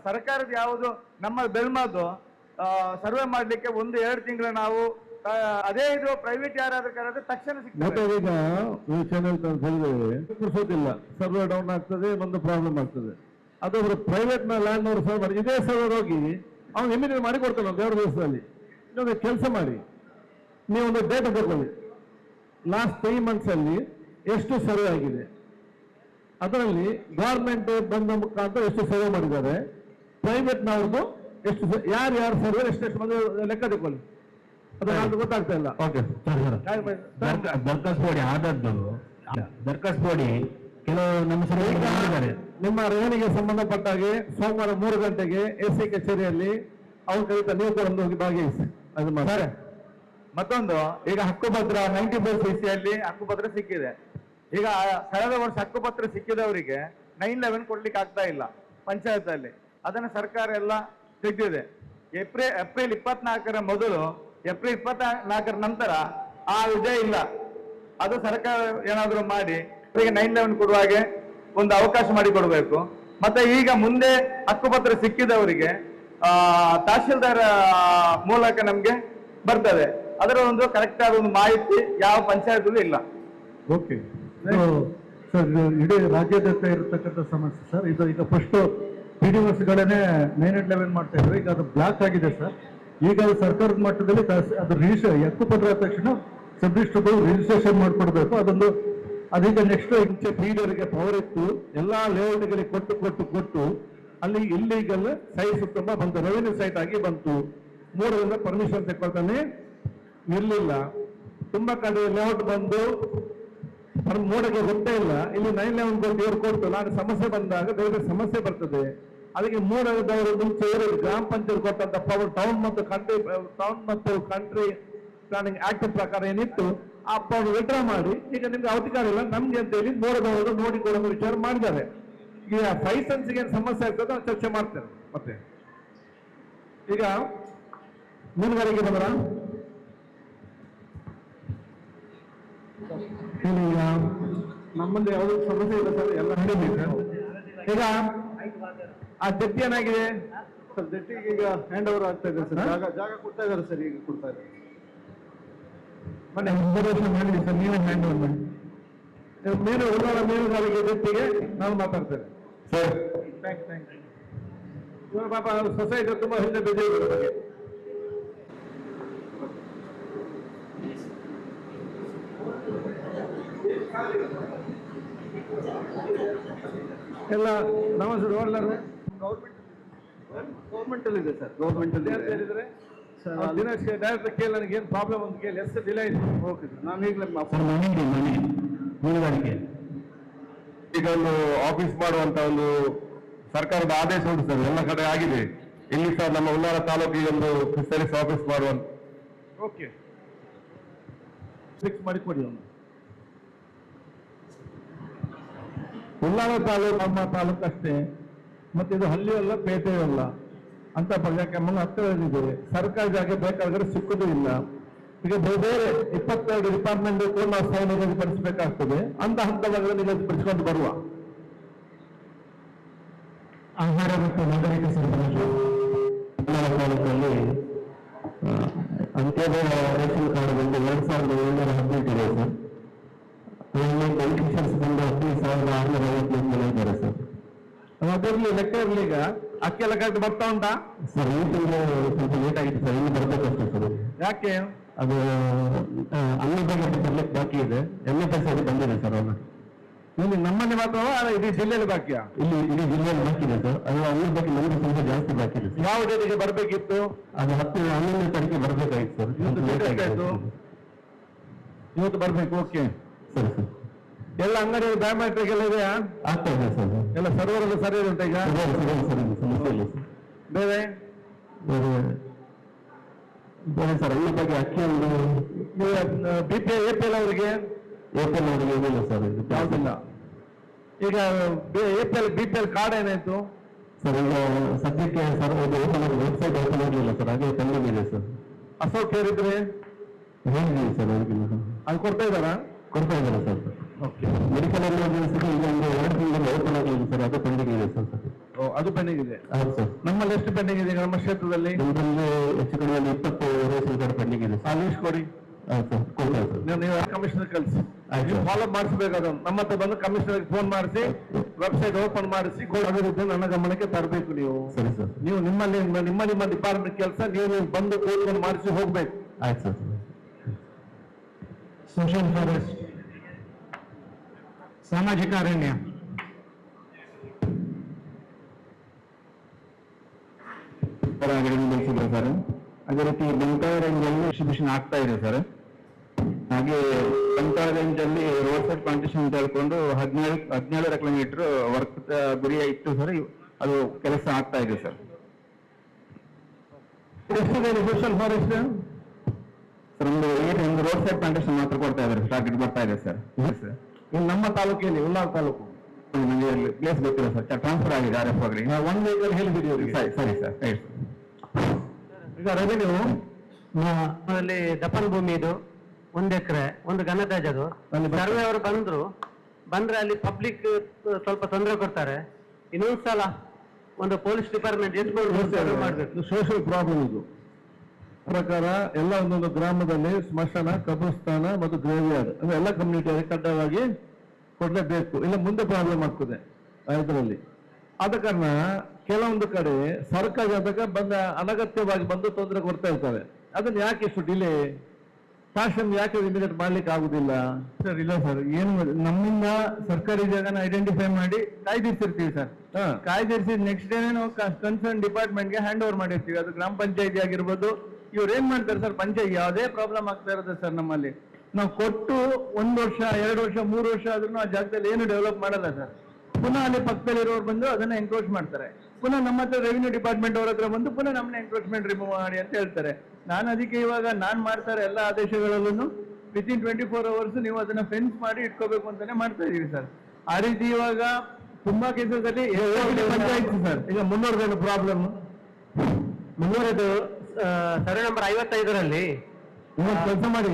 ಸರ್ಕಾರದ ಯಾವುದು ನಮ್ಮ ಬೆಲ್ಮದ್ದು ಸರ್ವೆ ಮಾಡ್ಲಿಕ್ಕೆ 1-2 ತಿಂಗಳು ನಾವು ಅದೇ ಇದು ಪ್ರೈವೇಟ್ ಯಾರಾದ್ರೂ ಕರೆದ್ರೆ ತಕ್ಷಣ ಸಿಗ್ತದೆ. ಈಗ ಕುಡಿಸೋದಿಲ್ಲ, ಸರ್ವರ್ ಡೌನ್ ಆಗ್ತದೆ, ಒಂದು ಪ್ರಾಬ್ಲಮ್ ಆಗ್ತದೆ. ಅದೊಬ್ರು ಪ್ರೈವೇಟ್ ನ ಲ್ಯಾಂಡ್ ಓನರ್ ಸರ್ವರ್ ಇದೇ ಸರ್ವರ್ ಹೋಗಿ ಅವ್ನು ಇಮಿಡಿಯೇಟ್ ಮಾಡಿ ಕೊಡ್ತಾನೆ 2 ದಿವಸದಲ್ಲಿ. ಇನ್ನೊಂದು ಕೆಲಸ ಮಾಡಿ, ನೀವೊಂದು ಡೇಟಾ ತಗೊಳ್ಳಿ. ಲಾಸ್ಟ್ 3 months ಅಲ್ಲಿ ಎಷ್ಟು ಸರ್ವೆ ಆಗಿದೆ, ಅದರಲ್ಲಿ ಗವರ್ಮೆಂಟ್ ಬಂದ ಮುಖಾಂತರ ಎಷ್ಟು ಸರ್ವೆ ಮಾಡಿದ್ದಾರೆ, ಪ್ರೈವೇಟ್ ನವ್ರದ್ದು ಎಷ್ಟು, ಯಾರು ಸರ್ವೆ ಎಷ್ಟೆಷ್ಟು ಬಂದು ಲೆಕ್ಕ ತಗೊಳ್ಳಿ. ಅದು ನಮ್ಗೆ ಗೊತ್ತಾಗ್ತಾ ಇಲ್ಲ. ಓಕೆ ದರ್ಖಾಸ್ ಪೋಡಿ ಆದದ್ದು ದರ್ಖಾಸ್ ಪೋಡಿ ಕೆಲವು ನಮ್ಮ ಸರಿ ನಿಮ್ಮ ರೇವಣಿಗೆ ಸಂಬಂಧಪಟ್ಟ ಹಾಗೆ ಸೋಮವಾರ 3 ಗಂಟೆಗೆ ಎಸಿ ಕಚೇರಿಯಲ್ಲಿ ಅವ್ರ ಕರೀತಾ ನೀವು ಕೂಡ ಒಂದು ಹೋಗಿ ಭಾಗವಹಿಸಿ. ಅದು ಮಾಡ್ತಾರೆ. ಮತ್ತೊಂದು ಈಗ ಹಕ್ಕುಪತ್ರ 94 ಹಕ್ಕುಪತ್ರ ಸಿಕ್ಕಿದೆ. ಈಗ ಕಳೆದ ವರ್ಷ ಹಕ್ಕುಪತ್ರ ಸಿಕ್ಕಿದವರಿಗೆ 9/11 ಕೊಡ್ಲಿಕ್ಕೆ ಆಗ್ತಾ ಇಲ್ಲ ಪಂಚಾಯತ್ ಅಲ್ಲಿ. ಅದನ್ನ ಸರ್ಕಾರ ಎಲ್ಲ ತೆಗೆದಿದೆ. ಏಪ್ರಿಲ್ 24ರ ಮೊದಲು ಏಪ್ರಿಲ್ 24ರ ನಂತರ ಆ ವಿಜಯ ಇಲ್ಲ. ಅದು ಸರ್ಕಾರ ಏನಾದ್ರು ಮಾಡಿ ಅವರಿಗೆ 9/11 ಕೊಡುವಾಗೆ ಒಂದು ಅವಕಾಶ ಮಾಡಿಕೊಡ್ಬೇಕು. ಮತ್ತೆ ಈಗ ಮುಂದೆ ಹಕ್ಕುಪತ್ರ ಸಿಕ್ಕಿದವರಿಗೆ ತಹಶೀಲ್ದಾರ್ ಮೂಲಕ ನಮ್ಗೆ ಬರ್ತದೆ. ಅದರ ಒಂದು ಕರೆಕ್ಟ್ ಆದ ಒಂದು ಮಾಹಿತಿ ಯಾವ ಪಂಚಾಯತ್ ಇಲ್ಲ. ಓಕೆ ಸರ್, ಇಡೀ ರಾಜ್ಯಾದ್ಯಂತ ಇರತಕ್ಕಂಥ ಸಮಸ್ಯೆ ಸರ್. ಇದು ಈಗ ಫಸ್ಟ್ PDOsಗಳನ್ನೇ 9/11 ಮಾಡ್ತಾ ಇದ್ರು. ಈಗ ಅದು ಬ್ಲಾಕ್ ಆಗಿದೆ ಸರ್. ಈಗ ಅದು ಸರ್ಕಾರದ ಮಟ್ಟದಲ್ಲಿ ಅದು ಹಕ್ಕುಪತ್ರ ಆದ ತಕ್ಷಣ ಸಬ್ ರಿಜಿಸ್ಟರ್ ರಿಜಿಸ್ಟ್ರೇಷನ್ ಮಾಡಿಕೊಡ್ಬೇಕು. ಅದೀಗ ನೆಕ್ಸ್ಟ್ ಮುಂಚೆ ಪೀಡಿಯರಿಗೆ ಪವರ್ ಇತ್ತು, ಎಲ್ಲಾ ಲೇಔಟ್ಗಳಿಗೆ ಕೊಟ್ಟು ಅಲ್ಲಿ ಇಲ್ಲಿಗಲ್ ಸೈಟ್ ತುಂಬಾ ಬಂತು, ರೆವೆನ್ಯೂ ಸೈಟ್ ಆಗಿ ಬಂತು. 3ರಿಂದ ಪರ್ಮಿಷನ್ ತಗೊಳ್ತಾನೆ ಇರ್ಲಿಲ್ಲ. ತುಂಬಾ ಕಡೆ ಲೇಔಟ್ ಬಂದು ಮೋಡಕ್ಕೆ ಗೊತ್ತೇ ಇಲ್ಲ. ಇಲ್ಲಿ 9/11 ಕೊಟ್ಟು ಇವ್ರು ಕೊಟ್ಟು ನಾನು ಸಮಸ್ಯೆ ಬಂದಾಗ ಬೇರೆ ಸಮಸ್ಯೆ ಬರ್ತದೆ. ಅದಕ್ಕೆ ಮೂಡದವರು ಮುಂಚೆ ಗ್ರಾಮ ಪಂಚಾಯತ್ ಕೊಟ್ಟಂತ ಪವರ್ ಟೌನ್ ಮತ್ತು ಕಂಟ್ರಿ ಪ್ಲಾನಿಂಗ್ ಆಕ್ಟ್ ಪ್ರಕಾರ ಏನಿತ್ತು ಆ ಪವರ್ ವಿಡ್ರಾ ಮಾಡಿ ಈಗ ನಿಮ್ಗೆ ಅಧಿಕಾರ ಇಲ್ಲ ನಮ್ಗೆ ಅಂತ ಹೇಳಿ ಮೂಡದವರು ನೋಡಿಕೊಳ್ಳೋ ವಿಚಾರ ಮಾಡಿದ್ದಾರೆ. ಈಗ ಲೈಸೆನ್ಸ್ಗೆ ಏನು ಸಮಸ್ಯೆ ಆಗ್ತದೆ ನಾವು ಚರ್ಚೆ ಮಾಡ್ತೇವೆ. ಮತ್ತೆ ಈಗ ಮೀನುಗಾರಿಕೆ ಬಂದ್ರ ಈಗ ನಮ್ಮಲ್ಲಿ ಯಾವುದೋ ಸಮಸ್ಯೆ ಇಲ್ಲ ಸರ್, ಎಲ್ಲ ಹಿಡಿಬೇಕು. ಈಗ ಆ ಜಟ್ಟಿ ಏನಾಗಿದೆ ಸರ್? ಜಟ್ಟಿಗೆ ಈಗ ಹ್ಯಾಂಡ್ ಓವರ್ ಆಗ್ತಾ ಇದೆ ಸರ್. ಜಾಗ ಕೊಡ್ತಾ ಇದ್ದಾರೆ ಸರ್, ಈಗ ಕೊಡ್ತಾ ಇದ್ದಾರೆ. ಮೊನ್ನೆ ರಿಸರ್ವೇಷನ್ ಮಾಡಿದ್ವಿ ಸರ್, ನೀವೇ ಹ್ಯಾಂಡ್ ಓವರ್ ಮಾಡಿ. ಮೀನುಗಾರಿಕೆ ಜಟ್ಟಿಗೆ ನಾವು ಮಾತಾಡ್ತೇವೆ ಸರ್. Thank you. ಇವಾಗ ಪಾಪ ಸೊಸೈಟಿ ತುಂಬಾ ಹಿಂದೆ ಬಿದ್ದಿದೆ ಬಗ್ಗೆ. ಎಲ್ಲ ನಮಸ್ತೆ ನೋಡ್ಲಾರ್ರೆ ಗೌರ್ಮೆಂಟ್ ಅಲ್ಲಿ ಇದೆ ಸರ್. ಗೌರ್ಮೆಂಟ್ ಅಲ್ಲಿ ಹೇಳಿದ್ರೆ ದಿನೇಶ್ ಡೈರೆಕ್ಟರ್ ಕೇಳಿ ನನಗೆ ಏನು ಪ್ರಾಬ್ಲಮ್ ಅಂತ ಕೇಳಿ ಎಷ್ಟು ಡಿಲೇ ಇದೆ. ಓಕೆ ನಾನು ಈಗಲೇ ಮೀನುಗಾರಿಕೆ ಈಗ ಒಂದು ಆಫೀಸ್ ಮಾಡುವಂತ ಒಂದು ಸರ್ಕಾರದ ಆದೇಶ ಉಂಟು ಸರ್, ಎಲ್ಲ ಕಡೆ ಆಗಿದೆ. ಇಲ್ಲಿ ಸರ್ ನಮ್ಮ ಉಳ್ಳಾಲ ತಾಲೂಕಿಗೆ ಒಂದು ಫಿಶರೀಸ್ ಆಫೀಸ್ ಮಾಡುವಂತ. ಓಕೆ ಫಿಕ್ಸ್ ಮಾಡಿಕೊಡಿ. ಒಂದು ಉಳ್ಳಾಲ ತಾಲೂಕು ನಮ್ಮ ತಾಲೂಕು ಅಷ್ಟೇ, ಮತ್ತೆ ಇದು ಹಳ್ಳಿ ಅಲ್ಲ ಪೇಟೆ ಅಲ್ಲ ಅಂತ ಜಾಗಕ್ಕೆ ಹತ್ತಿರದಿದೆ. ಸರ್ಕಾರಿ ಜಾಗ ಬೇಕಾದ್ರೆ ಸಿಕ್ಕುದೂ ಇಲ್ಲ. ಈಗ ಬೇರೆ 22 ಡಿಪಾರ್ಟ್ಮೆಂಟ್ ಕೂಡ ನಾವು ಸ್ಥಳ ನಿಗದಿಪಡಿಸಬೇಕಾಗ್ತದೆ. ಅಂತ ಹಂತವಾಗಿ ನಿಗದಿಪಡಿಸಿಕೊಂಡು ಬರುವ ಆಹಾರ ಮತ್ತು ನಾಗರಿಕ ಸರಬರಾಜು ತಾಲೂಕಲ್ಲಿ ಅಂತ್ಯೋದಯ ರೇಷನ್ ಕಾರ್ಡ್ ಬಂದು 2718 ಇದೆ ಸರ್. ಬೆನಿಫಿಷರ್ಸ್ ಬಂದು 15650 ಜನ ಇದ್ದಾರೆ ಸರ್. ಅದರಲ್ಲಿ ಲೆಕ್ಕ ಇರಲಿ. ಈಗ ಅಕ್ಕಿ ಎಲ್ಲ ಕರೆಕ್ಟ್ ಬರ್ತಾ ಉಂಟಾ ಸರ್? ಈ ತಿಂಗಳು ಸ್ವಲ್ಪ ಲೇಟ್ ಆಗಿತ್ತು ಸರ್, ಇನ್ನು ಬರ್ಬೇಕಷ್ಟೇ ಸರ್. ಯಾಕೆ? ಅದು ಅನ್ನಭಾಗ್ಯ ಬರ್ಲಿಕ್ಕೆ ಬಾಕಿ ಇದೆ. NFS ಅದು ಬಂದಿದೆ ಸರ್. ಅವನು ಇಲ್ಲಿ ನಮ್ಮಲ್ಲಿ ಮಾತ್ರ ಇಡೀ ಜಿಲ್ಲೆಯಲ್ಲಿ ಬಾಕಿಯ? ಇಲ್ಲಿ ಇಡೀ ಜಿಲ್ಲೆಯಲ್ಲಿ ಬಾಕಿ ಇದೆ ಸರ್. ಅದು ಅನ್ನಭಾಗ್ಯ ನಮಗೆ ಸ್ವಲ್ಪ ಜಾಸ್ತಿ ಬಾಕಿ ಇದೆ. ಯಾವ ಡೇಟಿಗೆ ಬರಬೇಕಿತ್ತು? ಅದು 11ನೇ ತಾರೀಕಿಗೆ ಬರ್ಬೇಕಾಗಿತ್ತು ಸರ್. ಇವತ್ತು ಬರ್ಬೇಕು. ಓಕೆ ಸರಿ ಸರ್. ಎಲ್ಲ ಅಂಗಡಿ ಬಯೋಮೆಟ್ರಿಕ್ ಎಲ್ಲ ಇದೆಯಾ? ಆಗ್ತಾ ಇದೆ ಸರ್. ಎಲ್ಲ ಸರ್ವರ್ ಎಲ್ಲ ಸರಿ ಉಂಟು ಈಗ? ಸಮಸ್ಯೆ ಇಲ್ಲ ಸರ್. ಬೇರೆ ಬೇರೆ ಸರ್ ಅನ್ನಭಾಗ್ಯ ಅಕ್ಕಿ ಒಂದು APL ಅವರಿಗೆ ಏನಿಲ್ಲ ಸರ್. ಯಾವುದಿಲ್ಲ. ಈಗ BPL ಕಾರ್ಡ್ ಏನಾಯ್ತು ಸರ್? ಈಗ ಸದ್ಯಕ್ಕೆ ಸರ್ ಅದು ವೆಬ್ಸೈಟ್ ಓಪನ್ ಆಗಲಿಲ್ಲ ಸರ್, ಹಾಗೆ ಪೆಂಡಿಂಗ್ ಇದೆ ಸರ್. ಅಶೋಕ್ ಹೇಳಿದ್ರೆ ಹೇಳಿದ್ದೀವಿ ಸರ್. ಅದು ಕೊಡ್ತಾ ಇದ್ದಾರಾ? ಕೊಡ್ತಾ ಇದ್ದಾರೆ ಸರ್. ಓಕೆ. ಮೆಡಿಕಲ್ ಎಮರ್ಜೆನ್ಸಿಗೆ ಈಗ ಒಂದು 2 ತಿಂಗಳು ಓಪನ್ ಆಗಲಿಲ್ಲ ಸರ್, ಅದು ಪೆಂಡಿಂಗ್ ಇದೆ ಸರ್. ಅದು ಪೆಂಡಿಂಗ್ ಇದೆ? ಹೌದು ಸರ್. ನಮ್ಮಲ್ಲಿ ಎಷ್ಟು ಪೆಂಡಿಂಗ್ ಇದೆ ನಮ್ಮ ಕ್ಷೇತ್ರದಲ್ಲಿ? ನಮ್ಮಲ್ಲಿ ಹೆಚ್ಚು ಕಡಿಮೆ 20 ರೇಷನ್ ಕಾರ್ಡ್ ಪೆಂಡಿಂಗ್ ಇದೆ ಸರ್. ಲಿಸ್ಟ್ ಕೊಡಿ. ಹೌದು ಸರ್, ಕೊಡ್ತಾರೆ ಸರ್. ನೀವು ಕಮಿಷನರ್ ಕಳಿಸಿ, ಫಾಲೋ ಮಾಡಿಸ್ಬೇಕು. ಅದನ್ನು ನಮ್ಮ ಹತ್ರ ಬಂದು ಕಮಿಷನರ್ ಫೋನ್ ಮಾಡಿಸಿ ವೆಬ್ಸೈಟ್ ಓಪನ್ ಮಾಡಿಸಿ ಅದೇ ರೀತಿ ನನ್ನ ಗಮನಕ್ಕೆ ತರಬೇಕು. ನೀವು ಸರಿ ಸರ್. ನೀವು ನಿಮ್ಮ ಡಿಪಾರ್ಟ್ಮೆಂಟ್ ಕೆಲಸ ನೀವು ಬಂದು ಕೂತ್ಕೊಂಡು ಮಾಡಿಸಿ ಹೋಗ್ಬೇಕು. ಆಯ್ತು ಸರ್. ಸೋಷಿಯಲ್ ಫಾರೆಸ್ಟ್, ಸಾಮಾಜಿಕ ಅರಣ್ಯ, ಬೆಳೆಸಿದ್ದಾರೆ ಸರ್. ಅದೇ ರೀತಿ ಬೆಂಗಳೂರಲ್ಲಿ ಡಿಸ್ಟ್ರಿಬ್ಯೂಷನ್ ಆಗ್ತಾ ಇದೆ ಸರ್. ಹಾಗೆ ಕಂಟಾಗಂಜಲ್ಲಿ ರೋಡ್ ಸೈಡ್ ಪಾರ್ಟಿಷನ್ ಅಂತ ಹೇಳ್ಕೊಂಡು 17 ಕಿಲೋಮೀಟರ್ ವರ್ಕ್ ಗುರಿ ಇತ್ತು ಸರ್. ಅದು ಕೆಲಸ ಆಗ್ತಾ ಇದೆ ಸರ್. ಎಷ್ಟಿದೆ ಸೋಷಿಯಲ್ ಫಾರೆಸ್ಟ್ ಸರ್ ಒಂದು ರೋಡ್ ಸೈಡ್ ಪ್ಲಾಂಟೇಶನ್ ಮಾತ್ರ ಕೊಡ್ತಾ ಇದ್ದಾರೆ, ಟಾರ್ಗೆಟ್ ಬರ್ತಾ ಇದೆ ಸರ್. ಇನ್ನು ನಮ್ಮ ತಾಲೂಕಿನಲ್ಲಿ ಉಳ್ಳಾಲ ತಾಲೂಕು ನನಗೆ ಪ್ಲೇಸ್ ಗೊತ್ತಿಲ್ಲ ಸರ್, ಟ್ರಾನ್ಸ್ಫರ್ ಆಗಿದೆ RF ಆಗಲಿ. ಒನ್ ವೆಹಿಕಲ್ ಹೇಳಿದ್ದೀರಿ ಅವರಿಗೆ. ಸರಿ ಸರ್. ಈಗ ರೆವೆನ್ಯೂ ಅಲ್ಲಿ ದಫನ್ ಭೂಮಿ ಇದು 1 ಎಕರೆ 1 ಘನತಾಜದು ಸರ್ವೆ ಅವರು ಬಂದ್ರೆ ಅಲ್ಲಿ ಪಬ್ಲಿಕ್ ಸ್ವಲ್ಪ ತೊಂದರೆ ಕೊಡ್ತಾರೆ. ಇನ್ನೊಂದ್ಸಲ ಒಂದು ಪೊಲೀಸ್ ಡಿಪಾರ್ಟ್ಮೆಂಟ್ ಎತ್ಕೊಂಡು ಮಾಡ್ಬೇಕು. ಸೋಷಿಯಲ್ ಪ್ರಾಬ್ಲಮ್ ಇದು ಪ್ರಕಾರ ಎಲ್ಲ ಒಂದೊಂದು ಗ್ರಾಮದಲ್ಲಿ ಸ್ಮಶಾನ, ಕಬ್ರಸ್ಥಾನ ಮತ್ತು ಗ್ರೇವ್ಯಾರ್ಡ್ ಅಂದ್ರೆ ಎಲ್ಲ ಕಮ್ಯುನಿಟಿಯಲ್ಲಿ ಕಡ್ಡಾಯವಾಗಿ ಕೊಡಲೇಬೇಕು, ಇಲ್ಲ ಮುಂದೆ ಪ್ರಾಬ್ಲಮ್ ಆಗ್ತದೆ ಇದರಲ್ಲಿ. ಆದ ಕಾರಣ ಕೆಲವೊಂದು ಕಡೆ ಸರ್ಕಾರ ಬಂದ ಅನಗತ್ಯವಾಗಿ ಬಂದು ತೊಂದರೆ ಕೊಡ್ತಾ ಇರ್ತವೆ. ಅದನ್ನ ಯಾಕೆ ಇಷ್ಟು ಡಿಲೇ, ಶಾಸನ ಯಾಕೆ ಇಮಿಡಿಯೇಟ್ ಮಾಡ್ಲಿಕ್ಕೆ ಆಗುದಿಲ್ಲ ಸರ್? ಇಲ್ಲ ಸರ್, ಏನು ನಮ್ಮಿಂದ ಸರ್ಕಾರಿ ಜಾಗನ ಐಡೆಂಟಿಫೈ ಮಾಡಿ ಕಾಯ್ದಿರಿಸಿರ್ತೀವಿ ಸರ್. ಕಾಯ್ದಿರಿಸಿ ನೆಕ್ಸ್ಟ್ ಡೇನೇ ನಾವು ಕನ್ಸರ್ನ್ ಡಿಪಾರ್ಟ್ಮೆಂಟ್ಗೆ ಹ್ಯಾಂಡ್ ಓವರ್ ಮಾಡಿರ್ತೀವಿ. ಅದು ಗ್ರಾಮ ಪಂಚಾಯತಿ ಆಗಿರ್ಬೋದು. ಇವ್ರು ಏನ್ ಮಾಡ್ತಾರೆ ಸರ್, ಪಂಚಾಯತ್ ಯಾವುದೇ ಪ್ರಾಬ್ಲಮ್ ಆಗ್ತಾ ಇರುತ್ತೆ ಸರ್ ನಮ್ಮಲ್ಲಿ. ನಾವು ಕೊಟ್ಟು 1 ವರ್ಷ 2 ವರ್ಷ 3 ವರ್ಷ ಆದ್ರೂ ಆ ಜಾಗದಲ್ಲಿ ಏನು ಡೆವಲಪ್ ಮಾಡಲ್ಲ ಸರ್. ಪುನಃ ಅಲ್ಲಿ ಪಕ್ಕದಲ್ಲಿರೋರು ಬಂದು ಅದನ್ನ ಎನ್ಕ್ರೋಚ್ ಮಾಡ್ತಾರೆ. ಪುನಃ ನಮ್ಮ ಹತ್ರ ರೆವಿನ್ಯೂ ಡಿಪಾರ್ಟ್ಮೆಂಟ್ ಅವ್ರ ಹತ್ರ ಬಂದು ಪುನಃ ನಮ್ಮನ್ನ ಎನ್ಕ್ರೋಚ್ಮೆಂಟ್ ರಿಮೂವ್ ಮಾಡಿ ಅಂತ ಹೇಳ್ತಾರೆ. ನಾನು ಅದಕ್ಕೆ ಇವಾಗ ಮಾಡ್ತಾರೆ ಎಲ್ಲ ಆದೇಶಗಳಲ್ಲೂ ವಿತಿನ್ 24 hours ನೀವು ಅದನ್ನ ಫೆನ್ಸ್ ಮಾಡಿ ಇಟ್ಕೋಬೇಕು ಅಂತಾನೆ ಮಾಡ್ತಾ ಇದೀವಿ ಸರ್. ಆ ರೀತಿ ಇವಾಗ ತುಂಬಾ ಕೇಸಲ್ಲಿ ಪಂಚಾಯತ್ ಸರ್. ಈಗ ಮುನ್ನೂರದೇನು ಪ್ರಾಬ್ಲಮ್, ಮುನ್ನೂರದು ಸರ್ವೆ ನಂಬರ್ 55ರಲ್ಲಿ ಇನ್ನೊಂದು ಕೆಲಸ ಮಾಡಿ,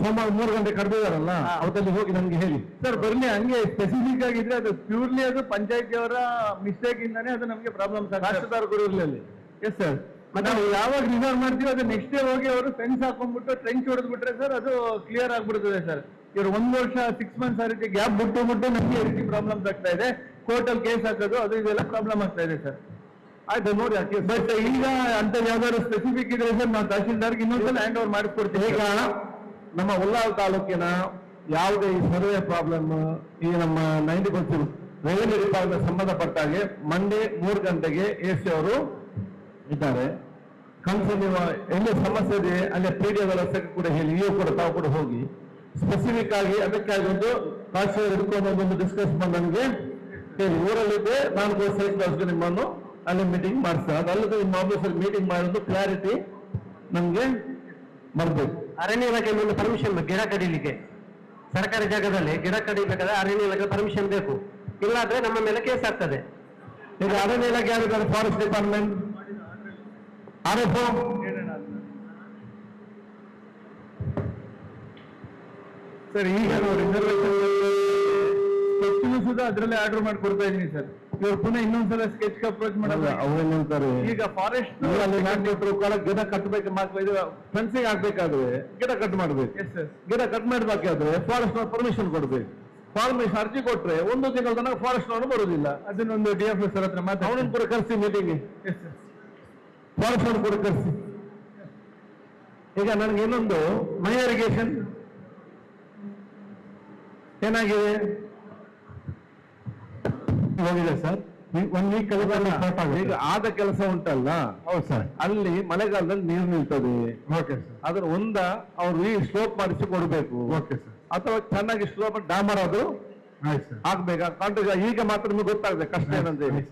ಸೋಮವಾರ 3 ಗಂಟೆ ಕರೆದಿದಾರಲ್ಲ ಅವತ್ತಲ್ಲಿ ಹೋಗಿ ನಮ್ಗೆ ಹೇಳಿ ಸರ್. ಬರ್ಲಿ, ಹಂಗೆ ಸ್ಪೆಸಿಫಿಕ್ ಆಗಿದ್ರೆ ಅದು ಪ್ಯೂರ್ಲಿ ಅದು ಪಂಚಾಯತಿಯವರ ಮಿಸ್ಟೇಕ್ ಇಂದಾನೆ ಅದು ನಮಗೆ ಪ್ರಾಬ್ಲಮ್ಸ್ ರಾಷ್ಟ್ರದಾರರು ಇರಲಿ. Yes sir. ಮತ್ತೆ ನಾವು ಯಾವಾಗ ರಿಸರ್ವ್ ಮಾಡ್ತೀವಿ ಅದು ನೆಕ್ಸ್ಟ್ ಡೇ ಹೋಗಿ ಅವರು ಫೆನ್ಸ್ ಹಾಕೊಂಡ್ಬಿಟ್ಟು ಟ್ರೆಂಚ್ ಹೊಡೆದ್ಬಿಟ್ರೆ ಸರ್ ಅದು ಕ್ಲಿಯರ್ ಆಗ್ಬಿಡ್ತದೆ ಸರ್. ಇವರು 1 ವರ್ಷ 6 months ಆ ರೀತಿ ಗ್ಯಾಪ್ ಬಿಟ್ಟು ನಮಗೆ ಈ ರೀತಿ ಪ್ರಾಬ್ಲಮ್ಸ್ ಆಗ್ತಾ ಇದೆ. ಕೋರ್ಟಲ್ಲಿ ಕೇಸ್ ಹಾಕೋದು ಅದು ಇದೆಲ್ಲ ಪ್ರಾಬ್ಲಮ್ ಆಗ್ತಾ ಇದೆ ಸರ್. ಆಯ್ತು ನೋಡಿ. ಬಟ್ ಈಗ ಅಂತ ಯಾವ್ದಾದ್ರು ಸ್ಪೆಸಿಫಿಕ್ ಇದ್ರೆ ಸರ್ ನಾವು ತಹಶೀಲ್ದಾರ್ಗೆ ಇನ್ನೊಂದ್ಸಲ ಹ್ಯಾಂಡ್ ಓವರ್ ಮಾಡಿಸ್ಕೊಡ್ತೀವಿ. ಈಗ ನಮ್ಮ ಉಳ್ಳಾಲ ತಾಲೂಕಿನ ಯಾವುದೇ ಈ ಸರ್ವೆ ಪ್ರಾಬ್ಲಮ್ ಈ ನಮ್ಮ 90% ರೆವಿನ್ಯೂ ಡಿಪಾರ್ಟ್ಮೆಂಟ್ ಸಂಬಂಧಪಟ್ಟಾಗೆ ಮಂಡೇ 3 ಗಂಟೆಗೆ AC ಅವರು ಇದ್ದಾರೆ. ಕನ್ಸರ್ನ್ ನೀವು ಎಲ್ಲಿ ಸಮಸ್ಯೆ ಇದೆ ಅಲ್ಲಿ PDO ವ್ಯವಸ್ಥೆಗೆ ಕೂಡ ಹೇಳಿ, ನೀವು ಕೂಡ ತಾವು ಕೂಡ ಹೋಗಿ ಸ್ಪೆಸಿಫಿಕ್ ಆಗಿ ಅದಕ್ಕಾಗಿ ಒಂದು ತಹಶೀಲ್ದಾರ್ ಹಿಡ್ಕೊಂಡು ಒಂದು ಡಿಸ್ಕಸ್ ಮಾಡಿ ನನಗೆ ಹೇಳಿ. ಊರಲ್ಲಿದ್ದೆ ನಾನು ಕೂಡ ಸೈಟ್ ನಿಮ್ಮನ್ನು ಅಲ್ಲಿ ಮೀಟಿಂಗ್ ಮಾಡಿಸ್ತಾರೆ. ಅದಲ್ಲದೆ ನಿಮ್ಮ ಆಫೀಸಲ್ಲಿ ಮೀಟಿಂಗ್ ಮಾಡೋದು ಕ್ಲಾರಿಟಿ ನಮ್ಗೆ ಬರ್ಬೇಕು. ಅರಣ್ಯ ಇಲಾಖೆ ಒಂದು ಪರ್ಮಿಷನ್ ಬೇಕು ಗಿಡ ಕಡಿಲಿಕ್ಕೆ. ಸರ್ಕಾರಿ ಜಾಗದಲ್ಲಿ ಗಿಡ ಕಡಿಬೇಕಾದ್ರೆ ಅರಣ್ಯ ಇಲಾಖೆ ಪರ್ಮಿಷನ್ ಬೇಕು, ಇಲ್ಲಾದ್ರೆ ನಮ್ಮ ಮೇಲೆ ಕೇಸ್ ಆಗ್ತದೆ. ಈಗ ಅರಣ್ಯ ಇಲಾಖೆ ಯಾರಿದ್ದಾರೆ? Forest department, RFO. ಸರ್ ಈಗ ನಾವು ರಿಸರ್ವೇಶನ್ ಸುಧಾ ಅದರಲ್ಲೇ ಆರ್ಡರ್ ಮಾಡಿ ಕೊಡ್ತಾ ಇದೀನಿ ಸರ್. ಇವ್ರು ಪುನಃ ಇನ್ನೊಂದ್ಸಲ ಸ್ಕೆಚ್ ಅಪ್ರೋಚ್ ಮಾಡೋದು. ಅವ್ರೇನಂತಾರೆ, ಈಗ ಫಾರೆಸ್ಟ್ ಅಲ್ಲಿ ನಾಲ್ಕು ಕಾಲ ಗಿಡ ಕಟ್ಟಬೇಕು, ಫೆನ್ಸಿಂಗ್ ಹಾಕ್ಬೇಕಾದ್ರೆ ಗಿಡ ಕಟ್ ಮಾಡ್ಬೇಕು. Yes sir. ಗಿಡ ಕಟ್ ಮಾಡ್ಬೇಕಾದ್ರೆ ಫಾರೆಸ್ಟ್ ಪರ್ಮಿಷನ್ ಕೊಡ್ಬೇಕು. ಪರ್ಮಿಷನ್ ಅರ್ಜಿ ಕೊಟ್ರೆ 1 ತಿಂಗಳ ತನಕ ಫಾರೆಸ್ಟ್ ಅವರು ಬರುದಿಲ್ಲ. ಅದನ್ನೊಂದು DFS ಸರ್ ಹತ್ರ ಮಾತಾಡಿ ಅವನನ್ನು ಕೂಡ ಕರೆಸಿ ಮೀಟಿಂಗ್, ಎಸ್ ಸರ್. ಫಾರೆಸ್ಟ್ ಅವರು ಕೂಡ ಕರೆಸಿ. ಈಗ ನನಗೆ ಇನ್ನೊಂದು ಮೈ ಇರಿಗೇಷನ್ ಏನಾಗಿದೆ ಹೋಗಿದೆ ಸರ್. 1 week ಈಗ ಆದ ಕೆಲಸ ಉಂಟಲ್ಲ. ಹೌದು ಸರ್. ಅಲ್ಲಿ ಮಳೆಗಾಲದಲ್ಲಿ ನೀರು ನಿಲ್ತದೆ. Okay sir. ಅದನ್ನ ಅವ್ರು ಈ ಸ್ಲೋಪ್ ಮಾಡಿಸಿ ಕೊಡ್ಬೇಕು. Okay sir. ಅಥವಾ ಚೆನ್ನಾಗಿ ಸ್ಲೋಪ್ ಡಾಮರ್ ಅದು ಆಯ್ತು ಸರ್. ಆಗ್ಬೇಕಾ ಕಾಂಟ್ರಿ. ಈಗ ಮಾತ್ರ ನಿಮ್ಗೆ ಗೊತ್ತಾಗುತ್ತೆ ಕಷ್ಟ ಏನಂತೇಳಿ.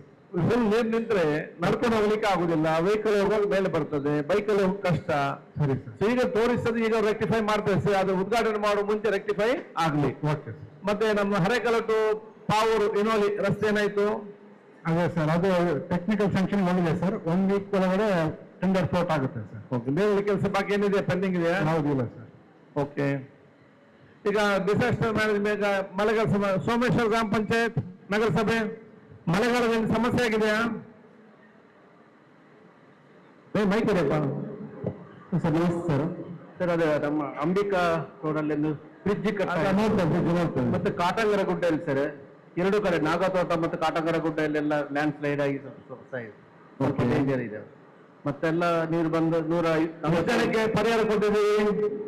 ಫುಲ್ ನೀರು ನಿಂತ್ರೆ ನಡ್ಕೊಂಡು ಹೋಗ್ಲಿಕ್ಕೆ ಆಗುದಿಲ್ಲ. ವೆಹಿಕಲ್ ಹೋಗುವಾಗ ಮೇಲೆ ಬರ್ತದೆ, ಬೈಕಲ್ಲಿ ಹೋಗಿ ಕಷ್ಟ. ಸರಿ ಸರ್. ಸೊ ಈಗ ತೋರಿಸ್ತದೆ, ಈಗ ರೆಕ್ಟಿಫೈ ಮಾಡ್ತಾರೆ ಸರ್. ಅದು ಉದ್ಘಾಟನೆ ಮಾಡುವ ಮುಂಚೆ ರೆಕ್ಟಿಫೈ ಆಗ್ಲಿ. Okay sir. ಮತ್ತೆ ನಮ್ಮ ಹರೇಕಲಟು ಪಾವೂರು ಇನೋಲಿ ರಸ್ತೆ ಏನಾಯ್ತು? ಅದೇ ಸರ್, ಅದು ಟೆಕ್ನಿಕಲ್ ಸ್ಯಾಂಕ್ಷನ್ ಬಂದಿದೆ ಸರ್. 1 week ಒಳಗಡೆ ಟೆಂಡರ್ ಫ್ಲೋಟ್ ಆಗುತ್ತೆ ಸರ್. ಓಕೆ. ಬೇರೆ ಕೆಲಸ ಬಾಕಿ ಏನಿದೆ, ಪೆಂಡಿಂಗ್ ಇದೆಯಾ? ಯಾವುದಿಲ್ಲ ಸರ್. ಓಕೆ. ಈಗ ಡಿಸಾಸ್ಟರ್ ಮ್ಯಾನೇಜ್ಮೆಂಟ್ ಮಳೆಗಾಲ ಸೋಮೇಶ್ವರ ಗ್ರಾಮ ಪಂಚಾಯತ್ ನಗರಸಭೆ ಮಳೆಗಾಲದಲ್ಲಿ ಸಮಸ್ಯೆ ಆಗಿದೆಯಾ? ಮೈಕ್ ಇದೆಯಪ್ಪ ಸರ್. ನಮಸ್ತೆ ಸರ್. ಸರ್ ಅದು ನಮ್ಮ ಅಂಬಿಕಾ ರೋಡಲ್ಲಿ ಬ್ರಿಡ್ಜ್ ನೋಡ್ತೇವೆ. ಮತ್ತೆ ಕಾಟಂಗರ ಗುಡ್ಡೆಯಲ್ಲಿ ಸರ್ 2 ಕಡೆ ನಾಗತೋಟ ಮತ್ತು ಕಾಟಂಗರ ಗುಡ್ಡೆಯಲ್ಲೆಲ್ಲ ಲ್ಯಾಂಡ್ ಸ್ಲೈಡ್ ಆಗಿ ಸ್ವಲ್ಪ ಡೇಂಜರ್ ಇದೆ. ಮತ್ತೆಲ್ಲ ನೀರು ಬಂದು 150 ಜನಕ್ಕೆ ಪರಿಹಾರ ಕೊಟ್ಟಿದ್ದೀವಿ.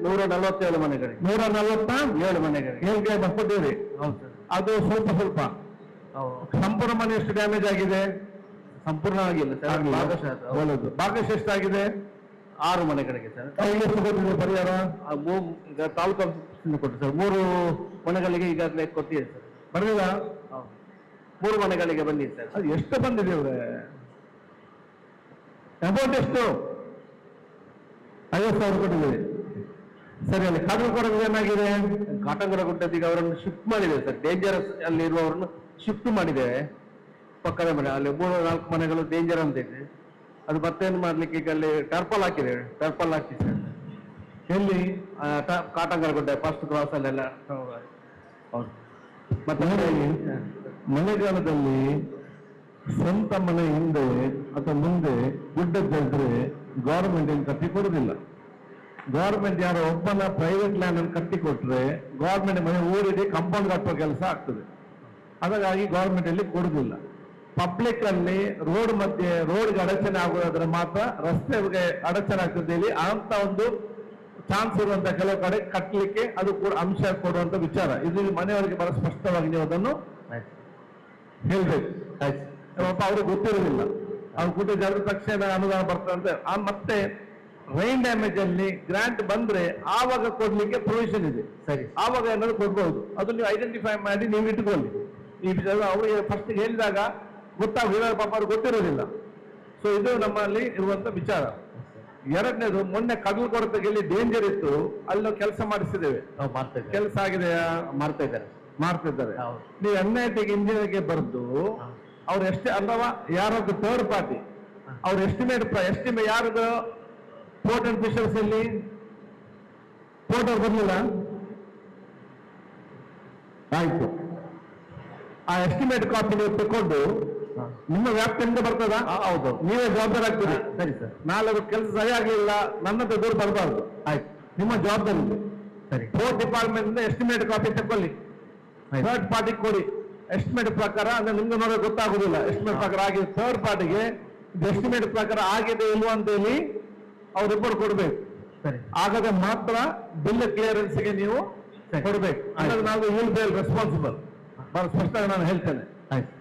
147 ಮನೆಗಳಿಗೆ 147 ಮನೆಗಳಿಗೆ ಹೇಳಿಕೆ ಕೊಟ್ಟಿದ್ದೀವಿ. ಹೌದು ಸರ್. ಅದು ಸ್ವಲ್ಪ ಸಂಪೂರ್ಣ ಮನೆ ಎಷ್ಟು ಡ್ಯಾಮೇಜ್ ಆಗಿದೆ? ಸಂಪೂರ್ಣವಾಗಿಲ್ಲ ಸರ್, ಭಾಗಶಃ. ಒಳ್ಳೆದು. ಭಾಗಶಃ ಎಷ್ಟಾಗಿದೆ? 6 ಮನೆಗಳಿಗೆ ಸರ್. ಎಷ್ಟು ಕೊಟ್ಟಿದೆ ಪರಿಹಾರ? ಈಗ ತಾಲೂಕು ಆಫೀಸಿಂದ ಕೊಟ್ಟು ಸರ್ 3 ಮನೆಗಳಿಗೆ ಈಗಾಗಲೇ ಕೊಟ್ಟಿದೆ ಸರ್. ಬರಲಿಲ್ಲ? 3 ಮನೆಗಳಿಗೆ ಬಂದಿದೆ ಸರ್. ಅದು ಎಷ್ಟು ಬಂದಿದೆ ಅವ್ರೆ? ಅಮೌಂಟ್ ಎಷ್ಟು? 50,000 ಕೊಟ್ಟಿದ್ದೀವಿ. ಸರಿ, ಅಲ್ಲಿ ಕಾಟನ್ಕೋಟದಲ್ಲಿ ಏನಾಗಿದೆ? ಕಾಟಂಗರಗುಡ್ಡದ ಈಗ ಅವರನ್ನು ಶಿಫ್ಟ್ ಮಾಡಿದೆ ಸರ್. ಡೇಂಜರಸ್ ಅಲ್ಲಿ ಇರುವವರನ್ನು ಶಿಫ್ಟ್ ಮಾಡಿದೆ ಪಕ್ಕದ ಮನೆ. ಅಲ್ಲಿ 3-4 ಮನೆಗಳು ಡೇಂಜರ್ ಅಂತ ಇದೆ. ಅದು ಮತ್ತೇನು ಮಾಡ್ಲಿಕ್ಕೆ ಈಗ ಅಲ್ಲಿ ಟರ್ಪಲ್ ಹಾಕಿದೆ. ಟರ್ಪಲ್ ಹಾಕಿ ಸರ್. ಎಲ್ಲಿ? ಕಾಟಂಗರಗುಡ್ಡ ಫಸ್ಟ್ ಕ್ರಾಸ್ ಅಲ್ಲೆಲ್ಲ. ಹೌದು. ಮತ್ತೆ ಮಳೆಗಾಲದಲ್ಲಿ ಸ್ವಂತ ಮನೆ ಹಿಂದೆ ಅಥವಾ ಮುಂದೆ ಗುಡ್ಡ ಬೆಳೆದ್ರೆ ಗೌರ್ಮೆಂಟ್ ಏನು ಕಟ್ಟಿ ಕೊಡುದಿಲ್ಲ. ಗೌರ್ಮೆಂಟ್ ಯಾರೋ ಒಬ್ಬನ ಪ್ರೈವೇಟ್ ಲ್ಯಾಂಡ್ ಅನ್ನು ಕಟ್ಟಿ ಕೊಟ್ರೆ ಗೌರ್ಮೆಂಟ್ ಮನೆ ಊರಿಗೆ ಕಾಂಪೌಂಡ್ ಕಟ್ಟುವ ಕೆಲಸ ಆಗ್ತದೆ. ಹಾಗಾಗಿ ಗೌರ್ಮೆಂಟ್ ಅಲ್ಲಿ ಕೊಡುದಿಲ್ಲ. ಪಬ್ಲಿಕ್ ಅಲ್ಲಿ ರೋಡ್ ಮಧ್ಯೆ ರೋಡ್ಗೆ ಅಡಚಣೆ ಆಗುವುದಾದ್ರೆ ಮಾತ್ರ ರಸ್ತೆಗೆ ಅಡಚಣೆ ಆಗ್ತದೆ. ಇಲ್ಲಿ ಅಂತ ಒಂದು ಚಾನ್ಸ್ ಇರುವಂತ ಕೆಲವು ಕಡೆ ಕಟ್ಟಲಿಕ್ಕೆ ಅದು ಕೂಡ ಅಂಶ ಕೊಡುವಂತ ವಿಚಾರ. ಇದು ಮನೆಯವರಿಗೆ ಬಹಳ ಸ್ಪಷ್ಟವಾಗಿ ನೀವು ಅದನ್ನು ಹೇಳ್ಬೇಕು. ಪಾಪ ಅವ್ರಿಗೆ ಗೊತ್ತಿರೋದಿಲ್ಲ. ಅವ್ರು ಕೂಟ ಜನರ ತಕ್ಷಣ ಅನುದಾನ ಬರ್ತದಂತೆ. ಮತ್ತೆ ರೈನ್ ಡ್ಯಾಮೇಜ್ ಅಲ್ಲಿ ಗ್ರಾಂಟ್ ಬಂದ್ರೆ ಆವಾಗ ಕೊಡ್ಲಿಕ್ಕೆ ಪ್ರೊವಿಷನ್ ಇದೆ. ಸರಿ, ಆವಾಗ ಏನಾದ್ರು ಕೊಡ್ಬಹುದು. ಅದು ನೀವು ಐಡೆಂಟಿಫೈ ಮಾಡಿ ನೀವು ಇಟ್ಕೊಳ್ಳಿ. ಈ ವಿಚಾರ ಅವರಿಗೆ ಫಸ್ಟ್ ಹೇಳಿದಾಗ ಗೊತ್ತಾಗ ಪಾಪ ಅವ್ರಿಗೆ ಗೊತ್ತಿರೋದಿಲ್ಲ. ಸೊ ಇದು ನಮ್ಮಲ್ಲಿ ಇರುವಂತ ವಿಚಾರ. ಎರಡನೇದು, ಮೊನ್ನೆ ಕಡಲು ಕೊರತೆಗೆ ಡೇಂಜರ್ ಇತ್ತು, ಅಲ್ಲಿ ಕೆಲಸ ಮಾಡಿಸಿದ್ದೇವೆ. ಕೆಲಸ ಆಗಿದೆಯಾ? ಮಾಡ್ತಾ ಮಾಡ್ತಿದ್ದಾರೆ. ನೀವು NIT ಇಂಜಿನಿಯರ್ಗೆ ಬರೆದು ಅವ್ರು ಎಷ್ಟೇ ಅಥವಾ ಯಾರದ್ದು ಥರ್ಡ್ ಪಾರ್ಟಿ ಅವ್ರ ಎಸ್ಟಿಮೇಟ್ ಯಾರದು ಪೋರ್ಟ್ ಅಂಡ್ ಫಿಶರ್ಸ್ ಅಲ್ಲಿ ಪೋರ್ಟ್ ಅವ್ರು ಬರ್ಲಿಲ್ಲ, ಆಯ್ತು. ಆ ಎಸ್ಟಿಮೇಟ್ ಕಾಪಿ ನೀವು ತಕೊಂಡು ನಿಮ್ಮ ವ್ಯಾಪ್ತಿಯಿಂದ ಬರ್ತದ? ಹೌದು, ನೀವೇ ಜವಾಬ್ದಾರಿ ಆಗ್ತೀರಿ. ಸರಿ ಸರ್. ನಾಳೆ ಕೆಲಸ ಸರಿ ಆಗ್ಲಿಲ್ಲ, ನನ್ನದು ದೂರ ಬರಬಾರ್ದು. ಆಯ್ತು, ನಿಮ್ಮ ಜವಾಬ್ದಾರಿ ಇದೆ. ಸರಿ. ಫೋರ್ತ್ ಡಿಪಾರ್ಟ್ಮೆಂಟ್ ಇಂದ ಎಸ್ಟಿಮೇಟ್ ಕಾಪಿ ತಕೊಳ್ಳಿ, ಥರ್ಡ್ ಪಾರ್ಟಿ ಕೊಡಿ. ಎಸ್ಟಿಮೇಟ್ ಪ್ರಕಾರ ಅಂದ್ರೆ ನಿಮ್ಗೆ ನೋಡೋಕೆ ಗೊತ್ತಾಗುದಿಲ್ಲ. ಎಸ್ಟಿಮೇಟ್ ಪ್ರಕಾರ ಆಗಿದೆ, ಥರ್ಡ್ ಪಾರ್ಟಿಗೆ ಎಸ್ಟಿಮೇಟ್ ಪ್ರಕಾರ ಆಗಿದೆ ಇಲ್ವಾ ಅಂತ ಹೇಳಿ ಅವ್ರ ರಿಪೋರ್ಟ್ ಕೊಡ್ಬೇಕು. ಸರಿ, ಆಗದೆ ಮಾತ್ರ ಬಿಲ್ ಕ್ಲಿಯರೆನ್ಸ್ಗೆ ನೀವು ಕೊಡ್ಬೇಕು. ಅಂದ್ರೆ ನಾವು ವಿಲ್ ಬಿ ರೆಸ್ಪಾನ್ಸಿಬಲ್. ಬಹಳ ಸ್ಪಷ್ಟವಾಗಿ ನಾನು ಹೇಳ್ತೇನೆ. ಆಯ್ತು.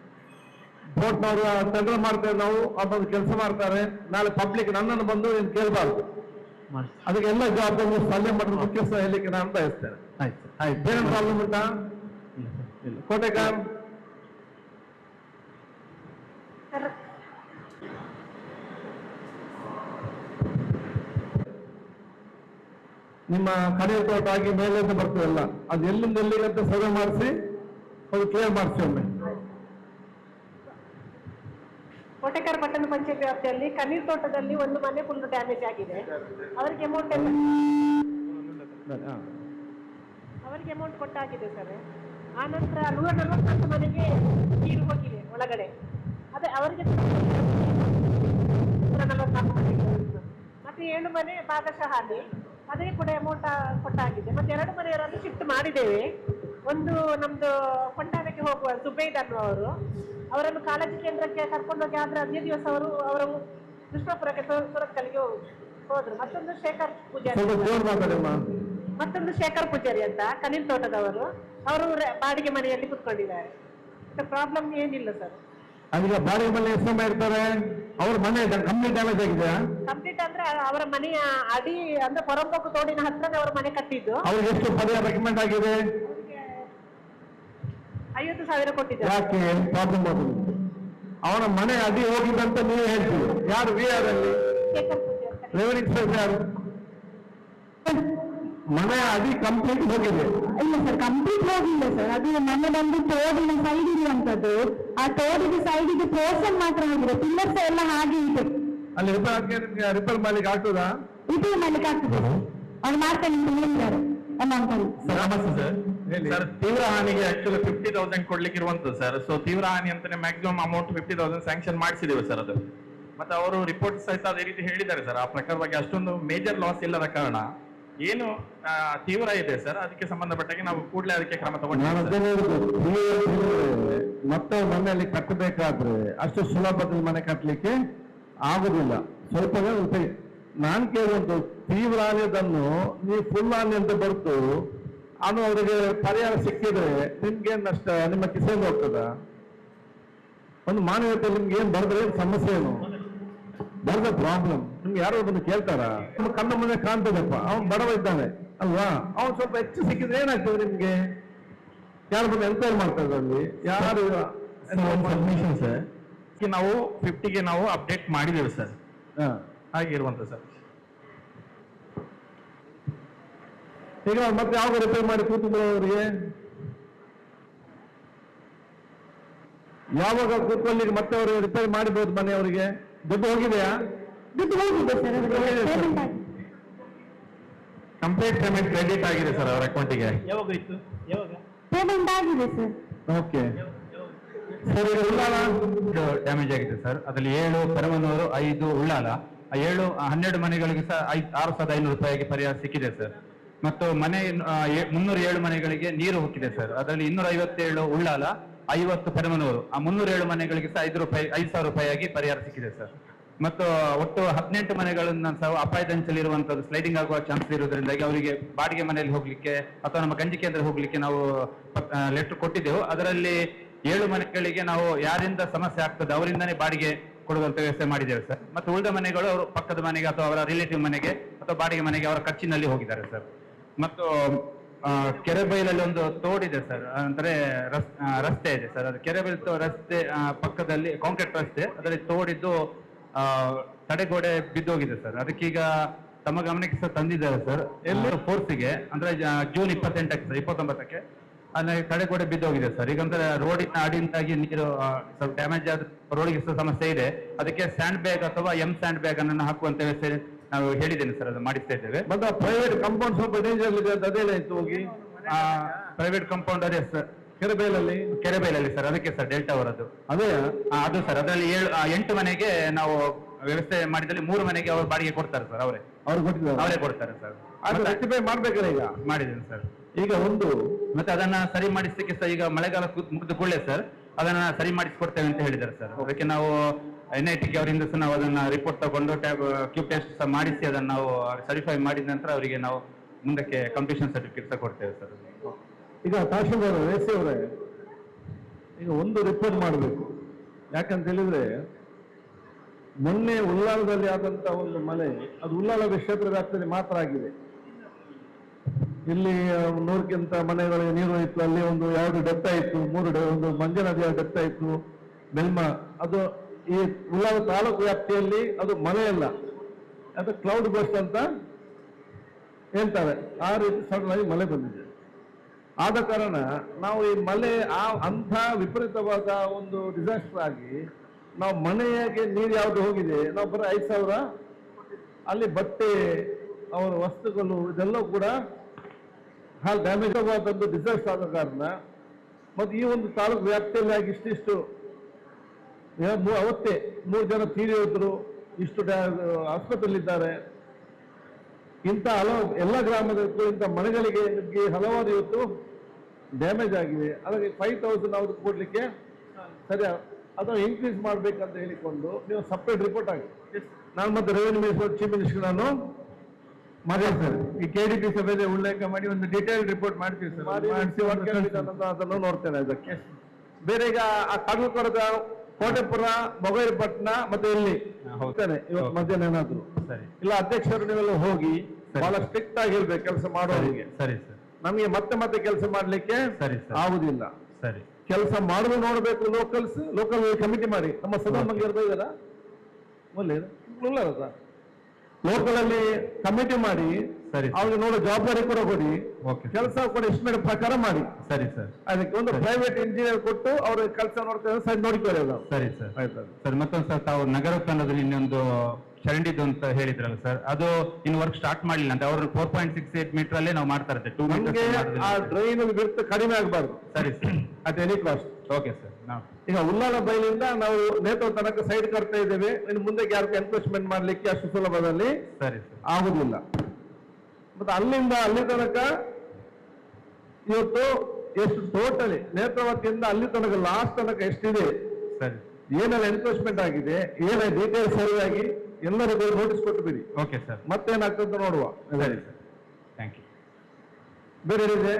ಬೋಟ್ನವರು ಟೆಂಡರ್ ಮಾಡ್ತೇವೆ, ನಾವು ಅದೊಂದು ಕೆಲಸ ಮಾಡ್ತಾರೆ. ನಾಳೆ ಪಬ್ಲಿಕ್ ನನ್ನನ್ನು ಬಂದು ನೀನು ಕೇಳಬಾರ್ದು. ಅದಕ್ಕೆ ಎಲ್ಲ ಜವಾಬ್ದಾರಿ ಸಲಹೆ ಮಾಡಿದ ಮುಖ್ಯಸ್ಥ ಹೇಳಲಿಕ್ಕೆ ನಾನು ಬಯಸ್ತೇನೆ. ಆಯ್ತು. ಬೇರೆ ಪ್ರಾಬ್ಲಮ್ ಉಂಟಾ? ಕೋಟೆಕಾರ್ ನಿಮ್ಮ ಕಡೆಯ ತೋಟ ಆಗಿ ಮೇಲೆ ಬರ್ತದಲ್ಲ, ಅದು ಎಲ್ಲಿಂದ ಎಲ್ಲಿಗಂತ ಸರ್ವೆ ಮಾಡಿಸಿ ಅದು ಕ್ಲಿಯರ್ ಮಾಡಿಸಿ ಒಮ್ಮೆ. ಕೋಟೆಕಾರ್ ಪಟ್ಟಣ ಪಂಚಾಯತ್ ವ್ಯಾಪ್ತಿಯಲ್ಲಿ ಕಣ್ಣೀರ್ ತೋಟದಲ್ಲಿ ಒಂದು ಮನೆ ಫುಲ್ ಡ್ಯಾಮೇಜ್ ಆಗಿದೆ. ಅವರಿಗೆ ಅಮೌಂಟ್ ಕೊಟ್ಟಾಗಿದೆ ಸರ್. ಆ ನಂತರ 140 ಮನೆಗೆ ನೀರು ಹೋಗಿದೆ ಒಳಗಡೆ. ಅದೇ ಅವರಿಗೆ 144 ಮನೆಗೆ ಮತ್ತೆ 7 ಮನೆ ಭಾಗಶಃ ಹಾನಿ, ಅದಕ್ಕೆ ಕೂಡ ಅಮೌಂಟ್ ಕೊಟ್ಟಾಗಿದೆ. ಮತ್ತೆ 2 ಮನೆಯವರನ್ನು ಶಿಫ್ಟ್ ಮಾಡಿದ್ದೇವೆ. ಒಂದು ನಮ್ದು ಕೊಂಡಾನಕ್ಕೆ ಹೋಗುವ ಸುಬೇದ್ ಅನ್ನುವರು, ಅವರನ್ನು ಕಾಳಜಿ ಕೇಂದ್ರಕ್ಕೆ ಕರ್ಕೊಂಡೋಗಿ ಆದ್ರೆ ಅದೇ ದಿವಸ ಅವರು ಕೃಷ್ಣಪುರಕ್ಕೆ ಸುರತ್ಕಲ್ಗೆ ಹೋದ್ರು. ಮತ್ತೊಂದು ಶೇಖರ್ ಪೂಜಾರಿ ಅಂತ ಕನಿಲ್ ತೋಟದವರು, ಅವರು ಬಾಡಿಗೆ ಮನೆಯಲ್ಲಿ ಕುತ್ಕೊಂಡಿದ್ದಾರೆ. ಪ್ರಾಬ್ಲಮ್ ಏನಿಲ್ಲ ಸರ್. ಅದೀಗ ಬಾಡಿಗೆ ಮನೆ ಎಷ್ಟು ಸಮಯ ಇರ್ತಾರೆ? ಅವ್ರ ಮನೆ ಕಂಪ್ಲೀಟ್ ಡ್ಯಾಮೇಜ್ ಆಗಿದೆ. ಕಂಪ್ಲೀಟ್ ಅಂದ್ರೆ ಅವರ ಮನೆಯ ಅಡಿ ಅಂದ್ರೆ ಪರಂಪೋಕು ತೋಡಿನ ಹತ್ರನೇ ಅವರ ಮನೆ ಕಟ್ಟಿದ್ದು. ಅವ್ರಿಗೆ ಎಷ್ಟು ಪರಿಹಾರ ರೆಕಮೆಂಡ್ ಆಗಿದೆ? 50,000 ಕೊಟ್ಟಿದ್ದಾರೆ. ಯಾಕೆ ಪ್ರಾಬ್ಲಮ್ ಆಗುದು? ಅವನ ಮನೆ ಅಡಿ ಹೋಗಿದ್ದಂತ ನೀವು ಹೇಳ್ತೀವಿ. ಯಾರು VR ಅಲ್ಲಿ ರೆವೆನ್ಯೂ ಇನ್ಸ್ಪೆಕ್ಟರ್ ಯಾರು? ಮನೆ ಅಡಿ ಕಂಪ್ಲೀಟ್ ಹೋಗಿದೆ? ಇಲ್ಲ ಸರ್, ಕಂಪ್ಲೀಟ್ ಹೋಗಿಲ್ಲ ಸರ್. ಅದು ಮನೆ ಬಂದು ತೋಡಿನ ಸೈಡ್ ಇರುವಂತದ್ದು, ಆ ತೋಡಿನ ಸೈಡಿಗೆ ಪೋರ್ಷನ್ ಮಾತ್ರ ಹೋಗಿದೆ. ಪಿಲ್ಲರ್ಸ್ ಎಲ್ಲ ಹಾಗೆ ಇದೆ. ಅಲ್ಲಿ ರಿಪೇರ್ ಮಾಡ್ಲಿಕ್ಕೆ ಆಗ್ತದಾ? ರಿಪೇರ್ ಮಾಡ್ಲಿಕ್ಕೆ ಆಗ್ತದೆ. ಅವ್ರು ಮಾಡ್ತಾನೆ ಹೇಳಿದ್ದಾರೆ ಅಮೌಂಟ್ ಅಲ್ಲಿ. ನಮಸ್ತೆ ಸರ್. ಸರ್, ತೀವ್ರ ಹಾನಿಗೆ ಆಕ್ಚುಲಿ 50,000 ಕೊಡ್ಲಿಕ್ಕೆ ಇರುವಂತದ್ದು ಸರ್. ಸೊ ತೀವ್ರ ಹಾನಿ ಅಂತಾನೆ ಮ್ಯಾಕ್ಸಿಮಮ್ ಅಮೌಂಟ್ 50,000 ಸ್ಯಾಂಕ್ಷನ್ ಮಾಡಿಸಿದ್ದೇವೆ ಸರ್. ಅದು ಮತ್ತೆ ಅವರು ರಿಪೋರ್ಟ್ ಸಹಿತ ಅದೇ ರೀತಿ ಹೇಳಿದ್ದಾರೆ ಸರ್. ಆ ಪ್ರಕಾರವಾಗಿ ಅಷ್ಟೊಂದು ಮೇಜರ್ ಲಾಸ್ ಇಲ್ಲದ ಕಾರಣ ಏನು ತೀವ್ರ ಇದೆ ಸರ್, ಅದಕ್ಕೆ ಸಂಬಂಧಪಟ್ಟಾಗೆ ನಾವು ಕೂಡಲೇ ಅದಕ್ಕೆ ಕ್ರಮ ಮತ್ತೆ ಮನೆಯಲ್ಲಿ ಕಟ್ಟಬೇಕಾದ್ರೆ ಅಷ್ಟು ಸುಲಭದಲ್ಲಿ ಮನೆ ಕಟ್ಟಲಿಕ್ಕೆ ಆಗುದಿಲ್ಲ. ಸ್ವಲ್ಪ ನಾನ್ ಕೇಳುವಂತ ತೀವ್ರ ಹಾನಿಯದನ್ನು ನೀವು ಫುಲ್ ಹಾನಿ ಅಂತ ಬರ್ತು ಅದು ಅವರಿಗೆ ಪರಿಹಾರ ಸಿಕ್ಕಿದ್ರೆ ನಿಮ್ಗೆ ಏನ್ ನಷ್ಟ? ನಿಮ್ಮ ಕಿಸೆಯಿಂದ ಹೋಗ್ತದ? ಒಂದು ಮಾನವೀಯತೆ ನಿಮ್ಗೆ ಏನ್ ಬರೆದ್ರೆ ಸಮಸ್ಯೆ ಏನು? Their problem. ನಿಮ್ಗೆ ಯಾರೋ ಒಬ್ಬನು ಕೇಳ್ತಾರ? ನಮ್ಮ ಕಣ್ಣ ಮುಂದೆ ಕಾಣ್ತದಪ್ಪ, ಅವನು ಬಡವ ಇದ್ದಾನೆ ಅಲ್ವಾ, ಅವನು ಸ್ವಲ್ಪ ಹೆಚ್ಚು ಸಿಕ್ಕಿದ್ರೆ ಏನಾಗ್ತದೆ ನಿಮ್ಗೆ? ಯಾರು ಬಂದು ಎನ್ಕ್ವೈರಿ ಮಾಡ್ತಾರೆ ಅಲ್ಲಿ? ಯಾರು ಸಬ್ಮಿಷನ್ ಸರ್ ನಾವು 50ಗೆ ನಾವು ಅಪ್ಡೇಟ್ ಮಾಡಿದ್ದೇವೆ ಸರ್. ಹಾಗಿರುವಂತ ಸರ್. ಈಗ ಮತ್ತೆ ಯಾವಾಗ ರಿಪೇರ್ ಮಾಡಿ ಕೂತಿದ್ರು ಅವರಿಗೆ? ಯಾವಾಗ ಕೂತ್ಕೊಳ್ಳಿಕ್ಕೆ ಮತ್ತೆ ಅವರು ರಿಪೇರ್ ಮಾಡಿಬಹುದು ಮನೆಯವರಿಗೆ? ದುಡ್ಡು ಹೋಗಿದೆಯಾ? ದುಡ್ಡು ಹೋಗಿದೆ ಸರ್, ಕಂಪ್ಲೀಟ್ ಪೇಮೆಂಟ್ ಕ್ರೆಡಿಟ್ ಆಗಿದೆ ಸರ್ ಅವರ ಅಕೌಂಟಿಗೆ. ಯಾವಾಗ ಇತ್ತು? ಯಾವಾಗ ಪೇಮೆಂಟ್ ಆಗಿದೆ ಸರ್. Okay sir. ಈಗ ಉಳ್ಳಾಲ ಡ್ಯಾಮೇಜ್ ಆಗಿದೆ ಸರ್. ಅದರಲ್ಲಿ 7 ಪರಮನೂರು, 5 ಉಳ್ಳಾಲ, 12 ಮನೆಗಳಿಗೆ ಸಹ 6,500 ರೂಪಾಯಿಗೆ ಪರಿಹಾರ ಸಿಕ್ಕಿದೆ ಸರ್. ಮತ್ತು ಮನೆ 307 ಮನೆಗಳಿಗೆ ನೀರು ಹೋಗಿದೆ ಸರ್. ಅದರಲ್ಲಿ 257 ಉಳ್ಳಾಲ, 50 ಪರಮನೂರು, ಆ 307 ಮನೆಗಳಿಗೆ ಸಹ 5,000 ರೂಪಾಯಿಯಾಗಿ ಪರಿಹಾರ ಸಿಕ್ಕಿದೆ ಸರ್. ಮತ್ತು ಒಟ್ಟು 18 ಮನೆಗಳನ್ನ ಸಹ ಅಪಾಯದಂಚಲಿರುವಂತದ್ದು ಸ್ಲೈಡಿಂಗ್ ಆಗುವ ಚಾನ್ಸ್ ಇರುವುದರಿಂದಾಗಿ ಅವರಿಗೆ ಬಾಡಿಗೆ ಮನೆಯಲ್ಲಿ ಹೋಗ್ಲಿಕ್ಕೆ ಅಥವಾ ನಮ್ಮ ಗಂಜಿ ಕೇಂದ್ರ ಹೋಗ್ಲಿಕ್ಕೆ ನಾವು ಲೆಟರ್ ಕೊಟ್ಟಿದ್ದೆವು. ಅದರಲ್ಲಿ 7 ಮನೆಗಳಿಗೆ ನಾವು ಯಾರಿಂದ ಸಮಸ್ಯೆ ಆಗ್ತದೆ ಅವರಿಂದನೇ ಬಾಡಿಗೆ ಕೊಡುವಂತ ವ್ಯವಸ್ಥೆ ಮಾಡಿದ್ದೇವೆ ಸರ್. ಮತ್ತು ಉಳಿದ ಮನೆಗಳು ಅವರು ಪಕ್ಕದ ಮನೆಗೆ ಅಥವಾ ಅವರ ರಿಲೇಟಿವ್ ಮನೆಗೆ ಅಥವಾ ಬಾಡಿಗೆ ಮನೆಗೆ ಅವರ ಖರ್ಚಿನಲ್ಲಿ ಹೋಗಿದ್ದಾರೆ ಸರ್. ಮತ್ತು ಕೆರೆಬೈಲಲ್ಲಿ ಒಂದು ತೋಡಿದೆ ಸರ್, ಅಂದ್ರೆ ರಸ್ತೆ ಇದೆ ಸರ್. ಅದು ಕೆರೆಬೈಲ್ ರಸ್ತೆ ಪಕ್ಕದಲ್ಲಿ ಕಾಂಕ್ರೀಟ್ ರಸ್ತೆ, ಅದರಲ್ಲಿ ತೋಡಿದ್ದು ತಡೆಗೋಡೆ ಬಿದ್ದೋಗಿದೆ ಸರ್. ಅದಕ್ಕೀಗ ತಮ್ಮ ಗಮನಕ್ಕೆ ಸಹ ತಂದಿದ್ದಾರೆ ಸರ್. ಎಲ್ಲರೂ ಫೋರ್ಸಿಗೆ ಅಂದ್ರೆ ಜೂನ್ 28ಕ್ಕೆ 29ಕ್ಕೆ ಅಲ್ಲಿ ತಡೆಗೋಡೆ ಬಿದ್ದೋಗಿದೆ ಸರ್. ಈಗ ಅಂದ್ರೆ ರೋಡಿನ ಅಡಿಯಿಂದಾಗಿ ನೀರು ಸ್ವಲ್ಪ ಡ್ಯಾಮೇಜ್ ಆದ ರೋಡಿಗೆ ಸಹ ಸಮಸ್ಯೆ ಇದೆ. ಅದಕ್ಕೆ ಸ್ಯಾಂಡ್ ಬ್ಯಾಗ್ ಅಥವಾ ಸ್ಯಾಂಡ್ ಬ್ಯಾಗ್ ಅನ್ನು ಹಾಕುವಂತ ವ್ಯವಸ್ಥೆ ನಾವು ಹೇಳಿದ್ದೇನೆ ಸರ್, ಅದು ಮಾಡಿಸ್ತಾ ಇದ್ದೇವೆ. ಮತ್ತೆ ಪ್ರೈವೇಟ್ ಕಾಂಪೌಂಡ್ ಸ್ವಲ್ಪ ಡೇಂಜರ್ ಇದೆ ಅಂತ ಅದೇನಾಯ್ತು ಹೋಗಿ? ಪ್ರೈವೇಟ್ ಕಾಂಪೌಂಡ್ ಅದೇ ಸರ್, ಕೆರೆಬೈಲಲ್ಲಿ ಸರ್. ಅದಕ್ಕೆ ಸರ್ ಡೆಲ್ಟಾ ಅವರದ್ದು ಅದೇ ಅದು ಸರ್. ಅದರಲ್ಲಿ 8 ಮನೆಗೆ ನಾವು ವ್ಯವಸ್ಥೆ ಮಾಡಿದಲ್ಲಿ 3 ಮನೆಗೆ ಅವರು ಬಾಡಿಗೆ ಕೊಡ್ತಾರೆ ಸರ್. ಅವರೇ ಕೊಡ್ತಾರೆ ಸರ್. ಅದು ರೆಕ್ಟಿಫೈ ಮಾಡ್ಬೇಕಲ್ಲ? ಈಗ ಮಾಡಿದ್ದೇನೆ ಸರ್. ಈಗ ಒಂದು ಮತ್ತೆ ಅದನ್ನ ಸರಿ ಮಾಡಿಸಲಿಕ್ಕೆ ಸರ್ ಈಗ ಮಳೆಗಾಲ ಮುಗಿದ ಕೂಡಲೇ ಸರ್ ಅದನ್ನ ಸರಿ ಮಾಡಿಸ್ಕೊಡ್ತೇವೆ ಅಂತ ಹೇಳಿದ್ದಾರೆ ಸರ್. ಅದಕ್ಕೆ ನಾವು NITಗೆ ಅವರಿಂದ ಸಹ ನಾವು ಅದನ್ನ ರಿಪೋರ್ಟ್ ತಗೊಂಡು ಕ್ಯೂಬ್ ಟೆಸ್ಟ್ ಸಹ ಮಾಡಿಸಿ ಅದನ್ನ ನಾವು ಸರ್ಟಿಫೈ ಮಾಡಿದ ನಂತರ ಅವರಿಗೆ ನಾವು ಮುಂದಕ್ಕೆ ಕಂಪ್ಲೀಷನ್ ಸರ್ಟಿಫಿಕೇಟ್ ಸಹ ಕೊಡ್ತೇವೆ ಸರ್. ಈಗ ತಹಶೀಲ್ದಾರ್ ರೇಸಿ ಅವರೇ, ಈಗ ಒಂದು ರಿಪೋರ್ಟ್ ಮಾಡಬೇಕು. ಯಾಕಂತ ಹೇಳಿದ್ರೆ ಮೊನ್ನೆ ಉಳ್ಳಾಲದಲ್ಲಿ ಆದಂತ ಒಂದು ಮನೆ, ಅದು ಉಳ್ಳಾಲ ಕ್ಷೇತ್ರ ವ್ಯಾಪ್ತಿಯಲ್ಲಿ ಮಾತ್ರ ಆಗಿದೆ. ಇಲ್ಲಿ 100ಕ್ಕಿಂತ ಮನೆಗಳಿಗೆ ನೀರು ಇತ್ತು. ಅಲ್ಲಿ ಒಂದು 2 ಡೆತ್ ಆಯಿತು, 3 ಒಂದು ಮಂಜ ನದಿಯ ಡೆತ್ ಆಯಿತು. ಬೆಲ್ಮ ಅದು ಈ ಉಳ್ಳಾಲ ತಾಲೂಕು ವ್ಯಾಪ್ತಿಯಲ್ಲಿ ಅದು ಮಳೆಯಲ್ಲ, ಅದು ಕ್ಲೌಡ್ ಬರ್ಸ್ಟ್ ಅಂತ ಹೇಳ್ತಾರೆ. ಆ ರೀತಿ ಸಡನ್ ಆಗಿ ಮಳೆ ಬಂದಿದೆ. ಆದ ಕಾರಣ ನಾವು ಈ ಮಳೆ ಅಂಥ ವಿಪರೀತವಾದ ಒಂದು ಡಿಸಾಸ್ಟರ್ ಆಗಿ ನಾವು ಮನೆಯಾಗೆ ನೀರು ಯಾವುದು ಹೋಗಿದೆ, ನಾವು ಬರೀ 5,000 ಅಲ್ಲಿ ಬಟ್ಟೆ ಅವರ ವಸ್ತುಗಳು ಇದೆಲ್ಲ ಕೂಡ ಹಾಲ್ ಡ್ಯಾಮೇಜ್ ಆಗುವಂಥದ್ದು ಡಿಸಾಸ್ಟರ್ ಆದ ಕಾರಣ. ಮತ್ತು ಈ ಒಂದು ತಾಲೂಕು ವ್ಯಾಪ್ತಿಯಲ್ಲಿ ಆಗಿ ಇಷ್ಟಿಷ್ಟು ಅವತ್ತೇ 3 ಜನ ತೀರಿ ಹೋದ್ರು, ಇಷ್ಟು ಆಸ್ಪತ್ರೆಯಲ್ಲಿದ್ದಾರೆ. ಇಂಥ ಹಲವು ಎಲ್ಲ ಗ್ರಾಮದಲ್ಲೂ ಇಂಥ ಮನೆಗಳಿಗೆ ಹಲವಾರು ಇವತ್ತು ಡ್ಯಾಮೇಜ್ ಆಗಿದೆ. ಅದಕ್ಕೆ 5,000 ನಾವು ಕೊಡ್ಲಿಕ್ಕೆ ಸರಿ, ಅದನ್ನು ಇನ್ಕ್ರೀಸ್ ಮಾಡ್ಬೇಕಂತ ಹೇಳಿಕೊಂಡು ನೀವು ಸಪ್ರೇಟ್ ರಿಪೋರ್ಟ್ ಆಗಿ ನಾನು ಮತ್ತೆ ರೆವಿನ್ಯೂ ಮಿನಿಸ್ಟರ್, ಚೀಫ್ ಮಿನಿಸ್ಟರ್ ನಾನು ಮಾತಾಡ್ತೇನೆ. ಈ KDP ಸಭೆಯಲ್ಲಿ ಉಲ್ಲೇಖ ಮಾಡಿ ಒಂದು ಡೀಟೇಲ್ ರಿಪೋರ್ಟ್ ಮಾಡ್ತೀವಿ ಸರ್. ಅದನ್ನು ನೋಡ್ತೇನೆ. ಅದಕ್ಕೆ ಬೇರೆ ಈಗ ಆ ಕಡಲಕೊಡದ ಕೋಟೆಪುರ, ಬೊಗೈರಪಟ್ಟಣ ಮತ್ತೆ ಇಲ್ಲಿ ಹೋಗ್ತೇನೆ ಇವತ್ತು ಮಧ್ಯಾಹ್ನ ಏನಾದ್ರು ಇಲ್ಲ ಅಧ್ಯಕ್ಷರು ನೀವೆಲ್ಲ ಹೋಗಿ ಬಹಳ ಸ್ಟ್ರಿಕ್ಟ್ ಆಗಿ ಇರ್ಬೇಕು ಕೆಲಸ ಮಾಡೋರಿಗೆ. ಸರಿ ಸರ್. ನಮಗೆ ಮತ್ತೆ ಕೆಲಸ ಮಾಡ್ಲಿಕ್ಕೆ ಆಗುದಿಲ್ಲ. ಸರಿ, ಕೆಲಸ ಮಾಡುದು ನೋಡ್ಬೇಕು. ಲೋಕಲ್ ಕಮಿಟಿ ಮಾಡಿ ನಮ್ಮ ಸದಾ ಮಂಗೇರ್ದ ಇದಾರ ಲೋಕಲ್ ಅಲ್ಲಿ ಕಮಿಟಿ ಮಾಡಿ ಅವ್ರಿಗೆ ನೋಡೋ ಜವಾಬ್ದಾರಿ ಕೂಡ ಕೊಡಿ, ಕೆಲಸ ಕೂಡ ಎಸ್ಟಿಮೇಟ್ ಪ್ರಕಾರ ಮಾಡಿ. ಸರಿ ಸರ್. ಅದಕ್ಕೆ ಒಂದು ಪ್ರೈವೇಟ್ ಇಂಜಿನಿಯರ್ ಕೊಟ್ಟು ಅವ್ರ ಕೆಲಸ ನೋಡ್ತಾರೆ, ಸರಿ ನೋಡಿಕೊಳ್ಳಿ. ಸರಿ ಸರ್. ಆಯ್ತು ಸರ್. ಮತ್ತೊಂದು ಸರ್, ತಾವು ನಗರೋತ್ಥಾನದಲ್ಲಿ ಇನ್ನೊಂದು ಚರಂಡಿದ್ದು ಅಂತ ಹೇಳಿದ್ರಲ್ಲ ಸರ್, ಅದು ಇನ್ನು ವರ್ಕ್ ಸ್ಟಾರ್ಟ್ ಮಾಡಲಿಲ್ಲ ಅಂತ. ಅವ್ರು 4.68 ಮೀಟರ್ ಅಲ್ಲೇ ನಾವು ಮಾಡ್ತಾ ಇರ್ತೇವೆ. 2 ಮೀಟರ್ ಆ ಡ್ರೈನ್ ಬಿಟ್ಟು ಕಡಿಮೆ ಆಗಬಾರ್ದು. ಸರಿ sir. At any cost. Okay sir. ಈಗ ಉಳ್ಳಾಲ ಬೈಲಿಂದ ನಾವು ನೇತ್ರ ತನಕ ಸೈಡ್ ಕಟ್ತಾ ಇದ್ದೇವೆ. ಇನ್ನು ಮುಂದೆ ಯಾರು ಎನ್ಕ್ರೋಚ್ಮೆಂಟ್ ಮಾಡ್ಲಿಕ್ಕೆ ಅಷ್ಟು ಸುಲಭದಲ್ಲಿ ಸರಿ ಆಗುದಿಲ್ಲ. ಮತ್ತೆ ಅಲ್ಲಿಂದ ಅಲ್ಲಿ ತನಕ ಇವತ್ತು ಎಷ್ಟು ಟೋಟಲಿ ನೇತ್ರಾವತಿಯಿಂದ ಅಲ್ಲಿ ತನಕ ಲಾಸ್ಟ್ ತನಕ ಎಷ್ಟಿದೆ, ಸರಿ, ಏನೆಲ್ಲ ಎನ್ಕ್ರೋಚ್ಮೆಂಟ್ ಆಗಿದೆ, ಏನ ಡೀಟೇಲ್ಸ್ ಸರಿಯಾಗಿ ಎಲ್ಲರಿಗೂ ನೋಟಿಸ್ ಕೊಟ್ಟು ಬಿಡಿ. Okay sir. ಮತ್ತೇನಾಗ್ತದೆ ನೋಡುವ. ಸರಿ ಸರ್. Thank you. ಬೇರೆ ಇದೆ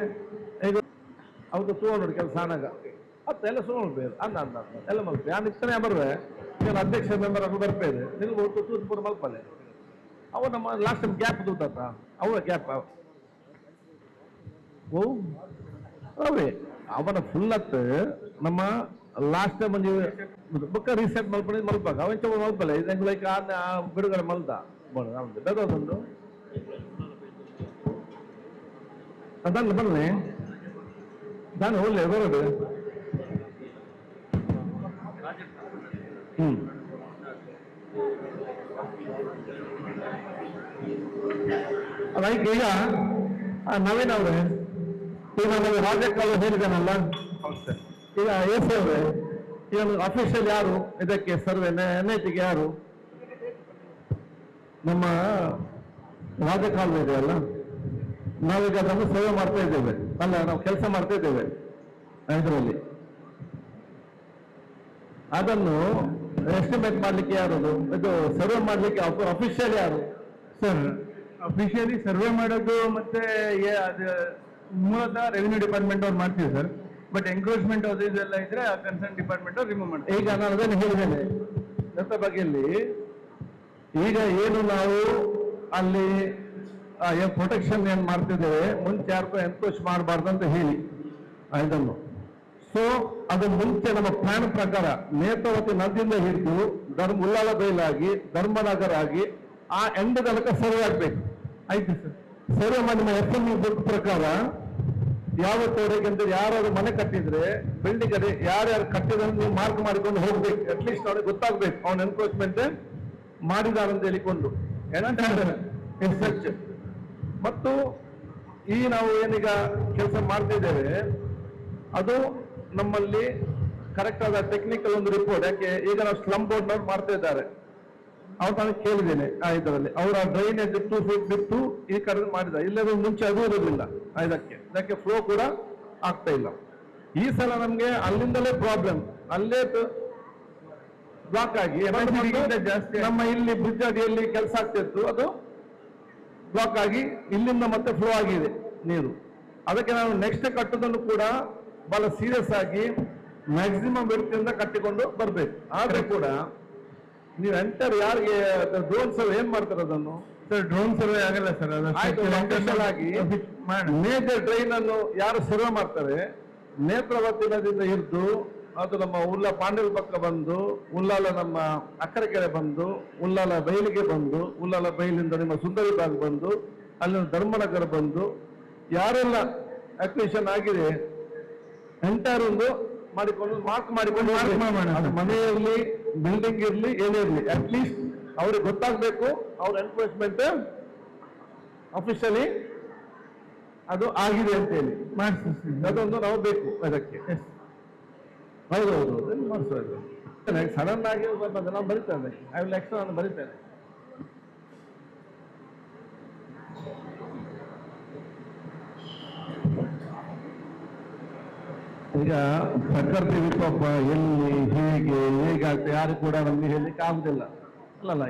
ಈಗ ಅವ್ರದ್ದು 200 ಕೆಲಸ ಆನಾಗ ಎಲ್ಲ ಸುಮ್ಮನೆ ಬೇರೆ ಅನ್ನ ಎಲ್ಲ ಮಲ್ಪೆ ನಾನು ಇಷ್ಟನೇ ಬರ್ರೆ ನೀನು ಅಧ್ಯಕ್ಷ ಮೆಂಬರ್ ಆಗಿ ಬರ್ಬೇರೆ ನಿನಗೆ ತೂತ್ಪುರ ಮಲ್ಪಲೆ ಅವ ನಮ್ಮ ಲಾಸ್ಟ್ ಟೈಮ್ ಗ್ಯಾಪ್ ತೂತಾತ ಅವಳ ಗ್ಯಾಪ್ ಓ ಅವೇ ಅವನ ಫುಲ್ ಹತ್ತು ನಮ್ಮ ಲಾಸ್ಟ್ ಟೈಮ್ ಒಂದು ಬುಕ್ಕ ರೀಸೆಟ್ ಮಲ್ಪಣಿ ಮಲ್ಪಾಗ ಅವನ್ ಚೊಂಬ ಮಲ್ಪಲೆ ಇದು ಲೈಕ್ ಬಿಡುಗಡೆ ಮಲ್ದ ನಮ್ದು ಬೇದೊಂದು ಅದನ್ನು ಬನ್ನಿ ನಾನು ಒಳ್ಳೆ ಬರೋದು ಅದಕ್ಕೆ ಈಗ ನವೀನ್ ಅವ್ರೆ ಈಗ ನಮಗೆ ರಾಜ್ಯಕಾಲ ಹೇಳಿದಾನಲ್ಲ ಈಗ ಎಸ್ ಅವ್ರೆ ಈಗ ಅಫಿಷಿಯಲ್ ಯಾರು ಇದಕ್ಕೆ ಸರ್ವೆ NITಗೆ ಯಾರು ನಮ್ಮ ರಾಜಕಾಲ ಇದೆಯಲ್ಲ ನಾವೀಗ ಅದನ್ನು ಸೇವೆ ಮಾಡ್ತಾ ಇದ್ದೇವೆ ಅಲ್ಲ ನಾವು ಕೆಲಸ ಮಾಡ್ತಾ ಇದ್ದೇವೆ ಇದರಲ್ಲಿ ಅದನ್ನು ಎಸ್ಟಿಮೇಟ್ ಮಾಡ್ಲಿಕ್ಕೆ ಯಾರದು ಇದು ಸರ್ವೆ ಮಾಡ್ಲಿಕ್ಕೆ ಅಫಿಷಿಯಲ್ ಯಾರು ಸರ್ ಅಫಿಷಿಯಲಿ ಸರ್ವೆ ಮಾಡೋದು ಮತ್ತೆ ಅದು ಮೂಲತಃ ರೆವಿನ್ಯೂ ಡಿಪಾರ್ಟ್ಮೆಂಟ್ ಅವ್ರು ಮಾಡ್ತೀವಿ ಸರ್ ಬಟ್ ಎಂಕ್ರೋಚ್ಮೆಂಟ್ ಅದು ಇದೆಲ್ಲ ಇದ್ರೆ ಆ ಕನ್ಸರ್ನ್ ಡಿಪಾರ್ಟ್ಮೆಂಟ್ ಅವ್ರು ರಿಮೂವ್ ಮಾಡ್ತಾರೆ. ಈಗ ನಾನು ಅದನ್ನು ಹೇಳಿದ್ದೇನೆ ದತ್ತ ಬಗ್ಗೆಯಲ್ಲಿ ಈಗ ಏನು ನಾವು ಅಲ್ಲಿ ಪ್ರೊಟೆಕ್ಷನ್ ಏನ್ ಮಾಡ್ತಿದ್ದೇವೆ ಮುಂಚೆ ಯಾರಿಗೂ ಎನ್ಕ್ರೋಚ್ ಮಾಡಬಾರ್ದು ಅಂತ ಹೇಳಿ ಇದನ್ನು ಸೊ ಅದು ಮುಂಚೆ ನಮ್ಮ ಪ್ಲಾನ್ ಪ್ರಕಾರ ನೇತ್ರಾವತಿ ನದಿಯಿಂದ ಹಿಡಿದು ಉಳ್ಳಾಲ ಬೈಲಾಗಿ ಧರ್ಮನಗರ ಆಗಿ ಆ ಎಂಡ್ ತನಕ ಸರ್ವೆ ಆಗ್ಬೇಕು. ಆಯ್ತು ಸರ್ ಸರ್ವೆ ಮಾಡಿ ನಿಮ್ಮ FME ಬುಕ್ ಪ್ರಕಾರ ಯಾವತ್ತವರೆಗೆ ಅಂತ ಯಾರಾದ್ರು ಮನೆ ಕಟ್ಟಿದ್ರೆ ಬಿಲ್ಡಿಂಗ್ ಅದೇ ಯಾರ್ಯಾರು ಕಟ್ಟಿದ್ರೆ ನೀವು ಮಾರ್ಕ್ ಮಾಡಿಕೊಂಡು ಹೋಗ್ಬೇಕು. ಅಟ್ಲೀಸ್ಟ್ ಅವ್ರಿಗೆ ಗೊತ್ತಾಗ್ಬೇಕು ಅವನ ಎನ್ಕ್ರೋಚ್ಮೆಂಟ್ ಮಾಡಿದಾರಂತ ಹೇಳಿಕೊಂಡು ಮತ್ತು ಈ ನಾವು ಏನೀಗ ಕೆಲಸ ಮಾಡ್ತಿದ್ದೇವೆ ಅದು ನಮ್ಮಲ್ಲಿ ಕರೆಕ್ಟ್ ಆದ ಟೆಕ್ನಿಕಲ್ ಒಂದು ರಿಪೋರ್ಟ್. ಯಾಕೆ ಈಗ ನಾವು ಸ್ಲಮ್ ಬೋರ್ಡ್ ನವ್ರು ಮಾಡ್ತಾ ಇದ್ದಾರೆ ಅವ್ರು ನಾನು ಕೇಳಿದ್ದೇನೆ ಇದರಲ್ಲಿ ಅವರ ಡ್ರೈನೇಜ್ 2 ಫೀಟ್ ಬಿಟ್ಟು ಈ ಕಡೆ ಮಾಡಿದ್ದಾರೆ. ಇಲ್ಲದ ಮುಂಚೆ ಅದು ಇರೋದಿಲ್ಲ ಇದಕ್ಕೆ ಫ್ಲೋ ಕೂಡ ಆಗ್ತಾ ಇಲ್ಲ. ಈ ಸಲ ನಮ್ಗೆ ಅಲ್ಲಿಂದಲೇ ಪ್ರಾಬ್ಲಮ್ ಅಲ್ಲೇ ಬ್ಲಾಕ್ ಆಗಿ ಜಾಸ್ತಿ ನಮ್ಮ ಇಲ್ಲಿ ಬ್ರಿಡ್ಜ್ ಅಡಿಯಲ್ಲಿ ಕೆಲಸ ಆಗ್ತಿತ್ತು ಅದು ಬ್ಲಾಕ್ ಆಗಿ ಇಲ್ಲಿಂದ ಮತ್ತೆ ಫ್ಲೋ ಆಗಿದೆ ನೀರು. ಅದಕ್ಕೆ ನಾವು ನೆಕ್ಸ್ಟ್ ಕಟ್ಟೋದನ್ನು ಕೂಡ ಬಹಳ ಸೀರಿಯಸ್ ಆಗಿ ಮ್ಯಾಕ್ಸಿಮಮ್ ವ್ಯಕ್ತಿಯಿಂದ ಕಟ್ಟಿಕೊಂಡು ಬರ್ಬೇಕು. ಆದ್ರೆ ಕೂಡ ನೀವು ಎಂಟರ್ ಯಾರಿಗೆ ಡ್ರೋನ್ ಸರ್ವೆ ಏನ್ ಮಾಡ್ತಾರೆ ಅದನ್ನು ಸರ್ ಡ್ರೋನ್ ಸರ್ವೆ ಆಗಲ್ಲ ಸರ್ ಆಗಿ ಮೇಜರ್ ಡ್ರೈನ್ ಅನ್ನು ಯಾರು ಸರ್ವೆ ಮಾಡ್ತಾರೆ ನೇತ್ರಾವತಿ ನದಿಯಿಂದ ಹಿಡಿದು ಅದು ನಮ್ಮ ಪಾಂಡಲ್ ಪಕ್ಕ ಬಂದು ಉಳ್ಳಾಲ ನಮ್ಮ ಅಕ್ಕರೆಕೆರೆ ಬಂದು ಉಳ್ಳಾಲ ಬೈಲಿಗೆ ಬಂದು ಉಳ್ಳಾಲ ಬೈಲಿಂದ ನಿಮ್ಮ ಸುಂದರಿ ಬಾಗ್ ಬಂದು ಅಲ್ಲಿನ ಧರ್ಮನಗರ ಬಂದು ಯಾರೆಲ್ಲ ಅಕ್ವಿಷನ್ ಆಗಿದೆ ಎಂಟೈರ್ ಒಂದು ಮಾಡಿಕೊಂಡು ಮಾರ್ಕ್ ಮಾಡಿಕೊಂಡು ಅದು ಮನೆ ಇರಲಿ ಬಿಲ್ಡಿಂಗ್ ಇರಲಿ ಏನೇ ಇರಲಿ ಅಟ್ಲೀಸ್ಟ್ ಅವ್ರಿಗೆ ಗೊತ್ತಾಗ್ಬೇಕು ಅವ್ರ ಎನ್ಫೋರ್ಸ್ಮೆಂಟ್ ಅಫಿಷಿಯಲಿ ಅದು ಆಗಿದೆ ಅಂತ ಹೇಳಿ ಅದೊಂದು ನಾವು ಬೇಕು ಅದಕ್ಕೆ. ಹೌದೌದು ಮಾಡಿಸೋದು ಸಡನ್ ಆಗಿ ನಾನು ಬರೀತೇನೆ ಐ ವಿಲ್ ಎಕ್ಸ್ಟ್ರಾ ನಾನು ಬರೀತೇನೆ. ಈಗ ಪ್ರಕೃತಿ ವಿಕೋಪ ಎಲ್ಲಿ ಹೇಗಾಗ್ತದೆ ಯಾರು ಕೂಡ ನಮ್ಗೆ ಹೇಳಲಿಕ್ಕೆ ಆಗುದಿಲ್ಲ. ಅಲ್ಲಲ್ಲ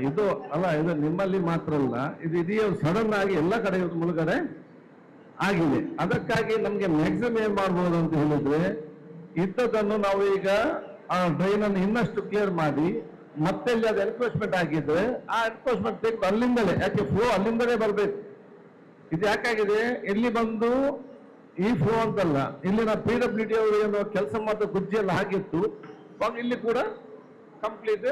ಇದು ನಿಮ್ಮಲ್ಲಿ ಮಾತ್ರ ಅಲ್ಲ, ಇದು ಇದೆಯೋ ಸಡನ್ ಆಗಿ ಎಲ್ಲ ಕಡೆ ಮುಳುಗಡೆ ಆಗಿದೆ. ಅದಕ್ಕಾಗಿ ನಮ್ಗೆ ಮ್ಯಾಕ್ಸಿಮಮ್ ಏನ್ ಮಾಡ್ಬೋದು ಅಂತ ಹೇಳಿದ್ರೆ ಇದ್ದದನ್ನು ನಾವು ಈಗ ಆ ಡ್ರೈನ್ ಅನ್ನು ಇನ್ನಷ್ಟು ಕ್ಲಿಯರ್ ಮಾಡಿ ಮತ್ತೆ ಅಲ್ಲಿ ಅದು ಎನ್ಕ್ರೋಚ್ಮೆಂಟ್ ಆಗಿದ್ರೆ ಆ ಎನ್ಕ್ರೋಚ್ಮೆಂಟ್ ಬೇಕು ಅಲ್ಲಿಂದಲೇ. ಯಾಕೆ ಫ್ಲೋ ಅಲ್ಲಿಂದಲೇ ಬರ್ಬೇಕು. ಇದು ಯಾಕಾಗಿದೆ ಇಲ್ಲಿ ಬಂದು ಈ ಫ್ಲೋ ಅಂತಲ್ಲ, ಇಲ್ಲಿನ PWD ಅವರು ಏನು ಕೆಲಸ ಮಾಡಿದ ಗುಜ್ಜಿ ಎಲ್ಲ ಹಾಕಿತ್ತು ಅವಾಗ ಇಲ್ಲಿ ಕೂಡ ಕಂಪ್ಲೀಟ್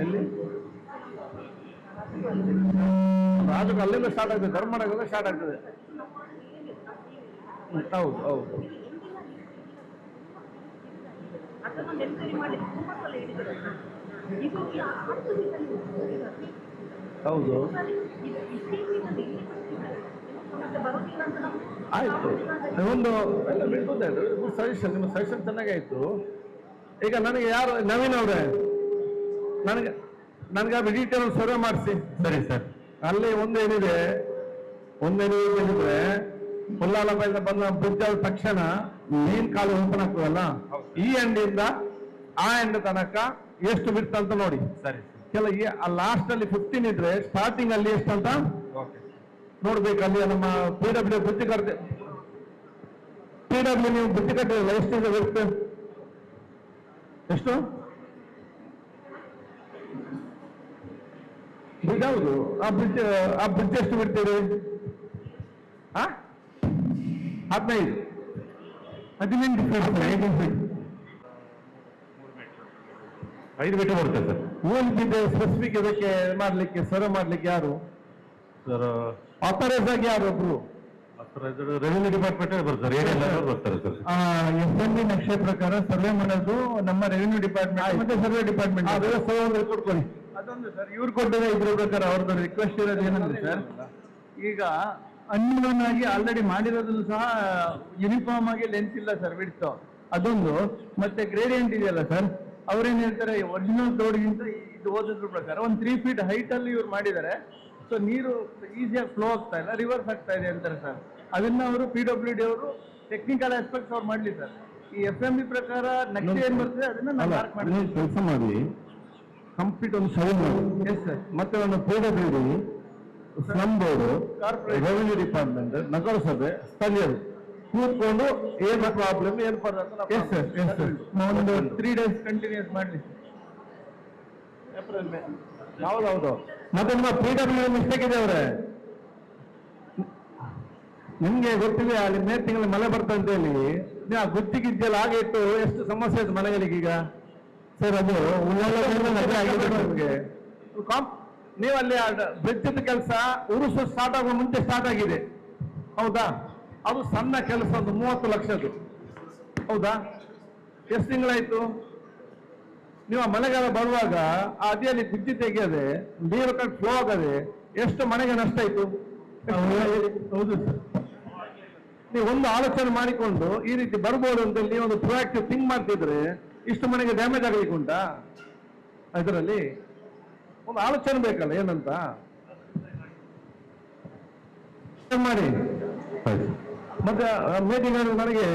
ಎಲ್ಲಿ ರಾಜು ಅಲ್ಲಿಂದ ಸ್ಟಾರ್ಟ್ ಆಗ್ತದೆ, ಧರ್ಮನಗರದಿಂದ ಸ್ಟಾರ್ಟ್ ಆಗ್ತದೆ. ಹೌದು ಹೌದು ಹೌದು ಆಯ್ತು. ಒಂದು ಸಜೆಷನ್ ನಿಮ್ಮ ಸಜೆಷನ್ ಚೆನ್ನಾಗಾಯ್ತು. ಈಗ ನನಗೆ ಯಾರು ನವೀನ್ ಅವ್ರೆ ನನಗೆ ಡೀಟೇಲ್ ಸರ್ವೆ ಮಾಡಿಸಿ. ಸರಿ ಸರ್. ಅಲ್ಲಿ ಒಂದೇನಿದೆ ಹೇಳಿದ್ರೆ ಉಳ್ಳಾಲ ಮೇಲೆ ಬಂದ ಬ್ರಿಡ್ಜ್ ಆದ ತಕ್ಷಣ ಮೇನ್ ಕಾಲು ಓಪನ್ ಆಗ್ತದಲ್ಲ, ಈ ಎಂಡಿಂದ ಆ ಎಂಡ್ ತನಕ ಎಷ್ಟು ಬಿಡ್ತ ಅಂತ ನೋಡಿ. ಸರಿ. ಕೆಲ ಲಾಸ್ಟ್ ಅಲ್ಲಿ 15 ಇದ್ರೆ ಸ್ಟಾರ್ಟಿಂಗ್ ಅಲ್ಲಿ ಎಷ್ಟಂತ ನೋಡ್ಬೇಕು. ಅಲ್ಲಿ ನಮ್ಮ PWD ಬ್ರಿಡ್ಜ್ PW ನೀವು ಬುತ್ತಿ ಕಟ್ಟಿರಲ್ಲ, ಎಷ್ಟಿದೆ ಗೊತ್ತು? ಎಷ್ಟು ಯಾವುದು ಆ ಬ್ರಿಡ್ಜ್ ಎಷ್ಟು ಬಿಡ್ತೀರಿ? 15 18 ಫೀಟ್ 5 ಮೀಟರ್ ಬರುತ್ತೆ ಸರ್. ಊರಿದೆ ಸ್ಪೆಸಿಫಿಕ್ ಇದಕ್ಕೆ ಮಾಡ್ಲಿಕ್ಕೆ ಸರ್ವ್ ಮಾಡ್ಲಿಕ್ಕೆ ಯಾರು ಸರ್? ಆಥರೈಸ್ ಆಗಿ ಯಾರು ಒಬ್ರು? ರೆವಿನ್ಯೂ ಡಿಪಾರ್ಟ್ಮೆಂಟ್ ಬರ್ತಾರೆ, ಬರ್ತಾರೆ ಸರ್. SMB ನಕ್ಷೆ ಪ್ರಕಾರ ಸರ್ವೆ ಮಾಡೋದು ನಮ್ಮ ರೆವಿನ್ಯೂ ಡಿಪಾರ್ಟ್ಮೆಂಟ್ ಮತ್ತೆ ಸರ್ವೆ ಡಿಪಾರ್ಟ್ಮೆಂಟ್ ಕೊಡ್ಕೊಳ್ಳಿ. ಅದೊಂದು ಸರ್ ಇವ್ರು ಕೊಟ್ಟಿರೋ ಇದ್ರ ಪ್ರಕಾರ ಅವ್ರದ್ದು ರಿಕ್ವೆಸ್ಟ್ ಇರೋದು ಏನಂದ್ರೆ ಸರ್, ಈಗ ಅನ್ಯೂನ್ ಆಗಿ ಆಲ್ರೆಡಿ ಮಾಡಿರೋದು ಸಹ ಯೂನಿಫಾರ್ಮ್ ಆಗಿ ಲೆಂತ್ ಇಲ್ಲ ಸರ್, ಬಿಡ್ತು ಅದೊಂದು. ಮತ್ತೆ ಗ್ರೇಡಿಯಂಟ್ ಇದೆಯಲ್ಲ ಸರ್, ಅವ್ರೇನ್ ಹೇಳ್ತಾರೆ ಒರಿಜಿನಲ್ ರೋಡ್ಗಿಂತ ಇದು ಓದಿದ್ರ ಪ್ರಕಾರ ಒಂದು 3 ಫೀಟ್ ಹೈಟ್ ಅಲ್ಲಿ ಇವ್ರು ಮಾಡಿದ್ದಾರೆ. ಸೊ ನೀರು ಈಸಿಯಾಗಿ ಫ್ಲೋ ಆಗ್ತಾ ಇಲ್ಲ, ರಿವರ್ಸ್ ಆಗ್ತಾ ಇದೆ ಅಂತಾರೆ ಸರ್. ಅದನ್ನ ಅವರು PWD ಅವರು ಟೆಕ್ನಿಕಲ್ ಆಸ್ಪೆಕ್ಟ್ಸ್ ಅವ್ರು ಮಾಡ್ಲಿ ಸರ್. ಈ FMB ಪ್ರಕಾರ ನಕ್ಷೆ ಏನ್ ಬರ್ತದೆ ಅದನ್ನ ಮಾರ್ಕ್ ಮಾಡಿ ಕೆಲಸ ಮಾಡಿ ಕಂಪ್ಲೀಟ್ ಒಂದು ಸರ್ವೆ ಮಾಡಿ. Yes sir. ಮತ್ತೆ ಒಂದು PWD, slum board, revenue department, ನಗರಸಭೆ, ಸ್ಥಳೀಯರು ಕೂತ್ಕೊಂಡು ಏನು ಪ್ರಾಬ್ಲಮ್ ಏನು ಒಂದು 3 days ಕಂಟಿನ್ಯೂಸ್ ಮಾಡ್ಲಿ. ಏಪ್ರಿಲ್ ಮೇ ಹೌದೌದು. ಮತ್ತೆ ನಿಮ್ಮ PWD ಮಿಸ್ಟೇಕ್ ಇದೆ ಅವ್ರೆ, ನಿಮ್ಗೆ ಗೊತ್ತಿದೆ ಅಲ್ಲಿ ಮೇ ತಿಂಗಳು ಮಳೆ ಬರ್ತದೆ ಅಂತ ಹೇಳಿ ನೀವು ಆ ಗುತ್ತಿಗಿದ್ದೆಲ್ಲ ಹಾಗೆ ಇಟ್ಟು ಎಷ್ಟು ಸಮಸ್ಯೆ ಆಯ್ತು ಮನೆಗಳಿಗೆ ಈಗ ಸರ್. ಅದು ನಿಮ್ಗೆ ನೀವು ಅಲ್ಲಿ ಬ್ರಿಡ್ಜ್ ಕೆಲಸ ಉರುಸು ಸ್ಟಾರ್ಟ್ ಆಗೋ ಮುಂಚೆ ಸ್ಟಾರ್ಟ್ ಆಗಿದೆ, ಹೌದಾ? ಅದು ಸಣ್ಣ ಕೆಲಸ, ಒಂದು 30 ಲಕ್ಷದ್ದು, ಹೌದಾ? ಎಷ್ಟು ತಿಂಗಳಾಯ್ತು? ನೀವು ಆ ಮಳೆಗಾಲ ಬರುವಾಗ ಆ ಅದಿಯಲ್ಲಿ ಬ್ರಿಡ್ಜ್ ತೆಗೆಯದೆ ನೀರು ಕಟ್ ಫ್ಲೋ ಆಗದೆ ಎಷ್ಟು ಮನೆಗೆ ನಷ್ಟ ಆಯ್ತು? ಹೌದು ಸರ್. ನೀವು ಒಂದು ಆಲೋಚನೆ ಮಾಡಿಕೊಂಡು ಈ ರೀತಿ ಬರ್ಬೋದು ಅಂತ ನೀವು ಒಂದು ಪ್ರೊಆಕ್ಟಿವ್ ಥಿಂಕ್ ಮಾಡ್ತಿದ್ರೆ ಇಷ್ಟು ಮನೆಗೆ ಡ್ಯಾಮೇಜ್ ಆಗ್ಲಿಕ್ಕೆ ಉಂಟಾ? ಇದರಲ್ಲಿ ಒಂದು ಆಲೋಚನೆ ಬೇಕಲ್ಲ ಏನಂತ ಮಾಡಿ. ಮತ್ತೆ ಮೀಟಿಂಗ್ ನನಗೆ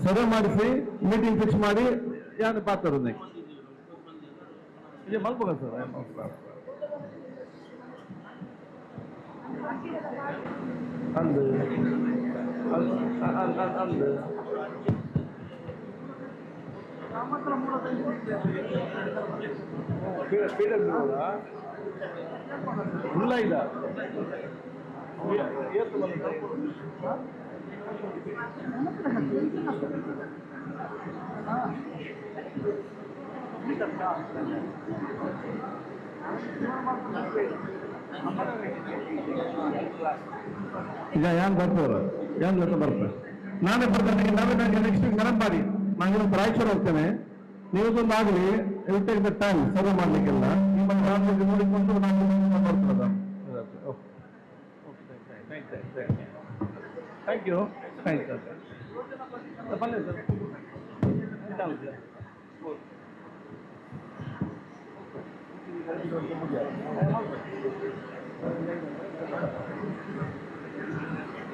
ಸರ್ವೆ ಮಾಡಿಸಿ ಮೀಟಿಂಗ್ ಫಿಕ್ಸ್ ಮಾಡಿ ಯಾರು ಪಾತ್ರ ಮಲ್ಬೋದ ಸರ್. ಅಂದು ಇಲ್ಲ ಇಲ್ಲ ಈಗ ಏನ್ ಬರ್ತದ ಏನ್ ಗೊತ್ತ ಬರ್ತದೆ. ನಾನೇ ಬರ್ತೇನೆ, ನಾವೇ ನೆಕ್ಸ್ಟ್ ನೆನಪು ಮಾಡಿ. ನಾನು ಇವತ್ತು ರಾಯಚೂರು ಹೋಗ್ತೇನೆ, ನೀವೊಂದು ಆಗಲಿ ಇಲ್ ಟೇಕ್ ದ ಟೈಮ್ ಸರ್ವ್ ಮಾಡ್ಲಿಕ್ಕೆಲ್ಲ ನಿಮ್ಮ ನೋಡಿಕೊಂಡು ನಾವು ಬರ್ತದ. Thank you. Thank you sir. ಬನ್ನಿ ಸರ್.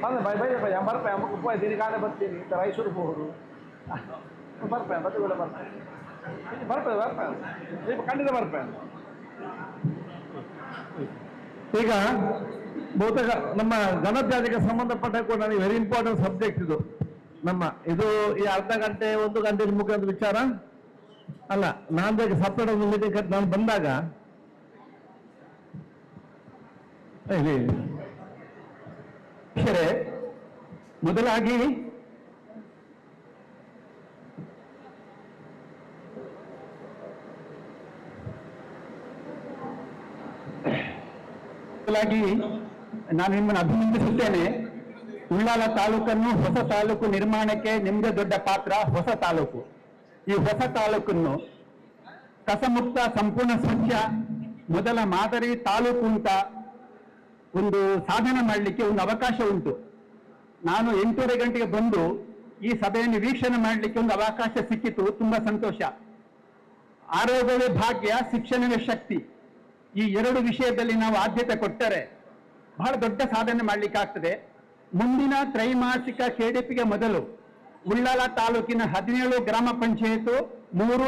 ಅಲ್ಲ ಬೈ ಬೈ ಬೈ ಬರ್ಪೆ ಅಮ್ಮಕ್ಕೆ ಪೋಯ್ ದಿನ ಕಾಣೆ ಬರ್ತೀನಿ ರಾಯಚೂರು ಹೋಗೋರು ಬರ್ಪೆ ಮತ್ತೆ ಕೂಡ ಬರ್ಪೆ ಖಂಡಿತ ಬರ್ಪೆ. ಈಗ ಬಹುತೇಕ ನಮ್ಮ ಜನಜಾತಿಗೆ ಸಂಬಂಧಪಟ್ಟ ಕೂಡ ನನಗೆ ವೆರಿ ಇಂಪಾರ್ಟೆಂಟ್ ಸಬ್ಜೆಕ್ಟ್ ಇದು. ನಮ್ಮ ಇದು ಈ ಅರ್ಧ ಗಂಟೆ 1 ಗಂಟೆ ಮುಗಿದ ವಿಚಾರ ಅಲ್ಲ. ನಾನು ಸಪ್ರೇಟ್ ಒಂದು ಮೀಟಿಂಗ್ ನಾನು ಬಂದಾಗ ಮೊದಲಾಗಿ ನಾನು ನಿಮ್ಮನ್ನು ಅಭಿನಂದಿಸುತ್ತೇನೆ. ಉಳ್ಳಾಲ ತಾಲೂಕನ್ನು ಹೊಸ ತಾಲೂಕು ನಿರ್ಮಾಣಕ್ಕೆ ನಿಮ್ದೇ ದೊಡ್ಡ ಪಾತ್ರ. ಹೊಸ ತಾಲೂಕು, ಈ ಹೊಸ ತಾಲೂಕನ್ನು ಕಸಮುಕ್ತ, ಸಂಪೂರ್ಣ ಸ್ವಚ್ಛ, ಮೊದಲ ಮಾದರಿ ತಾಲೂಕು ಅಂತ ಒಂದು ಸಾಧನೆ ಮಾಡಲಿಕ್ಕೆ ಒಂದು ಅವಕಾಶ ಉಂಟು. ನಾನು 8:30 ಗಂಟೆಗೆ ಬಂದು ಈ ಸಭೆಯನ್ನು ವೀಕ್ಷಣೆ ಮಾಡಲಿಕ್ಕೆ ಒಂದು ಅವಕಾಶ ಸಿಕ್ಕಿತು. ತುಂಬಾ ಸಂತೋಷ. ಆರೋಗ್ಯವೇ ಭಾಗ್ಯ, ಶಿಕ್ಷಣವೇ ಶಕ್ತಿ. ಈ 2 ವಿಷಯದಲ್ಲಿ ನಾವು ಆದ್ಯತೆ ಕೊಟ್ಟರೆ ಬಹಳ ದೊಡ್ಡ ಸಾಧನೆ ಮಾಡಲಿಕ್ಕೆ ಆಗ್ತದೆ. ಮುಂದಿನ ತ್ರೈಮಾಸಿಕ KDPಗೆ ಮೊದಲು ಉಳ್ಳಾಲ ತಾಲೂಕಿನ 17 ಗ್ರಾಮ ಪಂಚಾಯತ್, 3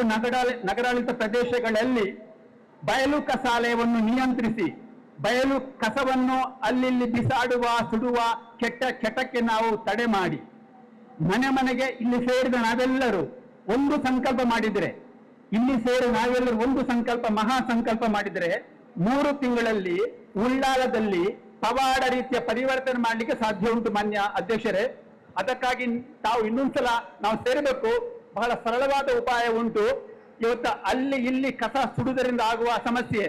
ನಗರಾಡಳಿತ ಪ್ರದೇಶಗಳಲ್ಲಿ ಬಯಲು ಕಸಾಲಯವನ್ನು ನಿಯಂತ್ರಿಸಿ, ಬಯಲು ಕಸವನ್ನು ಅಲ್ಲಿ ಬಿಸಾಡುವ, ಸುಡುವ ಕೆಟ್ಟಕ್ಕೆ ನಾವು ತಡೆ ಮಾಡಿ ಮನೆ ಮನೆಗೆ ಇಲ್ಲಿ ಸೇರಿದ ನಾವೆಲ್ಲರೂ ಒಂದು ಸಂಕಲ್ಪ ಮಾಡಿದ್ರೆ, ಇಲ್ಲಿ ಸೇರಿ ನಾವೆಲ್ಲರೂ ಒಂದು ಸಂಕಲ್ಪ, ಮಹಾ ಸಂಕಲ್ಪ ಮಾಡಿದ್ರೆ 3 ತಿಂಗಳಲ್ಲಿ ಉಳ್ಳಾಲದಲ್ಲಿ ಪವಾಡ ರೀತಿಯ ಪರಿವರ್ತನೆ ಮಾಡಲಿಕ್ಕೆ ಸಾಧ್ಯ ಉಂಟು ಮಾನ್ಯ ಅಧ್ಯಕ್ಷರೇ. ಅದಕ್ಕಾಗಿ ತಾವು ಇನ್ನೊಂದ್ಸಲ ನಾವು ಸೇರಬೇಕು. ಬಹಳ ಸರಳವಾದ ಉಪಾಯ ಉಂಟು. ಇವತ್ತು ಅಲ್ಲಿ ಇಲ್ಲಿ ಕಸ ಸುಡುವುದರಿಂದ ಆಗುವ ಸಮಸ್ಯೆ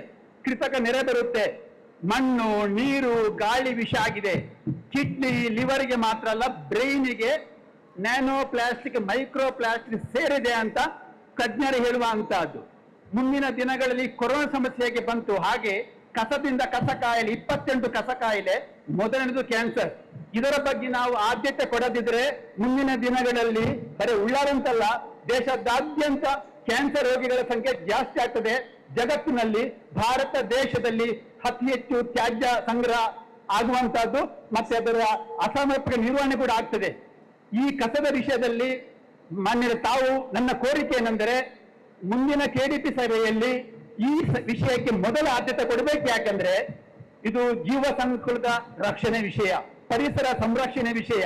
ಕೃತಕ ನೆರೆ ಬರುತ್ತೆ. ಮಣ್ಣು, ನೀರು, ಗಾಳಿ ವಿಷ ಆಗಿದೆ. ಕಿಡ್ನಿ, ಲಿವರ್ಗೆ ಮಾತ್ರ ಅಲ್ಲ, ಬ್ರೈನಿಗೆ ನ್ಯಾನೋ ಪ್ಲಾಸ್ಟಿಕ್, ಮೈಕ್ರೋ ಪ್ಲಾಸ್ಟಿಕ್ ಸೇರಿದೆ ಅಂತ ತಜ್ಞರು ಹೇಳುವಂತಹದ್ದು. ಮುಂದಿನ ದಿನಗಳಲ್ಲಿ ಕೊರೋನಾ ಸಮಸ್ಯೆಗೆ ಬಂತು. ಹಾಗೆ ಕಸದಿಂದ ಕಸ ಕಾಯಿಲೆ, 28 ಕಸ ಕಾಯಿಲೆ, ಮೊದಲನೇದು ಕ್ಯಾನ್ಸರ್. ಇದರ ಬಗ್ಗೆ ನಾವು ಆದ್ಯತೆ ಕೊಡದಿದ್ರೆ ಮುಂದಿನ ದಿನಗಳಲ್ಲಿ ಬರೀ ಉಳ್ಳಾರಂತಲ್ಲ, ದೇಶದಾದ್ಯಂತ ಕ್ಯಾನ್ಸರ್ ರೋಗಿಗಳ ಸಂಖ್ಯೆ ಜಾಸ್ತಿ ಆಗ್ತದೆ. ಜಗತ್ತಿನಲ್ಲಿ ಭಾರತ ದೇಶದಲ್ಲಿ ಅತಿ ಹೆಚ್ಚು ತ್ಯಾಜ್ಯ ಸಂಗ್ರಹ ಆಗುವಂತಹದ್ದು ಮತ್ತೆ ಅದರ ಅಸಮರ್ಪಕ ನಿರ್ವಹಣೆ ಕೂಡ ಆಗ್ತದೆ. ಈ ಕಸದ ವಿಷಯದಲ್ಲಿ ಮಾನ್ಯರ ತಾವು, ನನ್ನ ಕೋರಿಕೆ ಏನೆಂದರೆ ಮುಂದಿನ ಕೆಡಿಪಿ ಸಭೆಯಲ್ಲಿ ಈ ವಿಷಯಕ್ಕೆ ಮೊದಲ ಆದ್ಯತೆ ಕೊಡಬೇಕು. ಯಾಕಂದ್ರೆ ಇದು ಜೀವ ಸಂಕುಲದ ರಕ್ಷಣೆ ವಿಷಯ, ಪರಿಸರ ಸಂರಕ್ಷಣೆ ವಿಷಯ.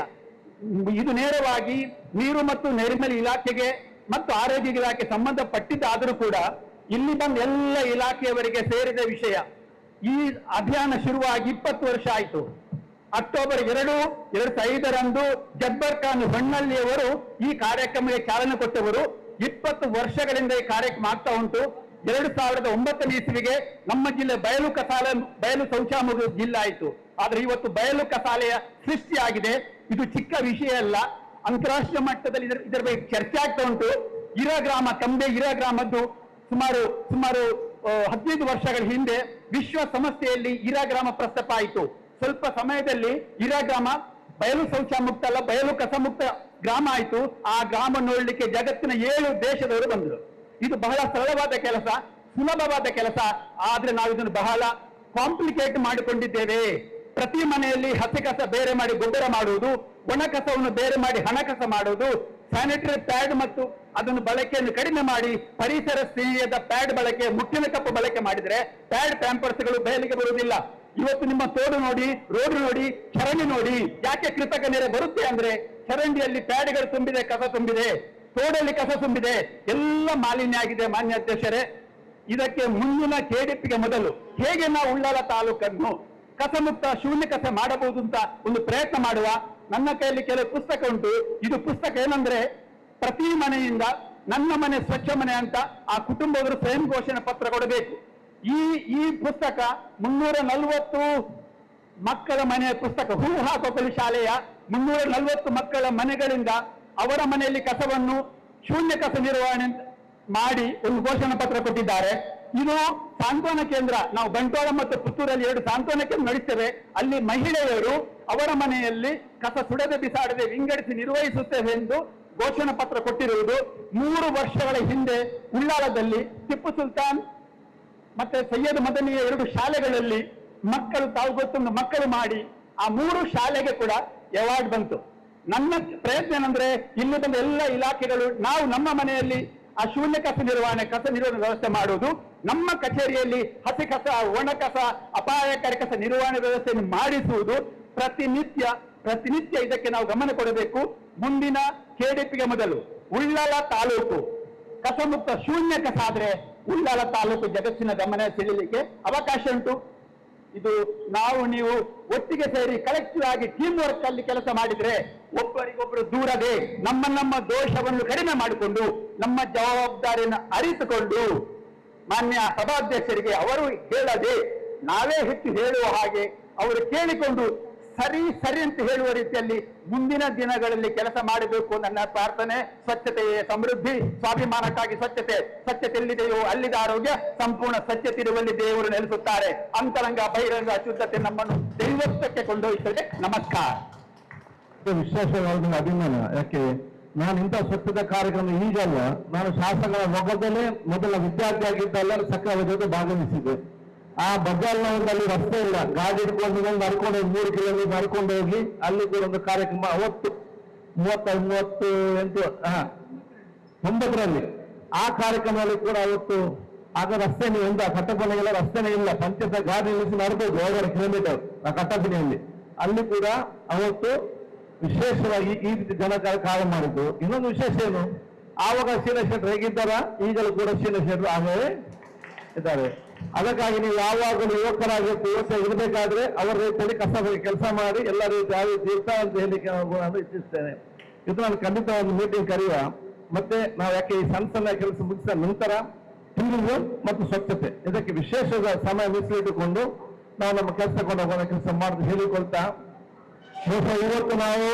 ಇದು ನೇರವಾಗಿ ನೀರು ಮತ್ತು ನೈರ್ಮಲ್ಯ ಇಲಾಖೆಗೆ ಮತ್ತು ಆರೋಗ್ಯ ಇಲಾಖೆ ಸಂಬಂಧಪಟ್ಟಿದ್ದಾದರೂ ಕೂಡ ಇಲ್ಲಿ ಬಂದ ಎಲ್ಲ ಇಲಾಖೆಯವರಿಗೆ ಸೇರಿದ ವಿಷಯ. ಈ ಅಭಿಯಾನ ಶುರುವಾಗಿ 20 ವರ್ಷ ಆಯಿತು. ಅಕ್ಟೋಬರ್ 2, 2005 ಜಬ್ಬರ್ ಖಾನ್ ಹೊನ್ನಳ್ಳಿಯವರು ಈ ಕಾರ್ಯಕ್ರಮಕ್ಕೆ ಚಾಲನೆ ಕೊಟ್ಟವರು. 20 ವರ್ಷಗಳಿಂದ ಈ ಕಾರ್ಯಕ್ರಮ ಆಗ್ತಾ ಉಂಟು. 2009 ಇಸ್ವಿಗೆ ನಮ್ಮ ಜಿಲ್ಲೆ ಬಯಲು ಶೌಚಾಮುಕ್ತ ಜಿಲ್ಲೆ ಆಯಿತು. ಆದ್ರೆ ಇವತ್ತು ಬಯಲು ಕಸಾಲೆಯ ಸೃಷ್ಟಿಯಾಗಿದೆ. ಇದು ಚಿಕ್ಕ ವಿಷಯ ಅಲ್ಲ, ಅಂತಾರಾಷ್ಟ್ರೀಯ ಮಟ್ಟದಲ್ಲಿ ಇದರ ಬಗ್ಗೆ ಚರ್ಚೆ ಆಗ್ತಾ ಉಂಟು. ಇರಾ ಗ್ರಾಮ, ತಂಬೆ ಇರಾ ಗ್ರಾಮದ್ದು ಸುಮಾರು 15 ವರ್ಷಗಳ ಹಿಂದೆ ವಿಶ್ವಸಂಸ್ಥೆಯಲ್ಲಿ ಇರಾ ಗ್ರಾಮ ಪ್ರಸ್ತಾಪ ಆಯಿತು. ಸ್ವಲ್ಪ ಸಮಯದಲ್ಲಿ ಇರಾ ಗ್ರಾಮ ಬಯಲು ಶೌಚ ಮುಕ್ತ ಅಲ್ಲ, ಬಯಲು ಕಸ ಮುಕ್ತ ಗ್ರಾಮ ಆಯಿತು. ಆ ಗ್ರಾಮ ನೋಡ್ಲಿಕ್ಕೆ ಜಗತ್ತಿನ 7 ದೇಶದವರು ಬಂದರು. ಇದು ಬಹಳ ಸರಳವಾದ ಕೆಲಸ, ಸುಲಭವಾದ ಕೆಲಸ. ಆದ್ರೆ ನಾವು ಇದನ್ನು ಬಹಳ ಕಾಂಪ್ಲಿಕೇಟ್ ಮಾಡಿಕೊಂಡಿದ್ದೇವೆ. ಪ್ರತಿ ಮನೆಯಲ್ಲಿ ಹಸಿ ಕಸ ಬೇರೆ ಮಾಡಿ ಗೊಬ್ಬರ ಮಾಡುವುದು, ಒಣ ಕಸವನ್ನು ಬೇರೆ ಮಾಡಿ ಹಣ ಕಸ ಮಾಡುವುದು, ಸ್ಯಾನಿಟರಿ ಪ್ಯಾಡ್ ಮತ್ತು ಅದನ್ನು ಬಳಕೆಯನ್ನು ಕಡಿಮೆ ಮಾಡಿ ಪರಿಸರ ಸ್ನೇಹಿಯಾದ ಪ್ಯಾಡ್ ಬಳಕೆ, ಮುಟ್ಟಿನ ಕಪ್ಪು ಬಳಕೆ ಮಾಡಿದ್ರೆ ಪ್ಯಾಡ್ ಪ್ಯಾಂಪರ್ಸ್ಗಳು ಬಯಲಿಗೆ ಬರುವುದಿಲ್ಲ. ಇವತ್ತು ನಿಮ್ಮ ತೋಡು ನೋಡಿ, ರೋಡ್ ನೋಡಿ, ಚರಂಡಿ ನೋಡಿ. ಯಾಕೆ ಕೃತಕ ನೆರೆ ಬರುತ್ತೆ ಅಂದ್ರೆ ಚರಂಡಿಯಲ್ಲಿ ಪ್ಯಾಡ್ಗಳು ತುಂಬಿದೆ, ಕಸ ತುಂಬಿದೆ, ತೋಡಲ್ಲಿ ಕಸ ತುಂಬಿದೆ, ಎಲ್ಲ ಮಾಲಿನ್ಯ ಆಗಿದೆ. ಮಾನ್ಯ ಅಧ್ಯಕ್ಷರೇ, ಇದಕ್ಕೆ ಮುಂದಿನ ಕೆಡಿಪಿಗೆ ಮೊದಲು ಹೇಗೆ ನಾವು ಉಳ್ಳಾಲ ತಾಲೂಕನ್ನು ಕಸಮುಕ್ತ, ಶೂನ್ಯ ಕಸ ಮಾಡಬಹುದು ಅಂತ ಒಂದು ಪ್ರಯತ್ನ ಮಾಡುವ. ನನ್ನ ಕೈಯಲ್ಲಿ ಕೆಲವು ಪುಸ್ತಕ ಉಂಟು. ಇದು ಪುಸ್ತಕ ಏನಂದ್ರೆ ಪ್ರತಿ ಮನೆಯಿಂದ ನನ್ನ ಮನೆ ಸ್ವಚ್ಛ ಮನೆ ಅಂತ ಆ ಕುಟುಂಬದವರು ಸ್ವಯಂ ಘೋಷಣೆ ಪತ್ರ ಕೊಡಬೇಕು. ಈ ಪುಸ್ತಕ 340 ಮಕ್ಕಳ ಮನೆಯ ಪುಸ್ತಕ. ಹೂ ಹಾಕೋಕಲು ಶಾಲೆಯ 340 ಮಕ್ಕಳ ಮನೆಗಳಿಂದ ಅವರ ಮನೆಯಲ್ಲಿ ಕಸವನ್ನು ಶೂನ್ಯ ಕಸ ನಿರ್ವಹಣೆ ಮಾಡಿ ಒಂದು ಘೋಷಣಾ ಪತ್ರ ಕೊಟ್ಟಿದ್ದಾರೆ. ಇದು ಸಾಂತ್ವನ ಕೇಂದ್ರ, ನಾವು ಬಂಟ್ವಾಳ ಮತ್ತು ಪುತ್ತೂರಲ್ಲಿ 2 ಸಾಂತ್ವನ ಕೇಂದ್ರ ನಡೆಸ್ತೇವೆ. ಅಲ್ಲಿ ಮಹಿಳೆಯರು ಅವರ ಮನೆಯಲ್ಲಿ ಕಸ ಸುಡದೆ ಬಿಸಾಡದೆ ವಿಂಗಡಿಸಿ ನಿರ್ವಹಿಸುತ್ತೇವೆ ಎಂದು ಘೋಷಣಾ ಪತ್ರ ಕೊಟ್ಟಿರುವುದು. 3 ವರ್ಷಗಳ ಹಿಂದೆ ಉಳ್ಳಾಲದಲ್ಲಿ ಟಿಪ್ಪು ಸುಲ್ತಾನ್ ಮತ್ತೆ ಸೈಯದ್ ಮದನಿಯ 2 ಶಾಲೆಗಳಲ್ಲಿ ಮಕ್ಕಳು, ತಾವು ಗೊತ್ತೊಂದು ಮಕ್ಕಳು ಮಾಡಿ ಆ 3 ಶಾಲೆಗೆ ಕೂಡ ಅವಾರ್ಡ್ ಬಂತು. ನನ್ನ ಪ್ರಯತ್ನ ಏನಂದ್ರೆ ಇಲ್ಲಿ ಬಂದ ಎಲ್ಲ ಇಲಾಖೆಗಳು ನಾವು ನಮ್ಮ ಮನೆಯಲ್ಲಿ ಆ ಶೂನ್ಯ ಕಸ ನಿರ್ವಹಣೆ ವ್ಯವಸ್ಥೆ ಮಾಡುವುದು, ನಮ್ಮ ಕಚೇರಿಯಲ್ಲಿ ಹಸಿ ಕಸ, ಒಣ ಕಸ, ಅಪಾಯಕಾರಿ ಕಸ ನಿರ್ವಹಣೆ ವ್ಯವಸ್ಥೆಯನ್ನು ಮಾಡಿಸುವುದು. ಪ್ರತಿನಿತ್ಯ ಇದಕ್ಕೆ ನಾವು ಗಮನ ಕೊಡಬೇಕು. ಮುಂದಿನ ಕೆಡಿಪಿಗೆ ಮೊದಲು ಉಳ್ಳಾಲ ತಾಲೂಕು ಕಸಮುಕ್ತ, ಶೂನ್ಯ ಕಸ ಆದ್ರೆ ಉಳ್ಳಾಲ ತಾಲೂಕು ಜಗತ್ತಿನ ಗಮನ ಸೆಳೆಯಲಿಕ್ಕೆ ಅವಕಾಶ ಉಂಟು. ಇದು ನಾವು ನೀವು ಒಟ್ಟಿಗೆ ಸೇರಿ ಕಲೆಕ್ಟಿವ್ ಆಗಿ ಟೀಮ್ ವರ್ಕ್ ಅಲ್ಲಿ ಕೆಲಸ ಮಾಡಿದ್ರೆ ಒಬ್ಬರಿಗೊಬ್ಬರು ದೂರದೆ ನಮ್ಮ ದೋಷವನ್ನು ಕಡಿಮೆ ಮಾಡಿಕೊಂಡು ನಮ್ಮ ಜವಾಬ್ದಾರಿಯನ್ನು ಅರಿತುಕೊಂಡು ಮಾನ್ಯ ಸಭಾಧ್ಯಕ್ಷರಿಗೆ ಅವರು ಹೇಳದೆ ನಾವೇ ಹೆಚ್ಚು ಹೇಳುವ ಹಾಗೆ ಅವರು ಕೇಳಿಕೊಂಡು ಸರಿ ಅಂತ ಹೇಳುವ ರೀತಿಯಲ್ಲಿ ಮುಂದಿನ ದಿನಗಳಲ್ಲಿ ಕೆಲಸ ಮಾಡಬೇಕು. ನನ್ನ ಪ್ರಾರ್ಥನೆ. ಸ್ವಚ್ಛತೆಯೇ ಸಮೃದ್ಧಿ, ಸ್ವಾಭಿಮಾನಕ್ಕಾಗಿ ಸ್ವಚ್ಛತೆ ಎಲ್ಲಿದೆಯೋ ಅಲ್ಲಿದ ಆರೋಗ್ಯ, ಸಂಪೂರ್ಣ ಸ್ವಚ್ಛತೆ ಇರುವಲ್ಲಿ ದೇವರು ನೆಲೆಸುತ್ತಾರೆ. ಅಂತರಂಗ ಬಹಿರಂಗ ಅಶುದ್ಧತೆ ನಮ್ಮನ್ನು ದೈವತ್ವಕ್ಕೆ ಕೊಂಡೊಯ್ಯುತ್ತದೆ. ನಮಸ್ಕಾರ. ವಿಶ್ವಾಸವಾದ ಅಭಿಮಾನ. ಯಾಕೆ ನಾನು ಇಂಥ ಸ್ವಚ್ಛತಾ ಕಾರ್ಯಕ್ರಮ ಈಗಲ್ಲ, ನಾನು ಶಾಸಕರ ಮೊಗದಲ್ಲೇ ಮೊದಲ ವಿದ್ಯಾರ್ಥಿ ಆಗಿದ್ದಲ್ಲ ಸಕ್ರಿಯ ಜೊತೆ ಭಾಗವಹಿಸಿದೆ. ಆ ಬಜಾರ್ನಲ್ಲಿ ರಸ್ತೆ ಇಲ್ಲ, ಗಾಡಿ ಹಿಡ್ಕೊಂಡು ನಡ್ಕೊಂಡು 3 ಕಿಲೋಮೀಟರ್ ನಡ್ಕೊಂಡು ಹೋಗಿ ಅಲ್ಲಿ ಕೂಡ ಒಂದು ಕಾರ್ಯಕ್ರಮ ಅವತ್ತು 39ರಲ್ಲಿ ಆ ಕಾರ್ಯಕ್ರಮದಲ್ಲಿ ಕೂಡ ಅವತ್ತು ಆಗ ರಸ್ತೆನೇ ಒಂದು ಕಟ್ಟಪನೆಗೆಲ್ಲ ರಸ್ತೆನೇ ಇಲ್ಲ, ಪಂಚಾಯತ್ ಗಾಡಿ ನಿಲ್ಲಿಸಿ ನಡ್ಬೋದು 2.5 ಕಿಲೋಮೀಟರ್ ಆ ಕಟ್ಟಪನೆಯಲ್ಲಿ. ಅಲ್ಲಿ ಕೂಡ ಅವತ್ತು ವಿಶೇಷವಾಗಿ ಈ ರೀತಿ ಜನ ಕಾರ್ಯ ಮಾಡಿದ್ದು. ಇನ್ನೊಂದು ವಿಶೇಷ ಏನು, ಆವಾಗ ಸೀನಿಯರ್ ಶೆಟ್ರು ಹೇಗಿದ್ದಾರ, ಈಗಲೂ ಕೂಡ ಸೀನಿಯರ್ ಶೆಟ್ರು ಆಗಲೇ ಇದ್ದಾರೆ. ಅದಕ್ಕಾಗಿ ನೀವು ಯಾವಾಗಲೂ ಯುವಕರಾಗಿ ಇರಬೇಕಾದ್ರೆ ಅವರ ರೀತಿಯಲ್ಲಿ ಕಷ್ಟಪಟ್ಟು ಕೆಲಸ ಮಾಡಿ ಎಲ್ಲ ರೀತಿ ಯಾವ ರೀತಿ ಇರ್ತಾ ಅಂತ ಹೇಳಿಕ್ಕೆ ನಾನು ಇಚ್ಛಿಸ್ತೇನೆ. ಇದು ನಾನು ಖಂಡಿತ ಒಂದು ಮೀಟಿಂಗ್ ಕರೆಯುವ. ಮತ್ತೆ ನಾವು ಯಾಕೆ ಈ ಸಣ್ಣ ಸಣ್ಣ ಕೆಲಸ ಮುಗಿಸಿದ ನಂತರ ಟೂರಿಸಂ ಮತ್ತು ಸ್ವಚ್ಛತೆ ಇದಕ್ಕೆ ವಿಶೇಷವಾದ ಸಮಯ ಮೀಸಲಿಟ್ಟುಕೊಂಡು ನಾವು ನಮ್ಮ ಕೆಲಸ ಕೊಂಡೋಗೋಣ ಕೆಲಸ ಮಾಡುದು ಹೇಳಿಕೊಳ್ತಾ, ಇವತ್ತು ನಾವು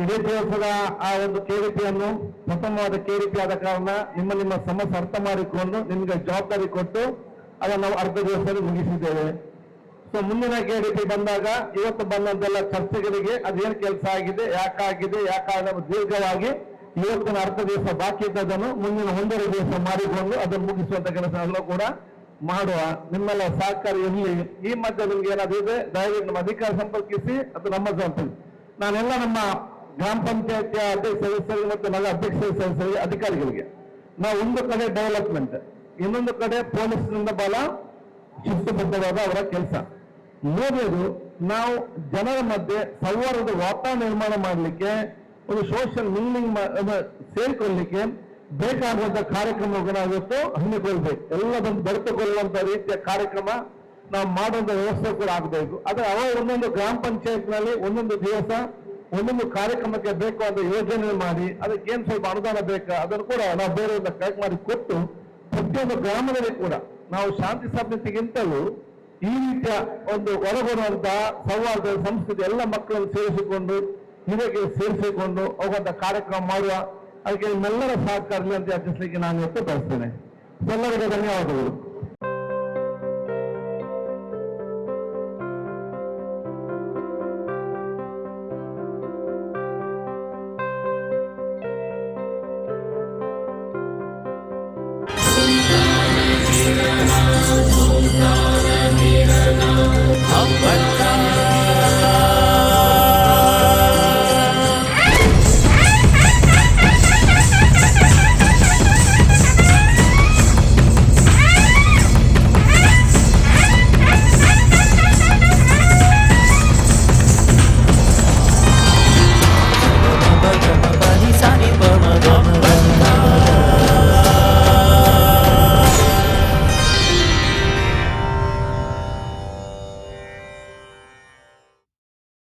ಇಡೀ ದಿವಸದ ಆ ಒಂದು ಕೆಡಿಪಿಯನ್ನು ಪ್ರಥಮವಾದ ಕೆಡಿಪಿ ಆದ ಕಾರಣ ನಿಮ್ಮ ಸಮಸ್ಯೆ ಅರ್ಥ ಮಾಡಿಕೊಂಡು ನಿಮ್ಗೆ ಜವಾಬ್ದಾರಿ ಕೊಟ್ಟು ಅದನ್ನು ನಾವು ಅರ್ಧ ದಿವಸದಲ್ಲಿ ಮುಗಿಸಿದ್ದೇವೆ. ಸೊ ಮುಂದಿನ ಕೆಡಿಪಿ ಬಂದಾಗ ಇವತ್ತು ಬಂದಂತೆಲ್ಲ ಚರ್ಚೆಗಳಿಗೆ ಅದೇನು ಕೆಲಸ ಆಗಿದೆ, ಯಾಕಾಗಿದೆ, ದೀರ್ಘವಾಗಿ ಇವತ್ತಿನ ಅರ್ಧ ದಿವಸ ಬಾಕಿ ಇದ್ದದನ್ನು ಮುಂದಿನ 1.5 ದಿವಸ ಮಾಡಿಕೊಂಡು ಅದನ್ನು ಮುಗಿಸುವಂತ ಕೆಲಸ ಎಲ್ಲ ಕೂಡ ಮಾಡುವ. ನಿಮ್ಮೆಲ್ಲ ಸಹಕಾರ ಇರಲಿ. ಈ ಮಧ್ಯೆ ನಿಮ್ಗೆ ಏನಾದ್ರು ಇದೆ ದಯವಿಟ್ಟು ನಮ್ಮ ಅಧಿಕಾರ ಸಂಪರ್ಕಿಸಿ, ಅದು ನಮ್ಮ ಜವಾಬ್ದಾರಿ. ನಾನೆಲ್ಲ ನಮ್ಮ ಗ್ರಾಮ ಪಂಚಾಯತ್ ಅಧ್ಯಕ್ಷ ಸದಸ್ಯರಿಗೆ ಮತ್ತು ನಗರ ಅಧ್ಯಕ್ಷ ಸದಸ್ಯರಿಗೆ ಅಧಿಕಾರಿಗಳಿಗೆ ನಾವು ಒಂದು ಕಡೆ ಡೆವಲಪ್ಮೆಂಟ್, ಇನ್ನೊಂದು ಕಡೆ ಪೊಲೀಸ್ನಿಂದ ಬಹಳ ಶಿಸ್ತುಬದ್ಧವಾದ ಅವರ ಕೆಲಸ. ಮೂರನೇದು, ನಾವು ಜನರ ಮಧ್ಯೆ ಸೌಹಾರ್ದದ ವಾತಾವರಣ ನಿರ್ಮಾಣ ಮಾಡಲಿಕ್ಕೆ, ಒಂದು ಸೋಷಿಯಲ್ ಮಿಂಗ್ಲಿಂಗ್ ಸೇರಿಕೊಳ್ಳಲಿಕ್ಕೆ ಬೇಕಾಗುವಂತ ಕಾರ್ಯಕ್ರಮವನ್ನು ಇವತ್ತು ಹಮ್ಮಿಕೊಳ್ಬೇಕು. ಎಲ್ಲದನ್ನು ಬೆರೆತುಕೊಳ್ಳುವಂತ ರೀತಿಯ ಕಾರ್ಯಕ್ರಮ ನಾವು ಮಾಡುವಂತ ವ್ಯವಸ್ಥೆ ಕೂಡ ಆಗಬೇಕು. ಆದರೆ ಅವ ಒಂದೊಂದು ಗ್ರಾಮ ಪಂಚಾಯತ್ನಲ್ಲಿ ಒಂದೊಂದು ದಿವಸ ಒಂದೊಂದು ಕಾರ್ಯಕ್ರಮಕ್ಕೆ ಬೇಕು ಅಂತ ಯೋಜನೆ ಮಾಡಿ ಅದಕ್ಕೆ ಏನ್ ಸ್ವಲ್ಪ ಅನುದಾನ ಬೇಕಾ ಅದನ್ನು ಕೂಡ ನಾವು ಬೇರೆಯಿಂದ ಕಲೆಕ್ಟ್ ಮಾಡಿ ಕೊಟ್ಟು ಪ್ರತಿಯೊಂದು ಗ್ರಾಮದಲ್ಲಿ ಕೂಡ ನಾವು ಶಾಂತಿ ಸ್ಥಾಪನೆಗಿಂತಲೂ ಈ ರೀತಿಯ ಒಂದು ಒಳಗೊಳ್ಳುವಂತಹ ಸೌಹಾರ್ದ ಸಂಸ್ಕೃತಿ ಎಲ್ಲ ಮಕ್ಕಳನ್ನು ಸೇರಿಸಿಕೊಂಡು ಹಿರಿಯರಿಗೆ ಸೇರಿಸಿಕೊಂಡು ಹೋಗುವಂತ ಕಾರ್ಯಕ್ರಮ ಮಾಡುವ. ಅದಕ್ಕೆ ನಿಮ್ಮೆಲ್ಲರ ಸಹಕಾರ ಅಂತ ಯಾಚಿಸಲಿಕ್ಕೆ ನಾನು ಇವತ್ತು ಬಯಸ್ತೇನೆ. ಎಲ್ಲರಿಗೂ ಧನ್ಯವಾದಗಳು.